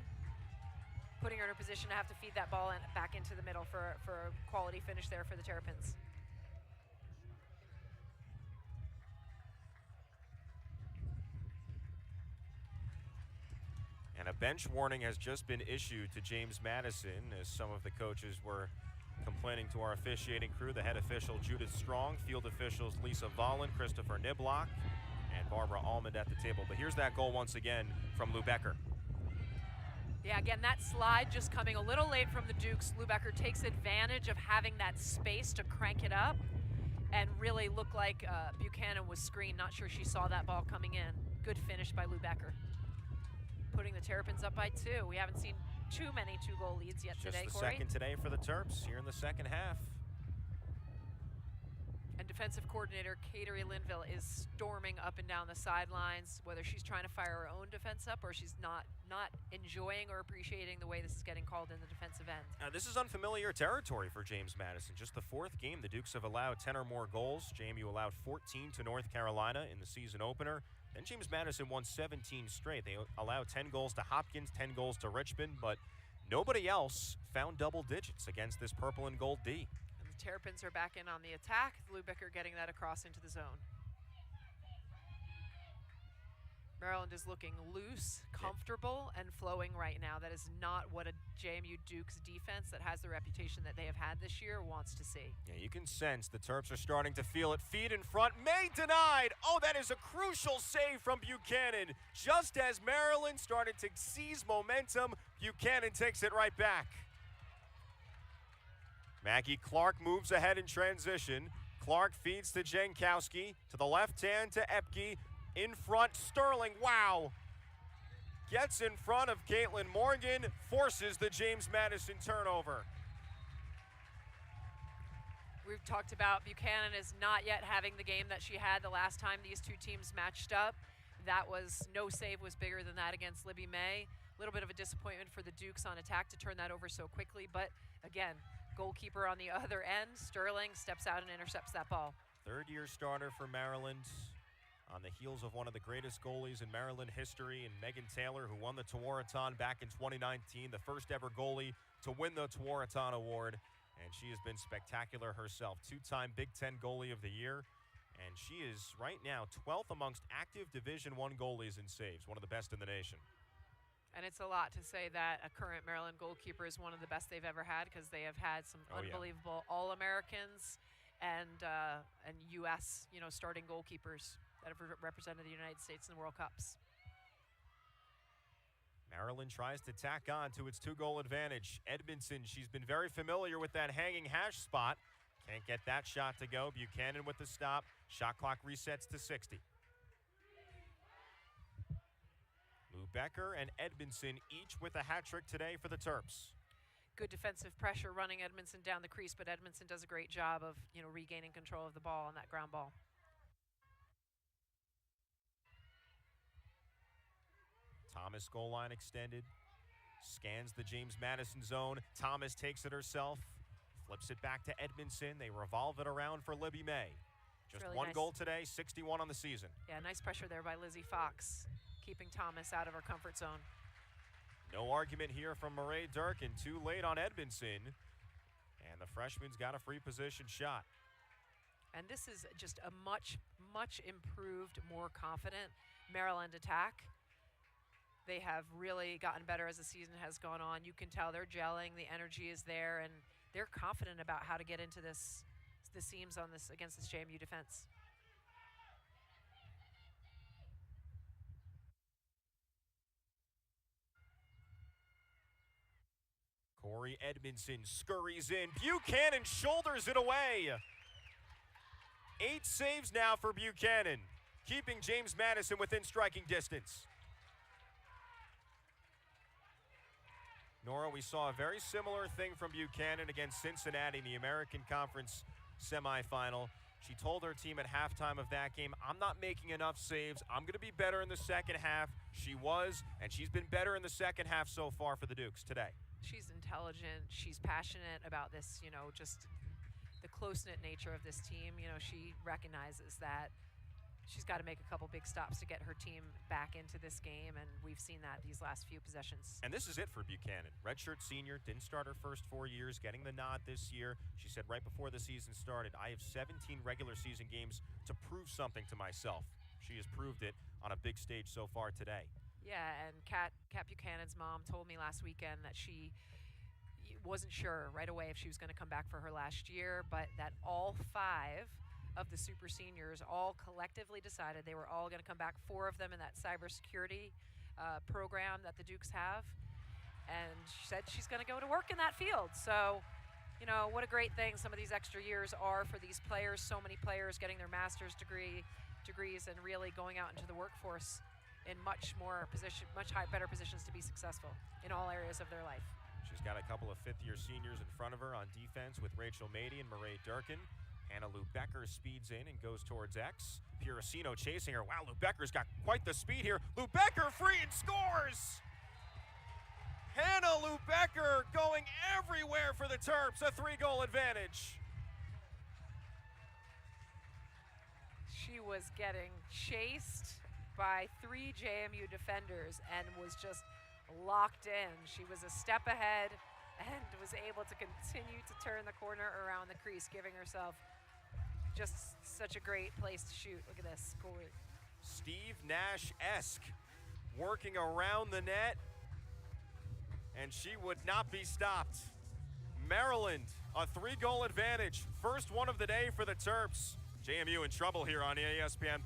putting her in a position to have to feed that ball back into the middle for a quality finish there for the Terrapins. And a bench warning has just been issued to James Madison as some of the coaches were complaining to our officiating crew. The head official, Judith Strong, field officials, Lisa Vollen, Christopher Niblock, and Barbara Almond at the table. But here's that goal once again from Lou Becker. Yeah, again, that slide just coming a little late from the Dukes. Lou Becker takes advantage of having that space to crank it up and really look like Buchanan was screened. Not sure she saw that ball coming in. Good finish by Lou Becker. Putting the Terrapins up by 2. We haven't seen too many 2-goal leads yet today, Corey. Just the second today for the Terps here in the second half. And defensive coordinator Cateri Linville is storming up and down the sidelines, whether she's trying to fire her own defense up or she's not enjoying or appreciating the way this is getting called in the defensive end. Now, this is unfamiliar territory for James Madison. Just the 4th game, the Dukes have allowed 10 or more goals. JMU allowed 14 to North Carolina in the season opener. Then James Madison won 17 straight. They allowed 10 goals to Hopkins, 10 goals to Richmond, but nobody else found double digits against this purple and gold D. And the Terrapins are back in on the attack. Lou Becker getting that across into the zone. Maryland is looking loose, comfortable, and flowing right now. That is not what a JMU Dukes defense that has the reputation that they have had this year wants to see. Yeah, you can sense the Terps are starting to feel it. Feed in front, May denied. Oh, that is a crucial save from Buchanan. Just as Maryland started to seize momentum, Buchanan takes it right back. Maggie Clark moves ahead in transition. Clark feeds to Jankowski, to the left hand to Epke. In front, Sterling, wow. Gets in front of Caitlin Morgan, forces the James Madison turnover. We've talked about Buchanan is not yet having the game that she had the last time these two teams matched up. That was, no save was bigger than that against Libby May. A little bit of a disappointment for the Dukes on attack to turn that over so quickly, but again, goalkeeper on the other end, Sterling, steps out and intercepts that ball. 3rd-year starter for Maryland, on the heels of one of the greatest goalies in Maryland history, and Megan Taylor, who won the Tewaaraton back in 2019, the first ever goalie to win the Tewaaraton Award. And she has been spectacular herself. 2-time Big Ten Goalie of the Year. And she is right now 12th amongst active Division I goalies in saves, one of the best in the nation. And it's a lot to say that a current Maryland goalkeeper is one of the best they've ever had, because they have had some unbelievable All-Americans and U.S. starting goalkeepers that have represented the United States in the World Cups. Maryland tries to tack on to its 2-goal advantage. Edmondson, she's been very familiar with that hanging hash spot. Can't get that shot to go. Buchanan with the stop. Shot clock resets to 60. Lou Becker and Edmondson each with a hat trick today for the Terps. Good defensive pressure running Edmondson down the crease, but Edmondson does a great job of regaining control of the ball on that ground ball. Thomas goal line extended. Scans the James Madison zone. Thomas takes it herself. Flips it back to Edmondson. They revolve it around for Libby May. Just really one nice goal today, 61 on the season. Yeah, nice pressure there by Lizzie Fox, keeping Thomas out of her comfort zone. No argument here from Marae Durkin. Too late on Edmondson. And the freshman's got a free position shot. And this is just a much, much improved, more confident Maryland attack. They have really gotten better as the season has gone on. You can tell they're gelling, the energy is there, and they're confident about how to get into the seams on this against this JMU defense. Corey Edmondson scurries in. Buchanan shoulders it away. 8 saves now for Buchanan, keeping James Madison within striking distance. Nora, we saw a very similar thing from Buchanan against Cincinnati in the American Conference semifinal. She told her team at halftime of that game, I'm not making enough saves. I'm going to be better in the second half. She was, and she's been better in the second half so far for the Dukes today. She's intelligent. She's passionate about this, just the close-knit nature of this team. She recognizes that she's got to make a couple big stops to get her team back into this game, and we've seen that these last few possessions. And this is it for Buchanan. Redshirt senior, didn't start her first 4 years, getting the nod this year. She said right before the season started, I have 17 regular season games to prove something to myself. She has proved it on a big stage so far today. Yeah, and Kat Buchanan's mom told me last weekend that she wasn't sure right away if she was going to come back for her last year, but that all 5 of the super seniors all collectively decided they were all going to come back, 4 of them in that cybersecurity program that the Dukes have, and she said she's going to go to work in that field. So, what a great thing some of these extra years are for these players. So many players getting their master's degrees and really going out into the workforce in much better positions to be successful in all areas of their life. She's got a couple of fifth-year seniors in front of her on defense with Rachel Mady and Marae Durkin. Hannah Lou Becker speeds in and goes towards X. Puricino chasing her. Wow, Lou Becker's got quite the speed here. Lou Becker free and scores! Hannah Lou Becker going everywhere for the Terps. A 3-goal advantage. She was getting chased by 3 JMU defenders and was just locked in. She was a step ahead and was able to continue to turn the corner around the crease, giving herself just such a great place to shoot. Look at this. Steve Nash-esque working around the net, and she would not be stopped. Maryland, a 3-goal advantage. First one of the day for the Terps. JMU in trouble here on ESPN+.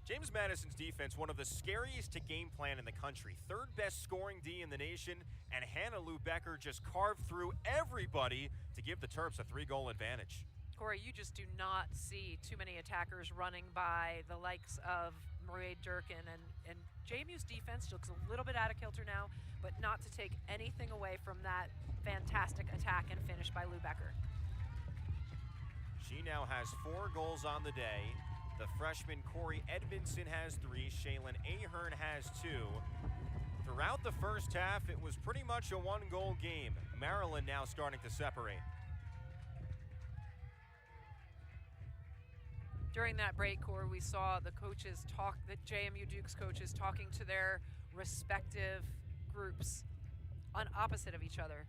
James Madison's defense, one of the scariest to game plan in the country. 3rd best scoring D in the nation, and Hannah Lou Becker just carved through everybody to give the Terps a 3-goal advantage. Corey, you just do not see too many attackers running by the likes of Marie Durkin. And JMU's defense looks a little bit out of kilter now, but not to take anything away from that fantastic attack and finish by Lou Becker. She now has 4 goals on the day. The freshman Corey Edmondson has 3. Shaylin Ahern has 2. Throughout the first half, it was pretty much a 1-goal game. Maryland now starting to separate. During that break, Corey, we saw the coaches talk, the JMU Dukes coaches talking to their respective groups on opposite of each other.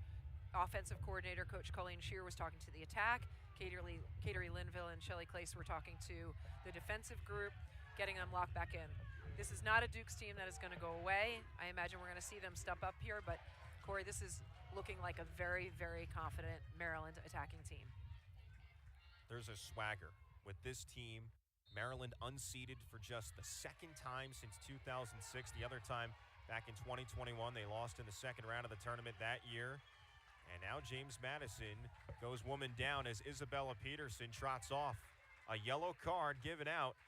Offensive coordinator Coach Colleen Shear was talking to the attack. Catery Linville and Shelley Clace were talking to the defensive group, getting them locked back in. This is not a Dukes team that is going to go away. I imagine we're going to see them step up here, but Corey, this is looking like a very, very confident Maryland attacking team. There's a swagger with this team. Maryland unseeded for just the 2nd time since 2006. The other time back in 2021, they lost in the 2nd round of the tournament that year. And now James Madison goes woman down as Isabella Peterson trots off. A yellow card given out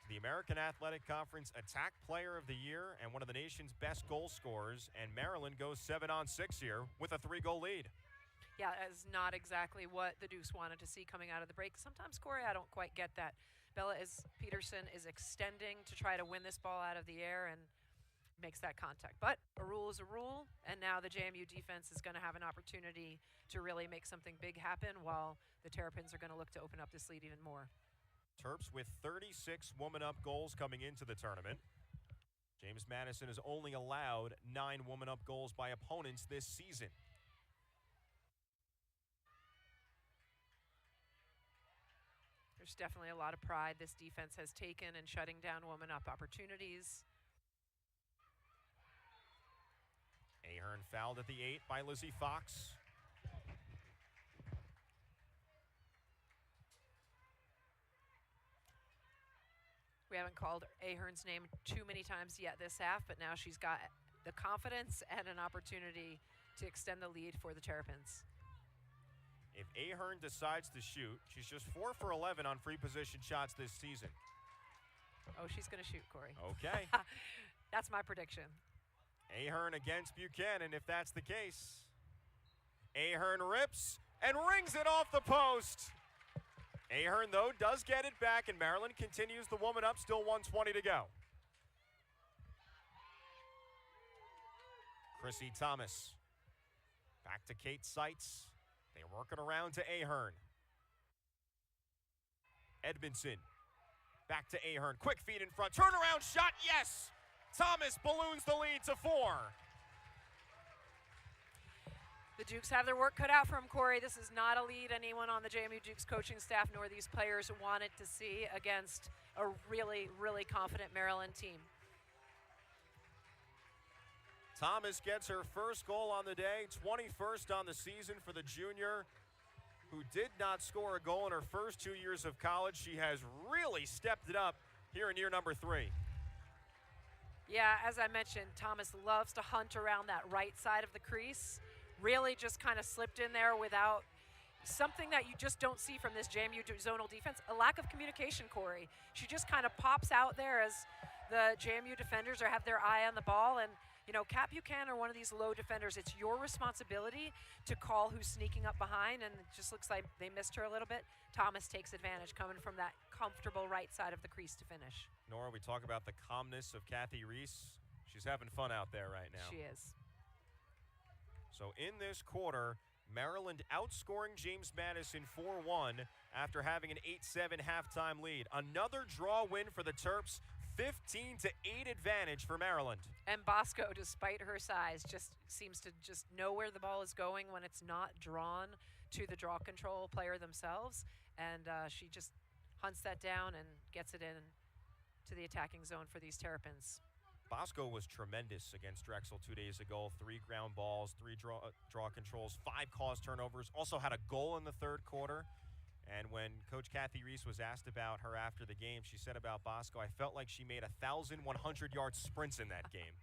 to the American Athletic Conference Attack Player of the Year and one of the nation's best goal scorers. And Maryland goes 7-on-6 here with a 3-goal lead. Yeah, that's not exactly what the Dukes wanted to see coming out of the break. Sometimes, Corey, I don't quite get that. Peterson is extending to try to win this ball out of the air and makes that contact. But a rule is a rule, and now the JMU defense is going to have an opportunity to really make something big happen while the Terrapins are going to look to open up this lead even more. Terps with 36 woman-up goals coming into the tournament. James Madison has only allowed 9 woman-up goals by opponents this season. There's definitely a lot of pride this defense has taken in shutting down woman-up opportunities. Ahern fouled at the 8 by Lizzie Fox. We haven't called Ahern's name too many times yet this half, but now she's got the confidence and an opportunity to extend the lead for the Terrapins. If Ahern decides to shoot, she's just 4 for 11 on free position shots this season. Oh, she's going to shoot, Corey. Okay. That's my prediction. Ahern against Buchanan, if that's the case. Ahern rips and rings it off the post. Ahern, though, does get it back, and Maryland continues the woman up, still 1:20 to go. Chrissy Thomas. Back to Kate Seitz. They work it around to Ahern. Edmondson. Back to Ahern. Quick feed in front. Turnaround shot, yes! Thomas balloons the lead to 4. The Dukes have their work cut out for them, Corey. This is not a lead anyone on the JMU Dukes coaching staff nor these players wanted to see against a really, really confident Maryland team. Thomas gets her first goal on the day, 21st on the season for the junior, who did not score a goal in her first 2 years of college. She has really stepped it up here in year number 3. Yeah, as I mentioned, Thomas loves to hunt around that right side of the crease. Really just kind of slipped in there without something that you just don't see from this JMU zonal defense, a lack of communication, Corey. She just kind of pops out there as the JMU defenders have their eye on the ball. And, you know, Kat Buchanan are one of these low defenders. It's your responsibility to call who's sneaking up behind, and it just looks like they missed her a little bit. Thomas takes advantage coming from that comfortable right side of the crease to finish. Nora, we talk about the calmness of Kathy Reese. She's having fun out there right now. She is. So in this quarter, Maryland outscoring James Madison 4-1 after having an 8-7 halftime lead. Another draw win for the Terps, 15-8 advantage for Maryland. And Bosco, despite her size, just seems to just know where the ball is going when it's not drawn to the draw control player themselves. And she just hunts that down and gets it in to the attacking zone for these Terrapins. Bosco was tremendous against Drexel 2 days ago. 3 ground balls, 3 draw controls, 5 caused turnovers. Also had a goal in the third quarter. And when Coach Kathy Reese was asked about her after the game, she said about Bosco, I felt like she made 1,100-yard sprints in that game.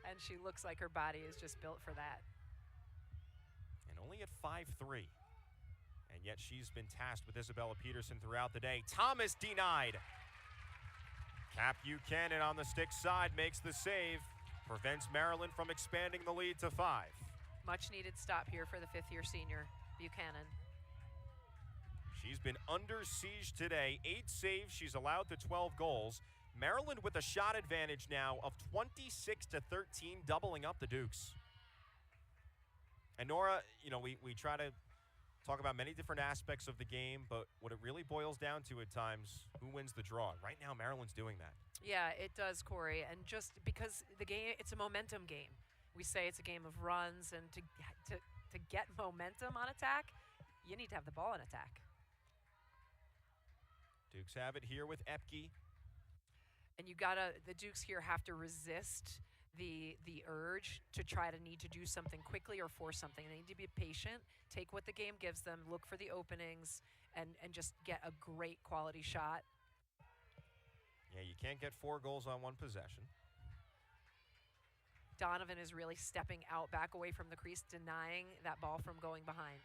And she looks like her body is just built for that. And only at 5'3". And yet she's been tasked with Isabella Peterson throughout the day. Thomas denied. Cap Buchanan on the stick side makes the save. Prevents Maryland from expanding the lead to 5. Much needed stop here for the fifth-year senior, Buchanan. She's been under siege today. 8 saves. She's allowed to 12 goals. Maryland with a shot advantage now of 26-13, doubling up the Dukes. And Nora, you know, we try to talk about many different aspects of the game, but what it really boils down to at times, who wins the draw? Right now, Maryland's doing that. Yeah, it does, Corey. And just because the game, it's a momentum game. We say it's a game of runs, and to get momentum on attack, you need to have the ball in attack. Dukes have it here with Epke. And the Dukes here have to resist the urge to try to need to do something quickly or force something. They need to be patient, take what the game gives them, look for the openings, and just get a great quality shot. Yeah, you can't get 4 goals on 1 possession. Donovan is really stepping out, back away from the crease, denying that ball from going behind.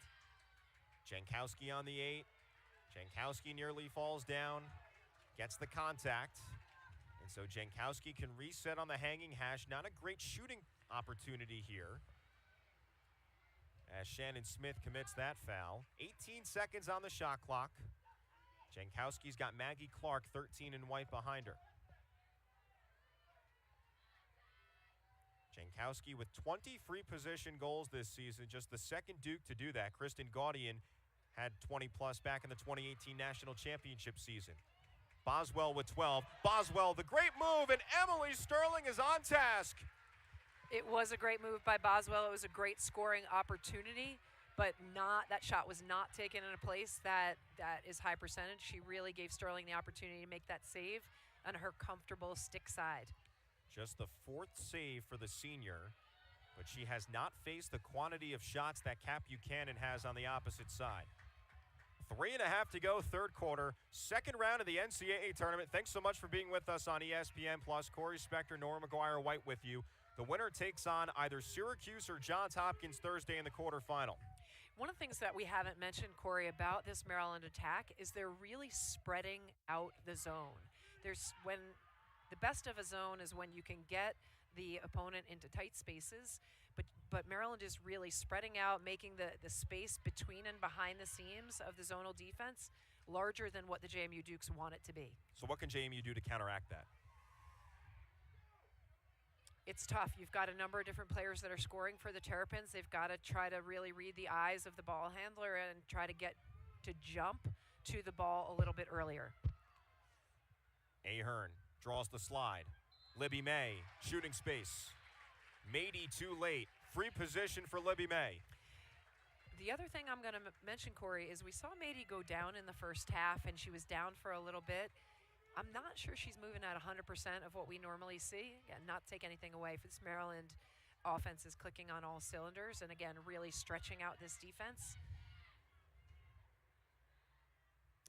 Jankowski on the 8. Jankowski nearly falls down, gets the contact. And so Jankowski can reset on the hanging hash. Not a great shooting opportunity here, as Shannon Smith commits that foul. 18 seconds on the shot clock. Jankowski's got Maggie Clark, 13 in white, behind her. Jankowski with 20 free position goals this season, just the second Duke to do that. Kristen Gaudian had 20-plus back in the 2018 National Championship season. Boswell with 12. Boswell, the great move, and Emily Sterling is on task. It was a great move by Boswell. It was a great scoring opportunity, but that shot was not taken in a place that is high percentage. She really gave Sterling the opportunity to make that save on her comfortable stick side. Just the 4th save for the senior, but she has not faced the quantity of shots that Cap Buchanan has on the opposite side. 3.5 to go, 3rd quarter, 2nd round of the NCAA tournament. Thanks so much for being with us on ESPN+. Corey Spector, Nora McGuire-White with you. The winner takes on either Syracuse or Johns Hopkins Thursday in the quarterfinal. One of the things that we haven't mentioned, Corey, about this Maryland attack is they're really spreading out the zone. When the best of a zone is when you can get the opponent into tight spaces, but Maryland is really spreading out, making the space between and behind the seams of the zonal defense larger than what the JMU Dukes want it to be. So what can JMU do to counteract that? It's tough. You've got a number of different players that are scoring for the Terrapins. They've got to try to really read the eyes of the ball handler and try to get to jump to the ball a little bit earlier. Ahern draws the slide. Libby May, shooting space. Mady too late. Free position for Libby May. The other thing I'm going to mention, Corey, is we saw Mady go down in the first half, and she was down for a little bit. I'm not sure she's moving at 100% of what we normally see. Again, not take anything away if this Maryland offense is clicking on all cylinders, and again, really stretching out this defense.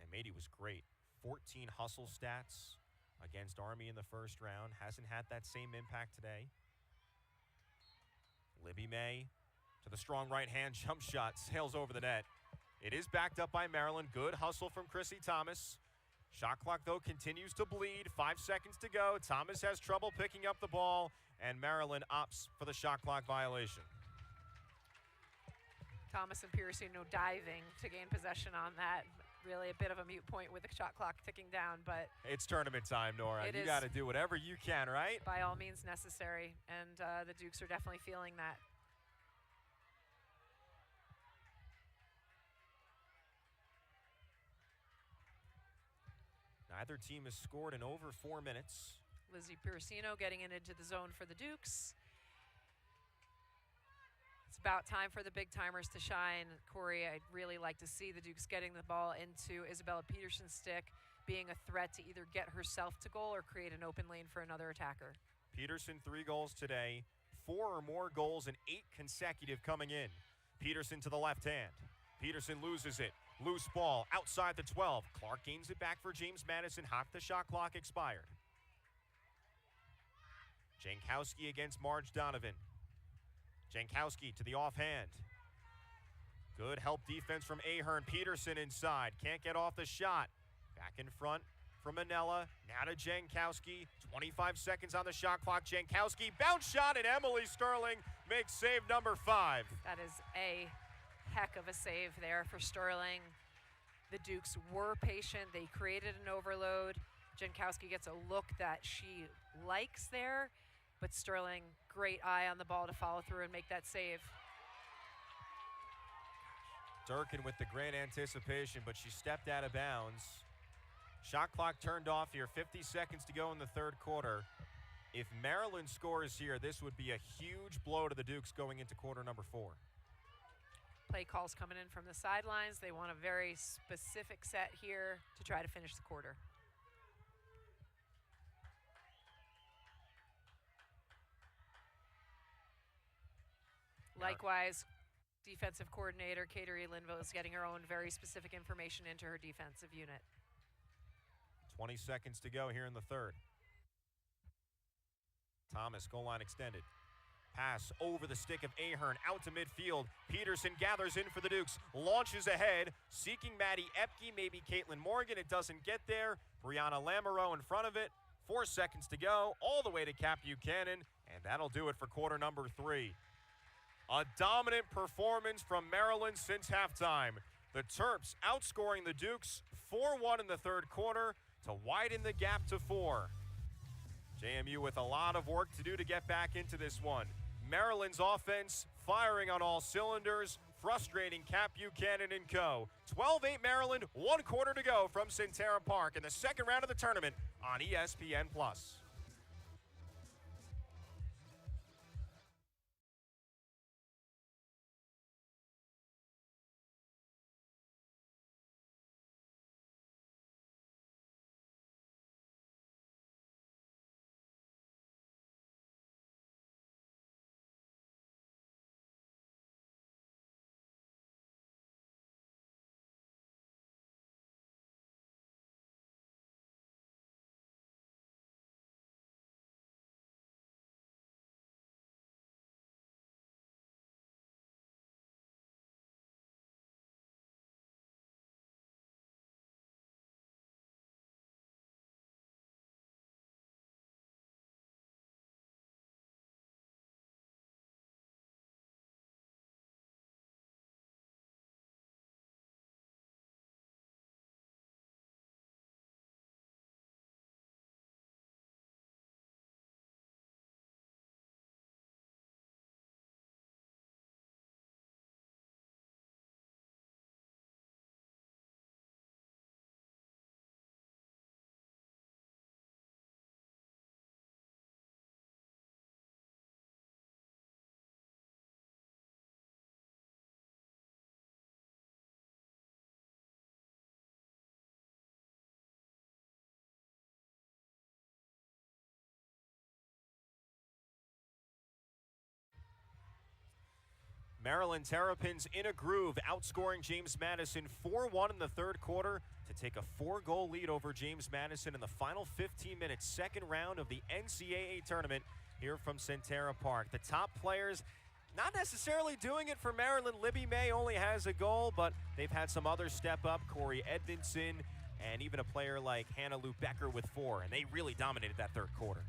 And Mady was great. 14 hustle stats against Army in the first round. Hasn't had that same impact today. Libby May to the strong right hand jump shot, sails over the net. It is backed up by Maryland. Good hustle from Chrissy Thomas. Shot clock, though, continues to bleed. 5 seconds to go. Thomas has trouble picking up the ball, and Maryland opts for the shot clock violation. Thomas and Piercino diving to gain possession on that. Really a bit of a mute point with the shot clock ticking down, but it's tournament time, Nora. You got to do whatever you can, right? By all means necessary, and the Dukes are definitely feeling that. Neither team has scored in over 4 minutes. Lizzie Piercino getting it into the zone for the Dukes. It's about time for the big timers to shine. Corey, I'd really like to see the Dukes getting the ball into Isabella Peterson's stick, being a threat to either get herself to goal or create an open lane for another attacker. Peterson, 3 goals today, 4 or more goals and 8 consecutive coming in. Peterson to the left hand. Peterson loses it. Loose ball outside the 12. Clark gains it back for James Madison. Half the shot clock expired. Jankowski against Marge Donovan. Jankowski to the offhand. Good help defense from Ahern. Peterson inside. Can't get off the shot. Back in front from Manella. Now to Jankowski. 25 seconds on the shot clock. Jankowski, bounce shot, and Emily Sterling makes save number 5. That is a heck of a save there for Sterling. The Dukes were patient. They created an overload. Jankowski gets a look that she likes there, but Sterling, great eye on the ball to follow through and make that save. Durkin with the great anticipation, but she stepped out of bounds. Shot clock turned off here, 50 seconds to go in the third quarter. If Maryland scores here, this would be a huge blow to the Dukes going into quarter number 4. Play calls coming in from the sidelines. They want a very specific set here to try to finish the quarter. Likewise, defensive coordinator Kateri Linville is getting her own very specific information into her defensive unit. 20 seconds to go here in the third. Thomas, goal line extended. Pass over the stick of Ahern out to midfield. Peterson gathers in for the Dukes, launches ahead, seeking Maddie Epke, maybe Caitlin Morgan. It doesn't get there. Brianna Lamoureux in front of it. 4 seconds to go, all the way to Cap Buchanan, and that'll do it for quarter number 3. A dominant performance from Maryland since halftime. The Terps outscoring the Dukes 4-1 in the third quarter to widen the gap to 4. JMU with a lot of work to do to get back into this one. Maryland's offense firing on all cylinders, frustrating Cap Buchanan and co. 12-8 Maryland, 1 quarter to go from Centera Park in the second round of the tournament on ESPN+. Maryland Terrapins in a groove, outscoring James Madison 4-1 in the third quarter to take a 4-goal lead over James Madison in the final 15 minutes, second round of the NCAA tournament here from Centera Park. The top players not necessarily doing it for Maryland. Libby May only has a goal, but they've had some others step up. Corey Edmondson and even a player like Hannah Lou Becker with 4, and they really dominated that third quarter.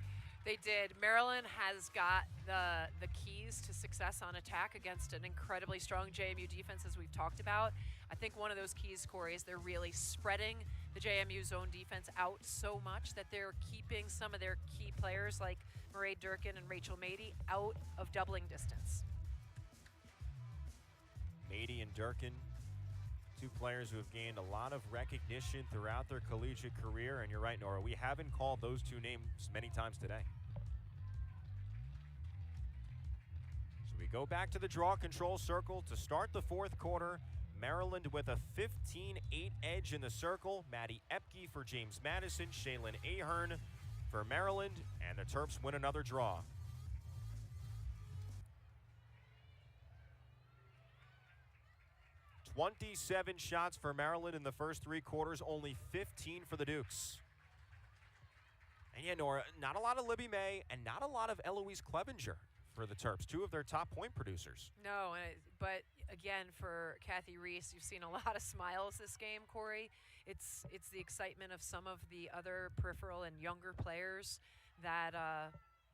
They did. Maryland has got the keys to success on attack against an incredibly strong JMU defense, as we've talked about. I think one of those keys, Corey, is they're really spreading the JMU zone defense out so much that they're keeping some of their key players like Marae Durkin and Rachel Mady out of doubling distance. Mady and Durkin, 2 players who have gained a lot of recognition throughout their collegiate career. And you're right, Nora, we haven't called those 2 names many times today. So we go back to the draw control circle to start the fourth quarter. Maryland with a 15-8 edge in the circle. Maddie Epke for James Madison, Shaylin Ahern for Maryland, and the Terps win another draw. "27 shots for Maryland in the first 3 quarters, only 15 for the Dukes. And yeah, Nora, not a lot of Libby May and not a lot of Eloise Clevenger for the Terps, two of their top point producers. No, but again, for Kathy Reese, you've seen a lot of smiles this game, Corey. It's the excitement of some of the other peripheral and younger players that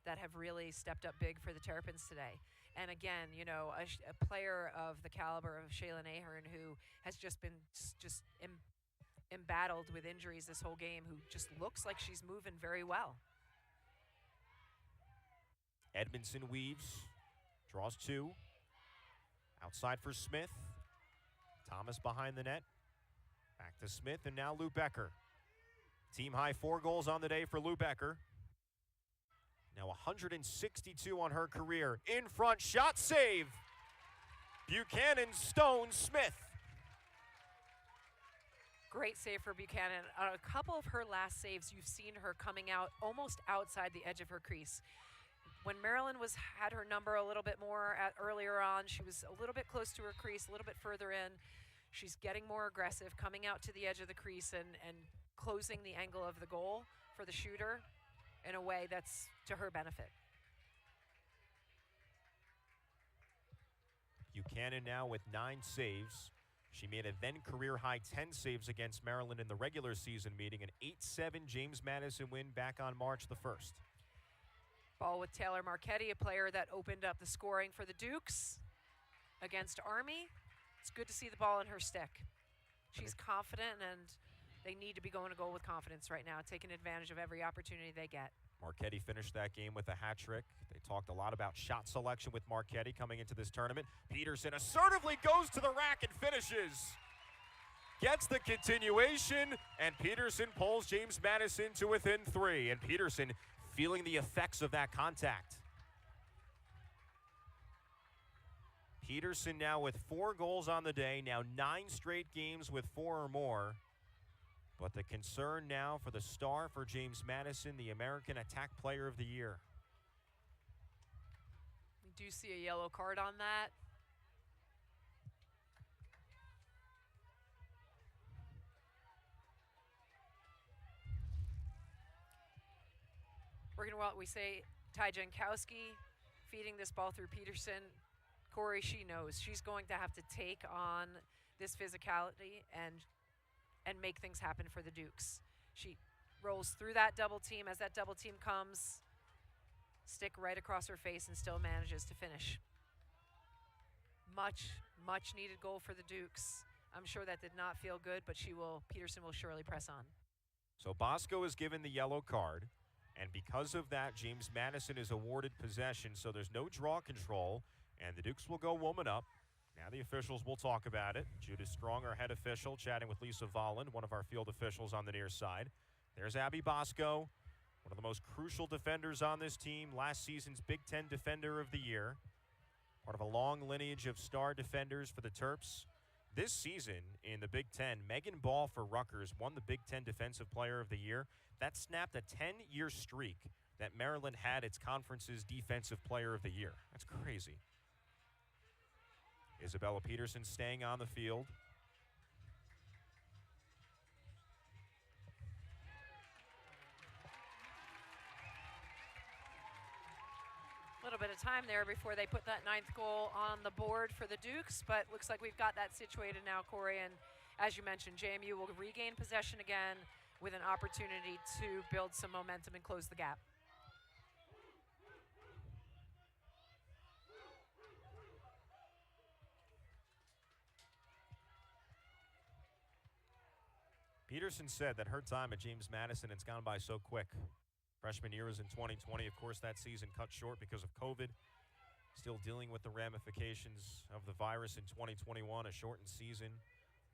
that have really stepped up big for the Terrapins today. And again, you know, a player of the caliber of Shaylin Ahern, who has just been embattled with injuries this whole game, who just looks like she's moving very well. Edmondson weaves, draws two. Outside for Smith. Thomas behind the net. Back to Smith, and now Lou Becker. Team high 4 goals on the day for Lou Becker. Now 162 on her career. In front, shot, save. Buchanan, Stone, Smith. Great save for Buchanan. On a couple of her last saves, you've seen her coming out almost outside the edge of her crease. When Maryland had her number a little bit more earlier on, she was a little bit close to her crease, a little bit further in. She's getting more aggressive, coming out to the edge of the crease and closing the angle of the goal for the shooter in a way that's to her benefit. Buchanan now with 9 saves. She made a then career-high 10 saves against Maryland in the regular season meeting, an 8-7 James Madison win back on March the 1st. Ball with Taylor Marchetti, a player that opened up the scoring for the Dukes against Army. It's good to see the ball in her stick. She's confident, and they need to be going to goal with confidence right now, taking advantage of every opportunity they get. Marchetti finished that game with a hat trick. They talked a lot about shot selection with Marchetti coming into this tournament. Peterson assertively goes to the rack and finishes. Gets the continuation, and Peterson pulls James Madison to within 3. And Peterson feeling the effects of that contact. Peterson now with 4 goals on the day, now 9 straight games with 4 or more. But the concern now for the star for James Madison, the American Attack Player of the Year. We do see a yellow card on that. We say Ty Jankowski feeding this ball through Peterson. Corey, she knows she's going to have to take on this physicality and make things happen for the Dukes. She rolls through that double team. As that double team comes, stick right across her face and still manages to finish. Much needed goal for the Dukes. I'm sure that did not feel good, but Peterson will surely press on. So Bosco is given the yellow card, and because of that, James Madison is awarded possession, so there's no draw control, and the Dukes will go woman up. Now the officials will talk about it. Judith Strong, our head official, chatting with Lisa Volland, one of our field officials on the near side. There's Abby Bosco, one of the most crucial defenders on this team, last season's Big Ten Defender of the Year. Part of a long lineage of star defenders for the Terps. This season in the Big Ten, Megan Ball for Rutgers won the Big Ten Defensive Player of the Year. That snapped a 10-year streak that Maryland had its conference's Defensive Player of the Year. That's crazy. Isabella Peterson staying on the field. A little bit of time there before they put that 9th goal on the board for the Dukes, but looks like we've got that situated now, Corey. And as you mentioned, JMU will regain possession again with an opportunity to build some momentum and close the gap. Peterson said that her time at James Madison has gone by so quick. Freshman year was in 2020. Of course, that season cut short because of COVID. Still dealing with the ramifications of the virus in 2021, a shortened season.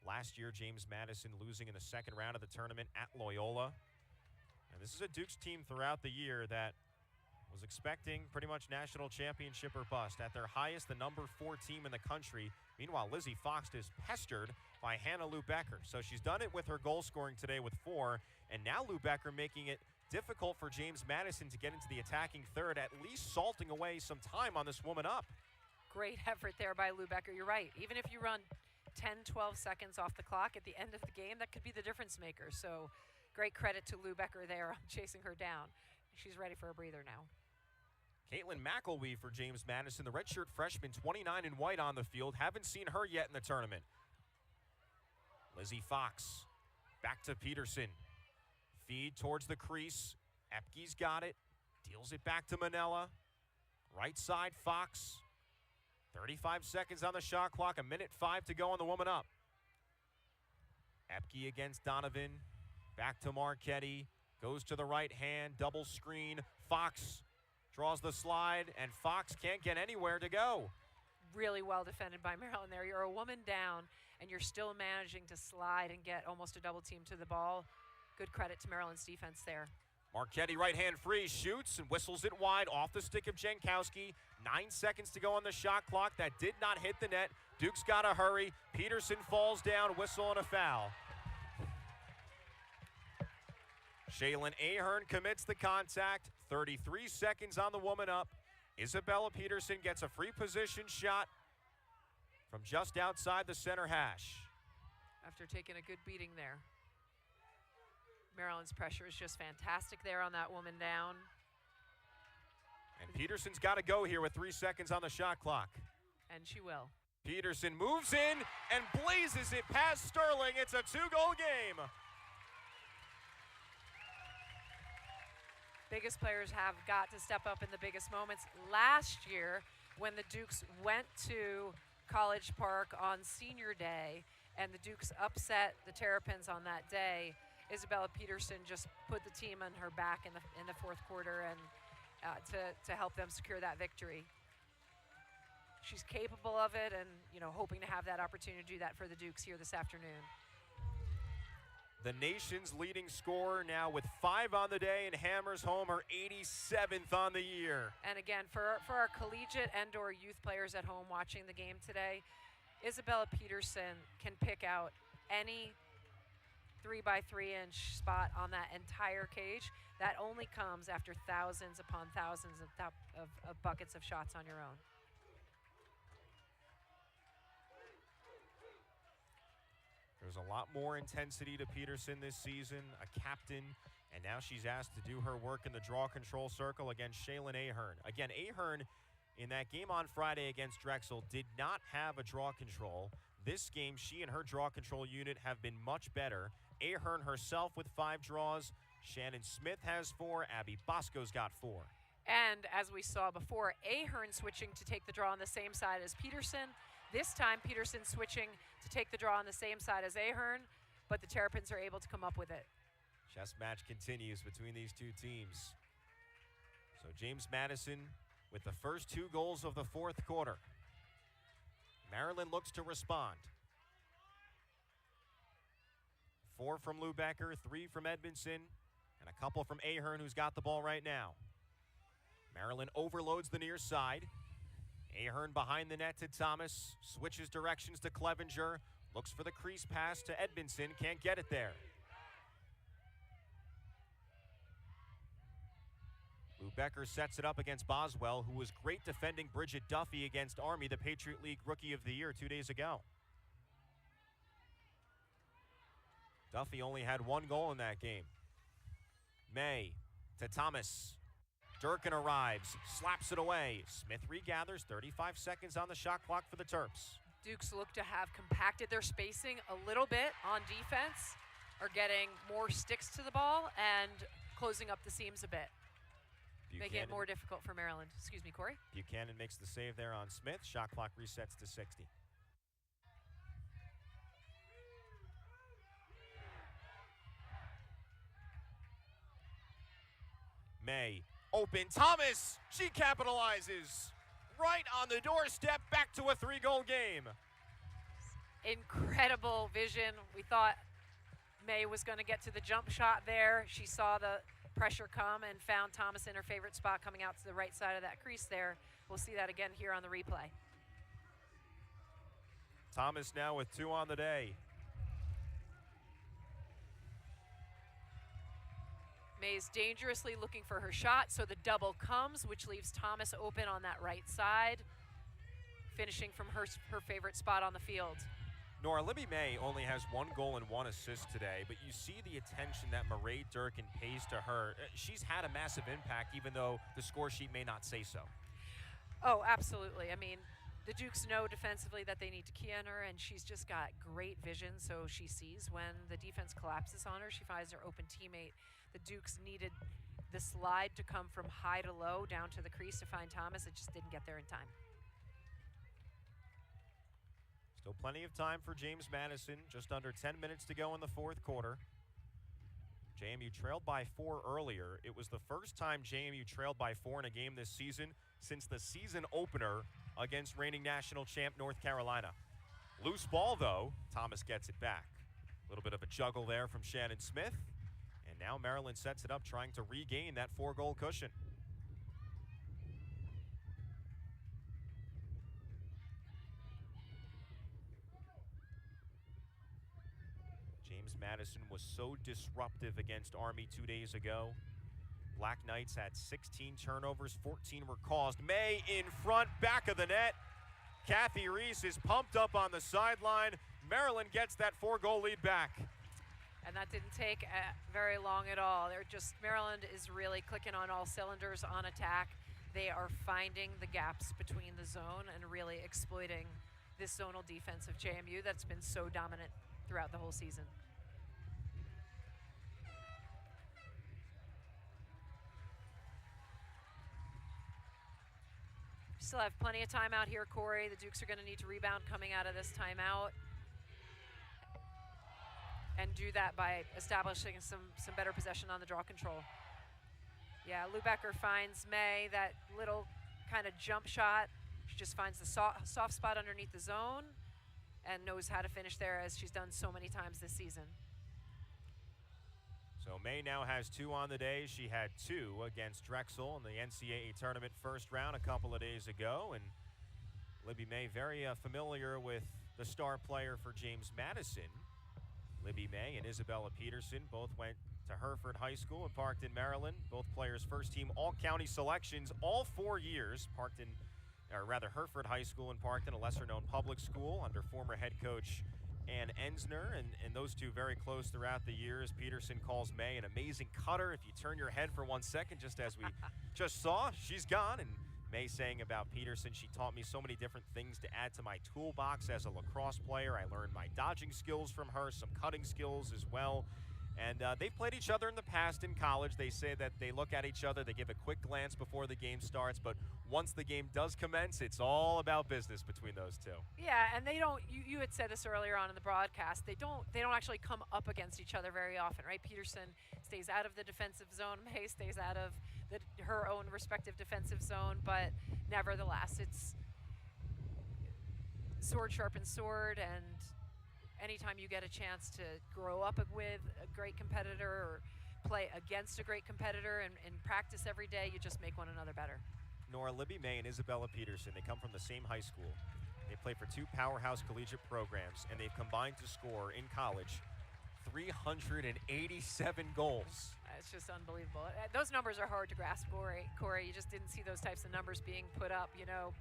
Last year, James Madison losing in the second round of the tournament at Loyola. And this is a Dukes team throughout the year that was expecting pretty much national championship or bust. At their highest, the number 4 team in the country. Meanwhile, Lizzie Fox is pestered by Hannah Lou Becker. So she's done it with her goal scoring today with 4. And now Lou Becker making it difficult for James Madison to get into the attacking third, at least salting away some time on this woman up. Great effort there by Lou Becker. You're right. Even if you run 10, 12 seconds off the clock at the end of the game, that could be the difference maker. So great credit to Lou Becker there on chasing her down. She's ready for a breather now. Caitlin McElwee for James Madison, the redshirt freshman, 29 in white on the field. Haven't seen her yet in the tournament. Lizzie Fox, back to Peterson. Feed towards the crease. Epke's got it. Deals it back to Manella. Right side, Fox. 35 seconds on the shot clock. 1:05 to go on the woman up. Epke against Donovan. Back to Marchetti. Goes to the right hand. Double screen. Fox draws the slide, and Fox can't get anywhere to go. Really well defended by Maryland there. You're a woman down, and you're still managing to slide and get almost a double team to the ball. Good credit to Maryland's defense there. Marchetti right hand free, shoots and whistles it wide off the stick of Jankowski. 9 seconds to go on the shot clock. That did not hit the net. Duke's got to hurry. Peterson falls down, whistle and a foul. Shaylin Ahern commits the contact. 33 seconds on the woman up. Isabella Peterson gets a free position shot from just outside the center hash. After taking a good beating there. Maryland's pressure is just fantastic there on that woman down. And Peterson's got to go here with 3 seconds on the shot clock. And she will. Peterson moves in and blazes it past Sterling. It's a 2-goal game. Biggest players have got to step up in the biggest moments. Last year, when the Dukes went to College Park on Senior Day and the Dukes upset the Terrapins on that day, Isabella Peterson just put the team on her back in the fourth quarter and to help them secure that victory. She's capable of it, and hoping to have that opportunity to do that for the Dukes here this afternoon. The nation's leading scorer now with 5 on the day and hammers home her 87th on the year. And again, for our collegiate and/or youth players at home watching the game today, Isabella Peterson can pick out any 3x3-inch spot on that entire cage. That only comes after thousands upon thousands of buckets of shots on your own. There's a lot more intensity to Peterson this season, a captain, and now she's asked to do her work in the draw control circle against Shaylin Ahern. Again, Ahern in that game on Friday against Drexel did not have a draw control. This game, she and her draw control unit have been much better. Ahern herself with 5 draws. Shannon Smith has 4. Abby Bosco's got 4. And as we saw before, Ahern switching to take the draw on the same side as Peterson. This time, Peterson switching to take the draw on the same side as Ahern, but the Terrapins are able to come up with it. Chess match continues between these two teams. So James Madison with the first 2 goals of the fourth quarter. Maryland looks to respond. 4 from Lou Becker, 3 from Edmondson, and a couple from Ahern, who's got the ball right now. Maryland overloads the near side. Ahern behind the net to Thomas, switches directions to Clevenger, looks for the crease pass to Edmondson, can't get it there. Lou Becker sets it up against Boswell, who was great defending Bridget Duffy against Army, the Patriot League Rookie of the Year 2 days ago. Duffy only had 1 goal in that game. May to Thomas. Durkin arrives, slaps it away. Smith regathers, 35 seconds on the shot clock for the Terps. Dukes look to have compacted their spacing a little bit on defense, are getting more sticks to the ball and closing up the seams a bit. Making it more difficult for Maryland. Excuse me, Corey. Buchanan makes the save there on Smith. Shot clock resets to 60. May, open, Thomas, she capitalizes. Right on the doorstep, back to a 3-goal game. Incredible vision. We thought May was going to get to the jump shot there. She saw the pressure come and found Thomas in her favorite spot coming out to the right side of that crease there. We'll see that again here on the replay. Thomas now with 2 on the day. May's dangerously looking for her shot, so the double comes, which leaves Thomas open on that right side, finishing from her favorite spot on the field. Nora, Libby May only has 1 goal and 1 assist today, but you see the attention that Marae Durkin pays to her. She's had a massive impact, even though the score sheet may not say so. Oh, absolutely. I mean, the Dukes know defensively that they need to key on her, and she's just got great vision, so she sees when the defense collapses on her. She finds her open teammate. The Dukes needed the slide to come from high to low down to the crease to find Thomas. It just didn't get there in time. Still plenty of time for James Madison. Just under 10 minutes to go in the 4th quarter. JMU trailed by 4 earlier. It was the first time JMU trailed by 4 in a game this season since the season opener against reigning national champ North Carolina. Loose ball, though. Thomas gets it back. A little bit of a juggle there from Shannon Smith. And now Maryland sets it up, trying to regain that 4-goal cushion. James Madison was so disruptive against Army 2 days ago. Black Knights had 16 turnovers, 14 were caused. May in front, back of the net. Kathy Reese is pumped up on the sideline. Maryland gets that 4-goal lead back. And that didn't take very long at all. Maryland is really clicking on all cylinders on attack. They are finding the gaps between the zone and really exploiting this zonal defense of JMU that's been so dominant throughout the whole season. Still have plenty of time out here, Corey. The Dukes are going to need to rebound coming out of this timeout, and do that by establishing some better possession on the draw control. Yeah, Lubecker finds May, that little kind of jump shot. She just finds the soft spot underneath the zone and knows how to finish there, as she's done so many times this season. So May now has 2 on the day. She had 2 against Drexel in the NCAA tournament first round a couple of days ago. And Libby May very familiar with the star player for James Madison. Libby May and Isabella Peterson both went to Hereford High School in Parkton, Maryland. Both players first-team all-county selections all 4 years. Hereford High School in Parkton, a lesser-known public school under former head coach Ann Ensner, and those two very close throughout the years. Peterson calls May an amazing cutter. If you turn your head for 1 second, just as we just saw, she's gone. And May saying about Peterson, she taught me so many different things to add to my toolbox as a lacrosse player. I learned my dodging skills from her, some cutting skills as well. And they've played each other in the past in college. They say that they look at each other, they give a quick glance before the game starts, but once the game does commence, it's all about business between those two. Yeah, and they don't, you had said this earlier on in the broadcast, they don't actually come up against each other very often, right? Peterson stays out of the defensive zone, May stays out of her own respective defensive zone, but nevertheless, it's sword sharpens sword, and anytime you get a chance to grow up with a great competitor or play against a great competitor and practice every day, you just make one another better. Nora, Libby May and Isabella Peterson, they come from the same high school. They play for 2 powerhouse collegiate programs, and they've combined to score in college 387 goals. It's just unbelievable. Those numbers are hard to grasp, Corey. You just didn't see those types of numbers being put up,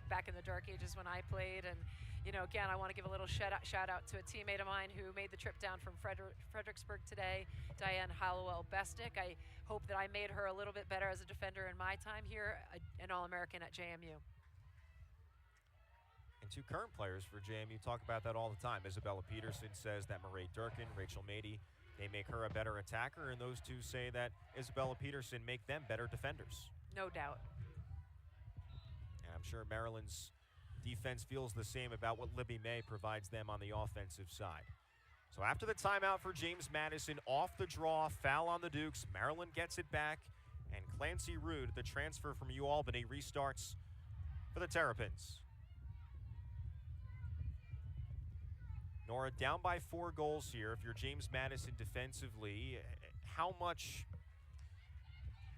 back in the dark ages when I played. And again, I want to give a little shout out to a teammate of mine who made the trip down from Fredericksburg today, Diane Hallowell-Bestick. I hope that I made her a little bit better as a defender in my time here, an All-American at JMU. And 2 current players for JMU talk about that all the time. Isabella Peterson says that Marae Durkin, Rachel Mady, they make her a better attacker, and those two say that Isabella Peterson make them better defenders. No doubt. And I'm sure Maryland's defense feels the same about what Libby May provides them on the offensive side. So after the timeout for James Madison, off the draw, foul on the Dukes, Maryland gets it back, and Clancy Rude, the transfer from UAlbany, restarts for the Terrapins. Nora, down by 4 goals here. If you're James Madison defensively, how much,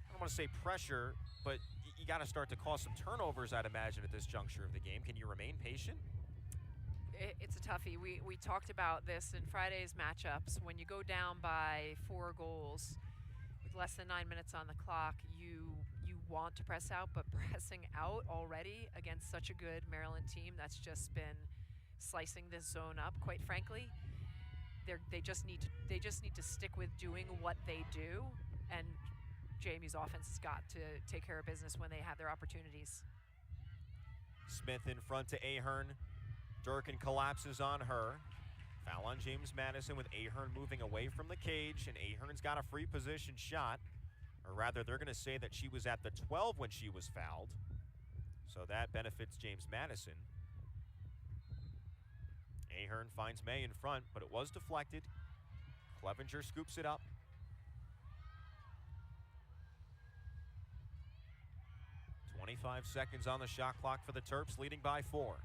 I don't want to say pressure, but you got to start to cause some turnovers, I'd imagine, at this juncture of the game. Can you remain patient? It's a toughie. We talked about this in Friday's matchups. When you go down by 4 goals with less than 9 minutes on the clock, you want to press out, but pressing out already against such a good Maryland team that's just been slicing this zone up, quite frankly. They just need to stick with doing what they do, and JMU's offense has got to take care of business when they have their opportunities. Smith in front to Ahern. Durkin collapses on her. Foul on James Madison with Ahern moving away from the cage, and Ahern's got a free position shot. Or rather, they're going to say that she was at the 12 when she was fouled. So that benefits James Madison. Ahern finds May in front, but it was deflected. Clevenger scoops it up. .25 seconds on the shot clock for the Terps, leading by 4.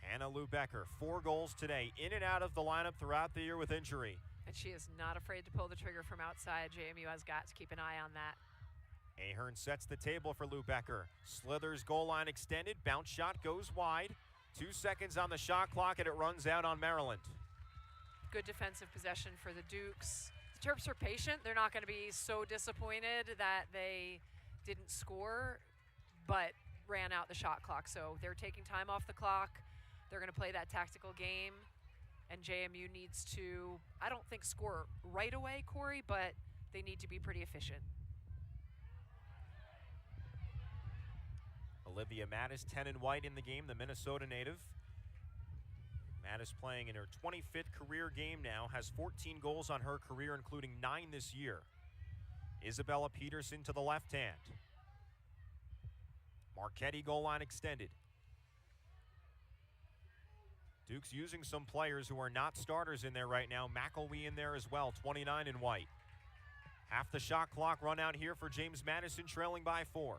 Hannah Lou Becker, 4 goals today, in and out of the lineup throughout the year with injury. And she is not afraid to pull the trigger from outside. JMU has got to keep an eye on that. Ahern sets the table for Lou Becker. Slithers goal line extended, bounce shot goes wide. 2 seconds on the shot clock and it runs out on Maryland. Good defensive possession for the Dukes. The Terps are patient. They're not going to be so disappointed that they didn't score, but ran out the shot clock. So they're taking time off the clock. They're going to play that tactical game, and JMU needs to, I don't think score right away, Corey, but they need to be pretty efficient. Olivia Mattis, 10 in white in the game, the Minnesota native. Mattis playing in her 25th career game now, has 14 goals on her career, including 9 this year. Isabella Peterson to the left hand. Marchetti goal line extended. Duke's using some players who are not starters in there right now. McElwee in there as well, 29 in white. Half the shot clock run out here for James Madison, trailing by 4.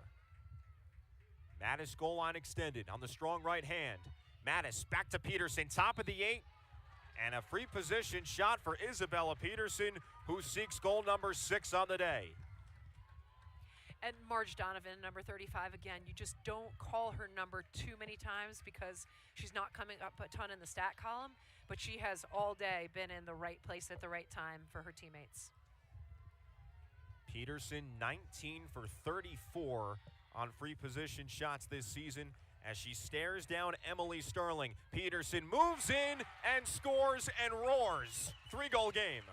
Mattis goal line extended on the strong right hand. Mattis back to Peterson, top of the 8. And a free position shot for Isabella Peterson, who seeks goal number 6 on the day. And Marge Donovan, number 35, again, you just don't call her number too many times because she's not coming up a ton in the stat column, but she has all day been in the right place at the right time for her teammates. Peterson, 19 for 34 on free position shots this season as she stares down Emily Sterling. Peterson moves in and scores and roars. 3-goal game.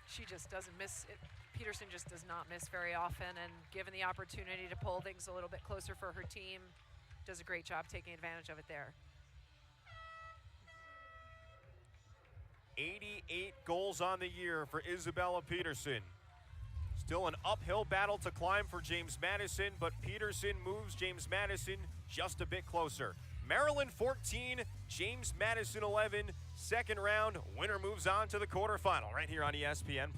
She just doesn't miss it. Peterson just does not miss very often, and given the opportunity to pull things a little bit closer for her team, does a great job taking advantage of it there. 88 goals on the year for Isabella Peterson. Still an uphill battle to climb for James Madison, but Peterson moves James Madison just a bit closer. Maryland 14, James Madison 11. Second round, winner moves on to the quarterfinal right here on ESPN+.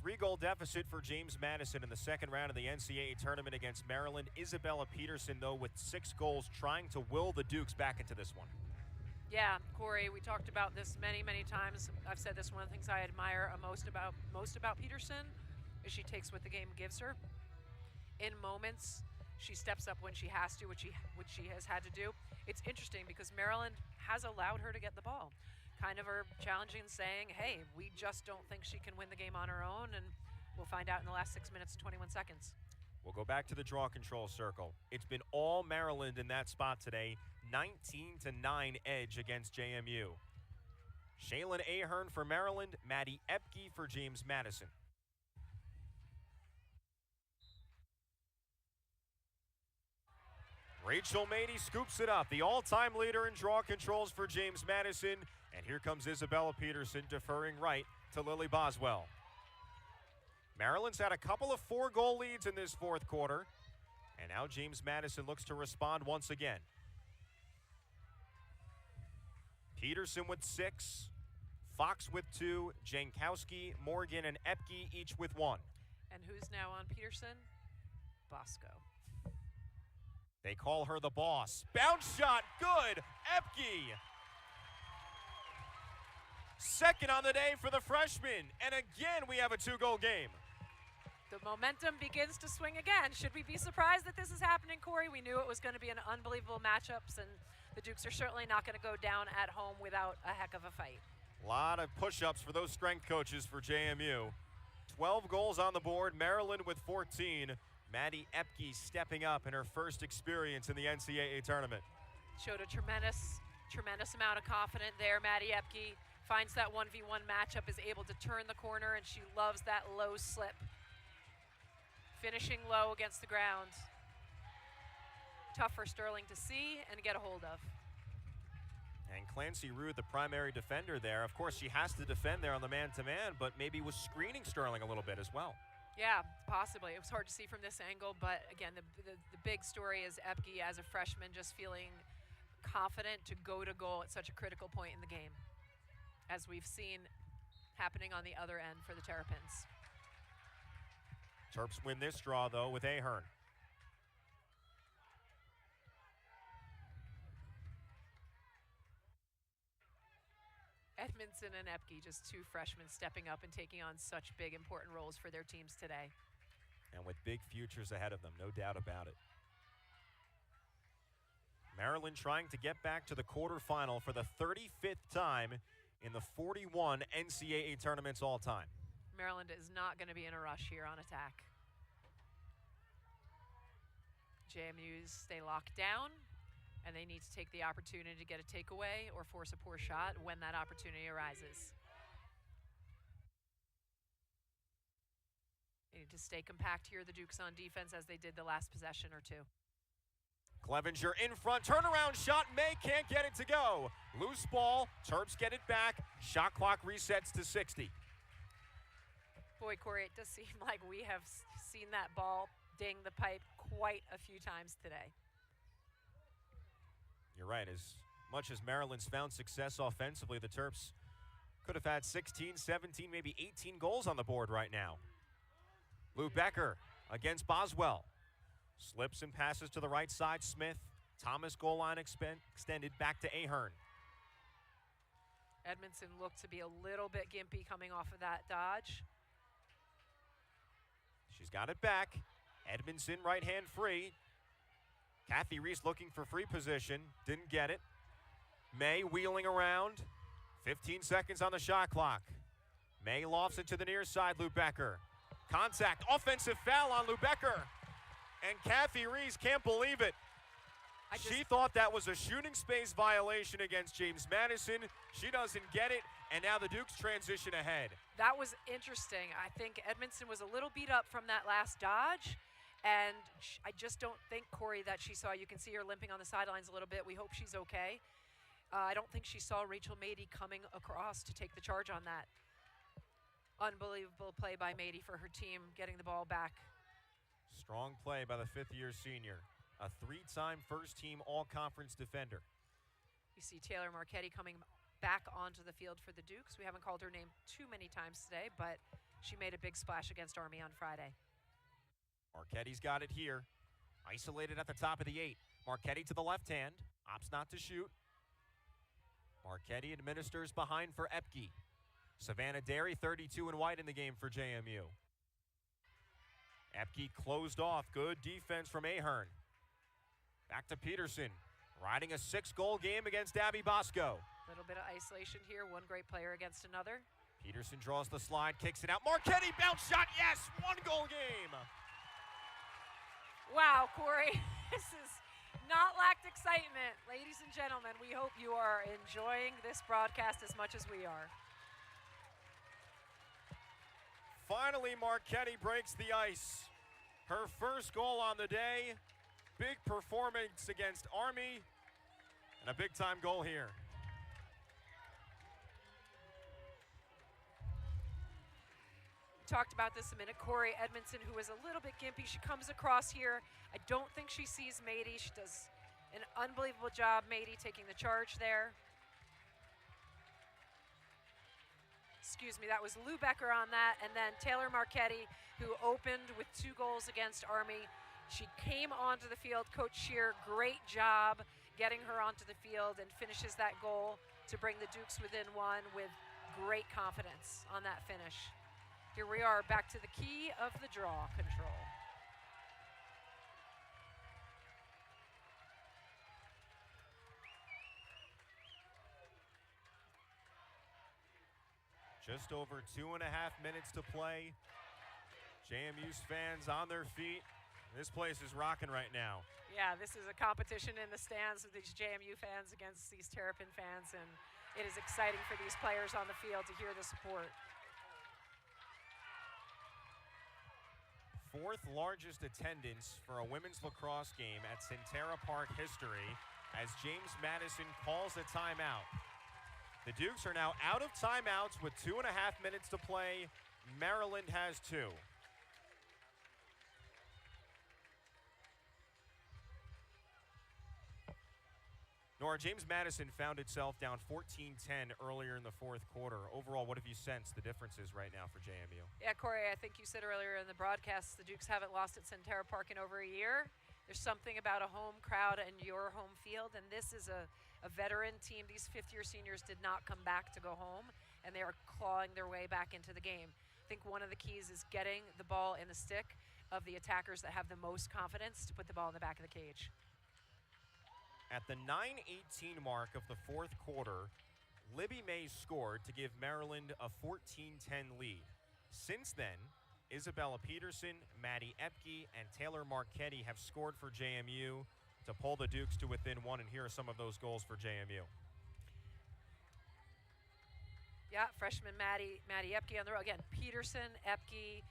Three-goal deficit for James Madison in the second round of the NCAA tournament against Maryland. Isabella Peterson, though, with 6 goals, trying to will the Dukes back into this one. Yeah, Corey, we talked about this many, many times. I've said this, one of the things I admire most about Peterson is she takes what the game gives her. In moments, she steps up when she has to, which she has had to do. It's interesting because Maryland has allowed her to get the ball. Kind of her challenging, saying, hey, we just don't think she can win the game on her own, and we'll find out in the last 6 minutes and 21 seconds. We'll go back to the draw control circle. It's been all Maryland in that spot today. 19-9 edge against JMU. Shaylin Ahern for Maryland, Maddie Epke for James Madison. Rachel Mady scoops it up, the all-time leader in draw controls for James Madison. And here comes Isabella Peterson deferring right to Lily Boswell. Maryland's had a couple of 4-goal leads in this fourth quarter. And now James Madison looks to respond once again. Peterson with 6, Fox with 2, Jankowski, Morgan, and Epke each with 1. And who's now on Peterson? Bosco. They call her the boss. Bounce shot, good, Epke. Second on the day for the freshman, and again we have a 2-goal game. The momentum begins to swing again. Should we be surprised that this is happening, Corey? We knew it was going to be an unbelievable matchups, and the Dukes are certainly not going to go down at home without a heck of a fight. A lot of push-ups for those strength coaches for JMU. 12 goals on the board, Maryland with 14. Maddie Epke stepping up in her first experience in the NCAA tournament. Showed a tremendous amount of confidence there. Maddie Epke finds that 1v1 matchup, is able to turn the corner, and she loves that low slip. Finishing low against the ground. Tough for Sterling to see and get a hold of. And Clancy Rude, the primary defender there. Of course, she has to defend there on the man-to-man, but maybe was screening Sterling a little bit as well. Yeah, possibly. It was hard to see from this angle, but again, the big story is Epke as a freshman just feeling confident to go to goal at such a critical point in the game, as we've seen happening on the other end for the Terrapins. Terps win this draw, though, with Ahern. Edmondson and Epke, just 2 freshmen stepping up and taking on such big, important roles for their teams today. And with big futures ahead of them, no doubt about it. Maryland trying to get back to the quarterfinal for the 35th time in the 41 NCAA tournaments all time. Maryland is not going to be in a rush here on attack. JMU's stay locked down, and they need to take the opportunity to get a takeaway or force a poor shot when that opportunity arises. They need to stay compact here, the Dukes on defense, as they did the last possession or 2. Clevenger in front, turnaround shot, May can't get it to go. Loose ball, Terps get it back, shot clock resets to 60. Boy, Corey, it does seem like we have seen that ball ding the pipe quite a few times today. You're right. As much as Maryland's found success offensively, the Terps could have had 16, 17, maybe 18 goals on the board right now. Lou Becker against Boswell. Slips and passes to the right side. Smith. Thomas goal line extended back to Ahern. Edmondson looked to be a little bit gimpy coming off of that dodge. She's got it back. Edmondson right hand free. Kathy Reese looking for free position. Didn't get it. May wheeling around. 15 seconds on the shot clock. May lofts it to the near side. Lou Becker. Contact. Offensive foul on Lou Becker. And Kathy Reese can't believe it. She thought that was a shooting space violation against James Madison. She doesn't get it, and now the Dukes transition ahead. That was interesting. I think Edmondson was a little beat up from that last dodge, and I just don't think, Corey, that she saw. You can see her limping on the sidelines a little bit. We hope she's okay. I don't think she saw Rachel Mady coming across to take the charge on that. Unbelievable play by Mady for her team, getting the ball back. Strong play by the fifth-year senior. A 3-time first-team all-conference defender. You see Taylor Marchetti coming back onto the field for the Dukes. We haven't called her name too many times today, but she made a big splash against Army on Friday. Marchetti's got it here. Isolated at the top of the 8. Marchetti to the left hand. Opts not to shoot. Marchetti administers behind for Epke. Savannah Derry, 32 and white in the game for JMU. Epke closed off. Good defense from Ahern. Back to Peterson. Riding a 6-goal game against Abby Bosco. A little bit of isolation here. One great player against another. Peterson draws the slide, kicks it out. Marchetti, bounce shot, yes! 1-goal game. Wow, Corey, this is not lacked excitement. Ladies and gentlemen, we hope you are enjoying this broadcast as much as we are. Finally, Marchetti breaks the ice. Her first goal on the day. Big performance against Army. And a big-time goal here. Talked about this a minute. Corey Edmondson, who is a little bit gimpy, she comes across here. I don't think she sees Mady. She does an unbelievable job, Mady, taking the charge there. Excuse me, that was Lou Becker on that, and then Taylor Marchetti, who opened with 2 goals against Army. She came onto the field. Coach Shear, great job getting her onto the field, and finishes that goal to bring the Dukes within 1 with great confidence on that finish. Here we are back to the key of the draw control. Just over 2.5 minutes to play. JMU's fans on their feet. This place is rocking right now. Yeah, this is a competition in the stands with these JMU fans against these Terrapin fans, and it is exciting for these players on the field to hear the support. 4th largest attendance for a women's lacrosse game at Centera Park history as James Madison calls a timeout. The Dukes are now out of timeouts with 2.5 minutes to play. Maryland has 2. Nora, James Madison found itself down 14-10 earlier in the 4th quarter. Overall, what have you sensed the differences right now for JMU? Yeah, Corey, I think you said earlier in the broadcast the Dukes haven't lost at Centera Park in over a year. There's something about a home crowd and your home field, and this is a veteran team. These 5th-year seniors did not come back to go home, and they are clawing their way back into the game. I think one of the keys is getting the ball in the stick of the attackers that have the most confidence to put the ball in the back of the cage. At the 9:18 mark of the 4th quarter, Libby Mays scored to give Maryland a 14-10 lead. Since then, Isabella Peterson, Maddie Epke, and Taylor Marchetti have scored for JMU to pull the Dukes to within 1, and here are some of those goals for JMU. Yeah, freshman Maddie Epke on the road. Again, Peterson, Epke,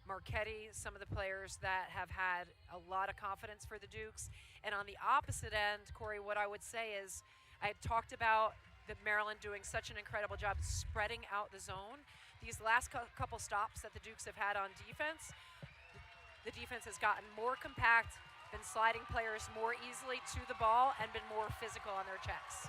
Marchetti, some of the players that have had a lot of confidence for the Dukes. And on the opposite end, Corey, what I would say is I had talked about that Maryland doing such an incredible job spreading out the zone. These last couple stops that the Dukes have had on defense, the defense has gotten more compact, been sliding players more easily to the ball, and been more physical on their checks.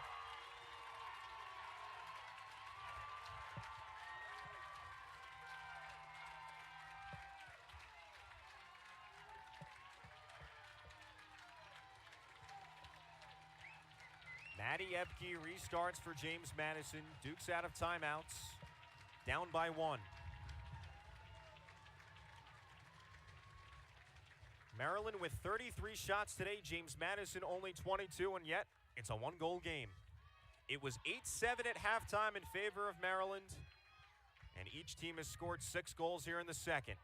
Maddie Epke restarts for James Madison. Dukes out of timeouts, down by 1. Maryland with 33 shots today. James Madison only 22, and yet it's a 1-goal game. It was 8-7 at halftime in favor of Maryland, and each team has scored 6 goals here in the 2nd.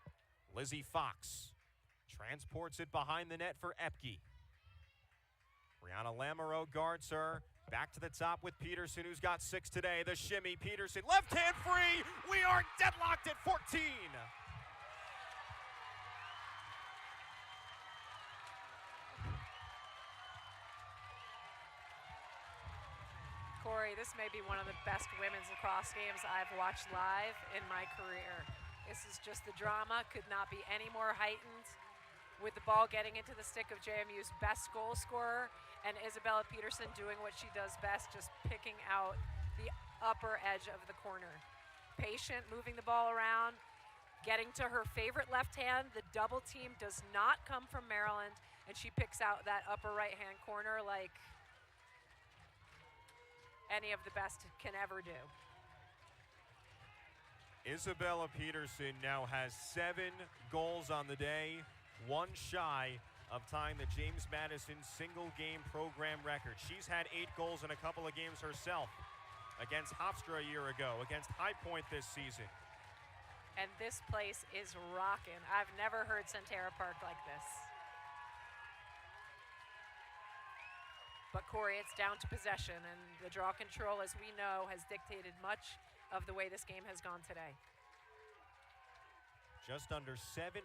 Lizzie Fox transports it behind the net for Epke. Brianna Lamoureux guards her. Back to the top with Peterson, who's got 6 today. The shimmy, Peterson, left hand free. We are deadlocked at 14. Corey, this may be one of the best women's lacrosse games I've watched live in my career. This is just the drama, could not be any more heightened, with the ball getting into the stick of JMU's best goal scorer, and Isabella Peterson doing what she does best, just picking out the upper edge of the corner. Patient, moving the ball around, getting to her favorite left hand. The double team does not come from Maryland, and she picks out that upper right-hand corner like any of the best can ever do. Isabella Peterson now has 7 goals on the day, one shy of tying the James Madison single-game program record. She's had 8 goals in a couple of games herself, against Hofstra a year ago, against High Point this season. And this place is rocking. I've never heard Centera Park like this. But Corey, it's down to possession, and the draw control, as we know, has dictated much of the way this game has gone today. Just under 700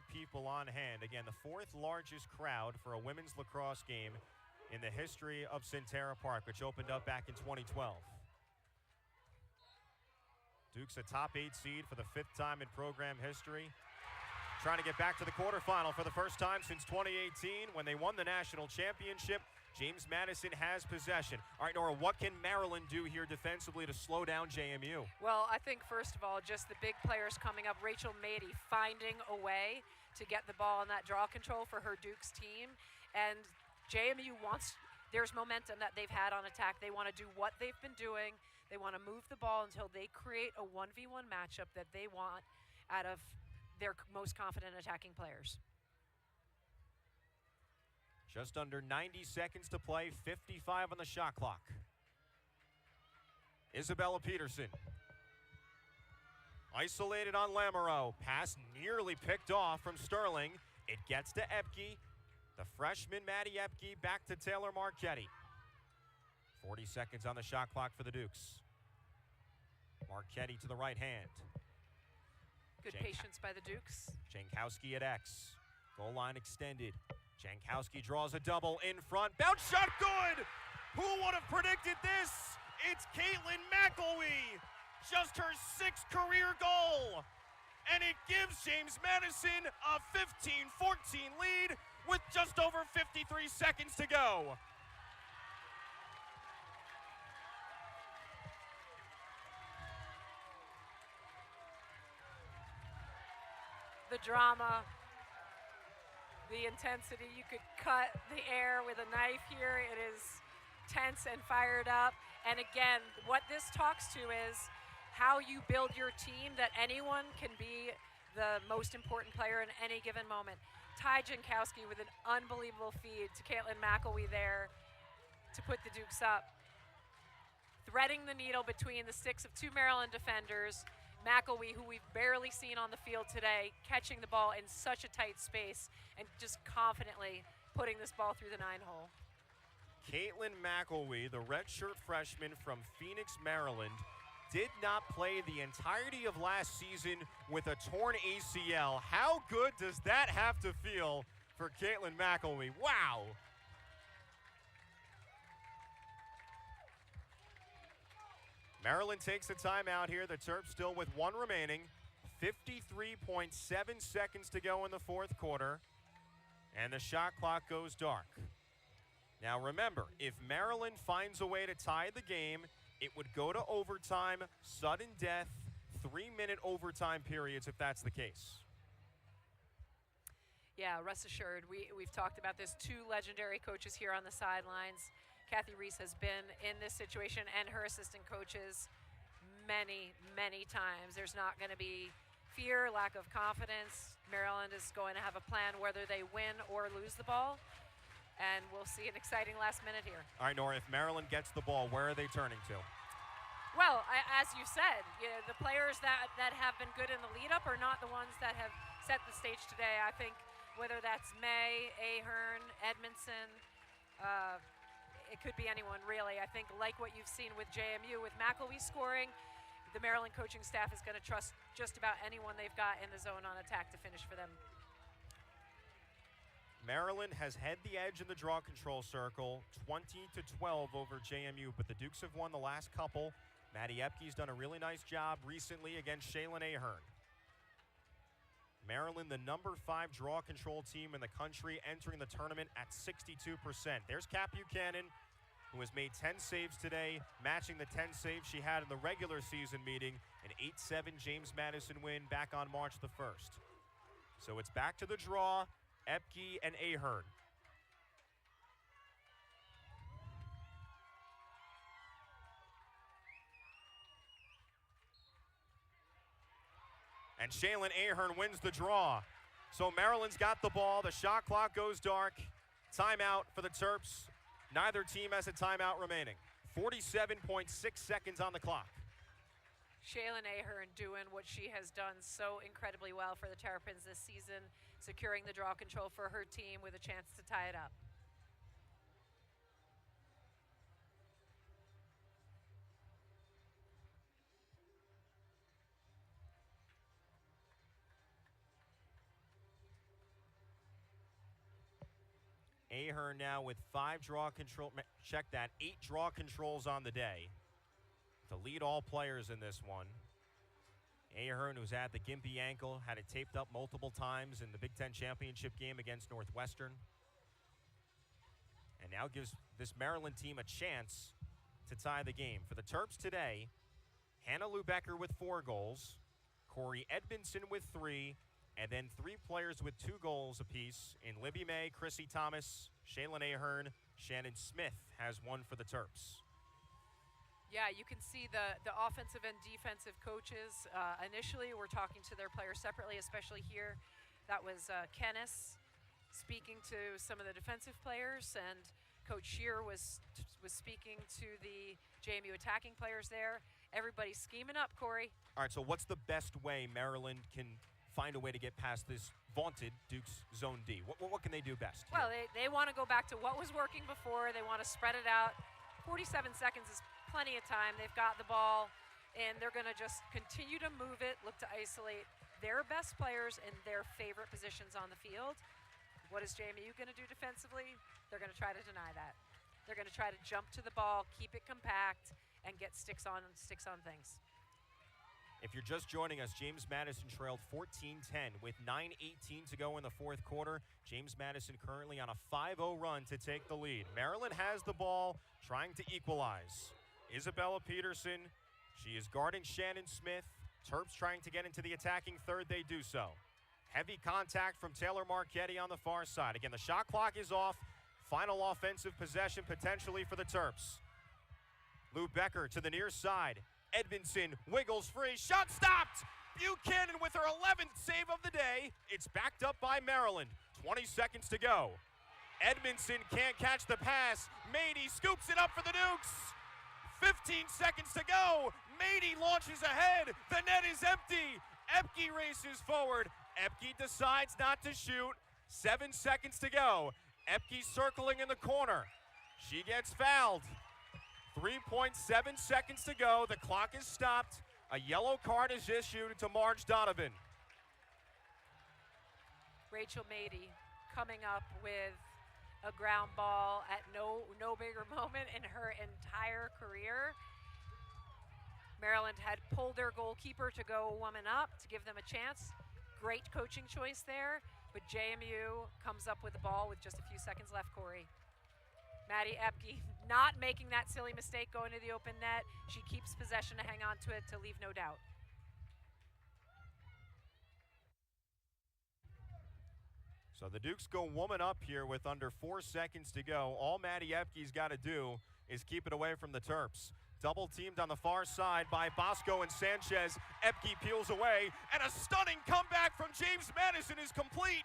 people on hand. Again, the 4th largest crowd for a women's lacrosse game in the history of Centera Park, which opened up back in 2012. Duke's a top 8 seed for the 5th time in program history. Trying to get back to the quarterfinal for the first time since 2018 when they won the national championship. James Madison has possession. All right, Nora, what can Maryland do here defensively to slow down JMU? Well, I think, first of all, just the big players coming up. Rachel Mady finding a way to get the ball in that draw control for her Duke's team. And JMU wants, there's momentum that they've had on attack. They want to do what they've been doing. They want to move the ball until they create a 1v1 matchup that they want out of their most confident attacking players. Just under 90 seconds to play, 55 on the shot clock. Isabella Peterson. Isolated on Lamoureux. Pass nearly picked off from Sterling. It gets to Epke. The freshman Maddie Epke back to Taylor Marchetti. 40 seconds on the shot clock for the Dukes. Marchetti to the right hand. Good patience by the Dukes. Jankowski at X. Goal line extended. Jankowski draws a double in front. Bounce shot good! Who would have predicted this? It's Caitlin McElwee. Just her 6th career goal. And it gives James Madison a 15-14 lead with just over 53 seconds to go. The drama, the intensity. You could cut the air with a knife here. It is tense and fired up. And again, what this talks to is how you build your team, that anyone can be the most important player in any given moment. Ty Jankowski with an unbelievable feed to Caitlin McElwee there to put the Dukes up. Threading the needle between the sticks of 2 Maryland defenders. McElwee, who we've barely seen on the field today, catching the ball in such a tight space and just confidently putting this ball through the 9-hole. Caitlin McElwee, the redshirt freshman from Phoenix, Maryland, did not play the entirety of last season with a torn ACL. How good does that have to feel for Caitlin McElwee? Wow. Maryland takes a timeout here. The Terps still with 1 remaining. 53.7 seconds to go in the 4th quarter. And the shot clock goes dark. Now remember, if Maryland finds a way to tie the game, it would go to overtime, sudden death, 3-minute overtime periods if that's the case. Yeah, rest assured, we've talked about this. 2 legendary coaches here on the sidelines. Kathy Reese has been in this situation and her assistant coaches many, many times. There's not going to be fear, lack of confidence. Maryland is going to have a plan whether they win or lose the ball. And we'll see an exciting last minute here. All right, Nora, if Maryland gets the ball, where are they turning to? Well, as you said, the players that have been good in the lead-up are not the ones that have set the stage today. I think whether that's May, Ahern, Edmondson, it could be anyone, really. I think like what you've seen with JMU, with McElwee scoring, the Maryland coaching staff is going to trust just about anyone they've got in the zone on attack to finish for them. Maryland has had the edge in the draw control circle, 20-12 over JMU, but the Dukes have won the last couple. Maddie Epke's done a really nice job recently against Shaylin Ahern. Maryland, the number 5 draw control team in the country, entering the tournament at 62%. There's Kat Buchanan, who has made 10 saves today, matching the 10 saves she had in the regular season meeting, an 8-7 James Madison win back on March the 1st. So it's back to the draw, Epke and Ahern. And Shaylin Ahern wins the draw. So Maryland's got the ball. The shot clock goes dark. Timeout for the Terps. Neither team has a timeout remaining. 47.6 seconds on the clock. Shaylin Ahern doing what she has done so incredibly well for the Terrapins this season, securing the draw control for her team with a chance to tie it up. Ahern now with 5 draw control. Check that, 8 draw controls on the day to lead all players in this one. Ahern, who's had the gimpy ankle, had it taped up multiple times in the Big Ten Championship game against Northwestern. And now gives this Maryland team a chance to tie the game. For the Terps today, Hannah Lubecker with 4 goals, Corey Edmondson with 3, and then 3 players with 2 goals apiece in Libby May, Chrissy Thomas, Shaylin Ahern, Shannon Smith has 1 for the Terps. Yeah, you can see the offensive and defensive coaches. Initially, we're talking to their players separately, especially here. That was Kennis speaking to some of the defensive players, and Coach Shear was speaking to the JMU attacking players there. Everybody's scheming up, Corey. All right, so what's the best way Maryland can find a way to get past this vaunted Duke's Zone D? What can they do best? Well, they want to go back to what was working before. They want to spread it out. 47 seconds is plenty of time. They've got the ball, and they're going to just continue to move it, look to isolate their best players in their favorite positions on the field. What is JMU going to do defensively? They're going to try to deny that. They're going to try to jump to the ball, keep it compact, and get sticks on things. If you're just joining us, James Madison trailed 14-10 with 9:18 to go in the fourth quarter. James Madison currently on a 5-0 run to take the lead. Maryland has the ball, trying to equalize. Isabella Peterson, she is guarding Shannon Smith. Terps trying to get into the attacking third, they do so. Heavy contact from Taylor Marchetti on the far side. Again, the shot clock is off. Final offensive possession potentially for the Terps. Lou Becker to the near side. Edmondson wiggles free. Shot stopped! Buchanan with her 11th save of the day. It's backed up by Maryland. 20 seconds to go. Edmondson can't catch the pass. Mady scoops it up for the Dukes. 15 seconds to go. Mady launches ahead. The net is empty. Epke races forward. Epke decides not to shoot. 7 seconds to go. Epke circling in the corner. She gets fouled. 3.7 seconds to go. The clock is stopped. A yellow card is issued to Marge Donovan. Rachel Mady coming up with a ground ball at no bigger moment in her entire career. Maryland had pulled their goalkeeper to go woman up to give them a chance. Great coaching choice there, but JMU comes up with the ball with just a few seconds left, Corey. Maddie Epke not making that silly mistake going to the open net. She keeps possession to hang on to it to leave no doubt. So the Dukes go woman up here with under 4 seconds to go. All Maddie Epke's got to do is keep it away from the Terps. Double teamed on the far side by Bosco and Sanchez. Epke peels away, and a stunning comeback from James Madison is complete.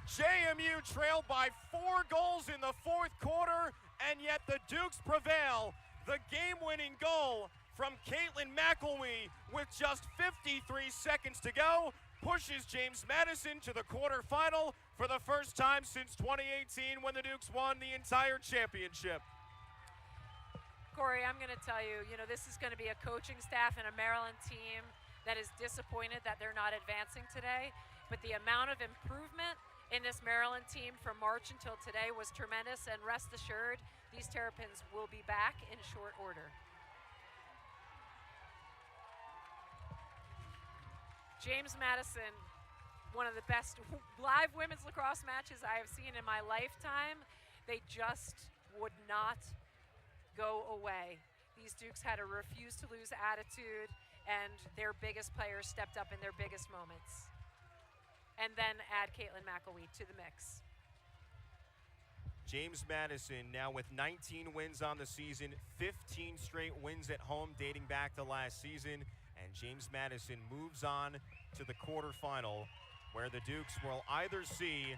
JMU trailed by 4 goals in the fourth quarter, and yet the Dukes prevail. The game-winning goal from Caitlin McElwee with just 53 seconds to go pushes James Madison to the quarterfinal for the first time since 2018 when the Dukes won the entire championship. Corey, I'm going to tell you, this is going to be a coaching staff and a Maryland team that is disappointed that they're not advancing today, but the amount of improvement in this Maryland team from March until today was tremendous, and rest assured, these Terrapins will be back in short order. James Madison, one of the best live women's lacrosse matches I have seen in my lifetime. They just would not go away. These Dukes had a refuse to lose attitude, and their biggest players stepped up in their biggest moments. And then add Caitlin McElwee to the mix. James Madison now with 19 wins on the season, 15 straight wins at home dating back to last season. And James Madison moves on to the quarterfinal, where the Dukes will either see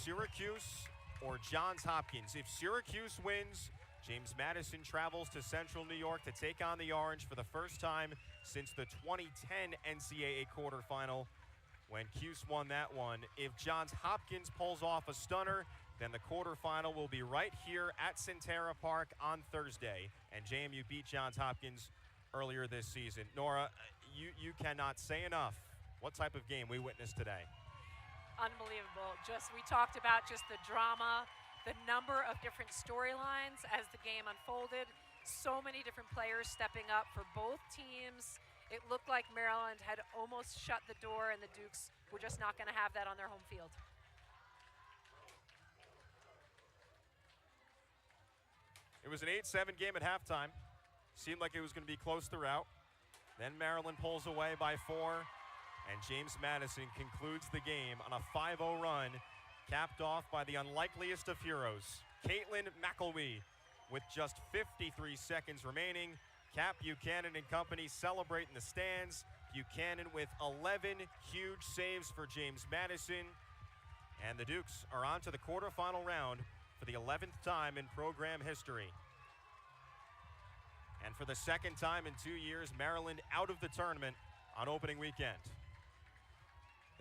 Syracuse or Johns Hopkins. If Syracuse wins, James Madison travels to Central New York to take on the Orange for the first time since the 2010 NCAA quarterfinal, when Cuse won that one. If Johns Hopkins pulls off a stunner, then the quarterfinal will be right here at Centera Park on Thursday. And JMU beat Johns Hopkins earlier this season. Nora, you cannot say enough what type of game we witnessed today. Unbelievable. We talked about just the drama, the number of different storylines as the game unfolded. So many different players stepping up for both teams. It looked like Maryland had almost shut the door, and the Dukes were just not going to have that on their home field. It was an 8-7 game at halftime. Seemed like it was going to be close throughout. Then Maryland pulls away by 4, and James Madison concludes the game on a 5-0 run, capped off by the unlikeliest of heroes, Caitlin McElwee, with just 53 seconds remaining. Cap Buchanan and company celebrate in the stands. Buchanan with 11 huge saves for James Madison. And the Dukes are on to the quarterfinal round for the 11th time in program history. And for the second time in 2 years, Maryland out of the tournament on opening weekend.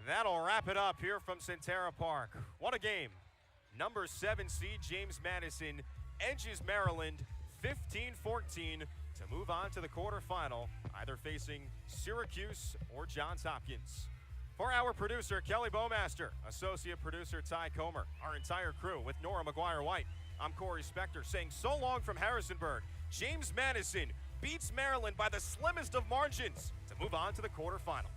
That'll wrap it up here from Centera Park. What a game. Number 7 seed James Madison edges Maryland 15-14 to move on to the quarterfinal, either facing Syracuse or Johns Hopkins. For our producer, Kelly Bowmaster, associate producer, Ty Comer, our entire crew with Nora McGuire-White, I'm Corey Spector saying so long from Harrisonburg. James Madison beats Maryland by the slimmest of margins to move on to the quarterfinal.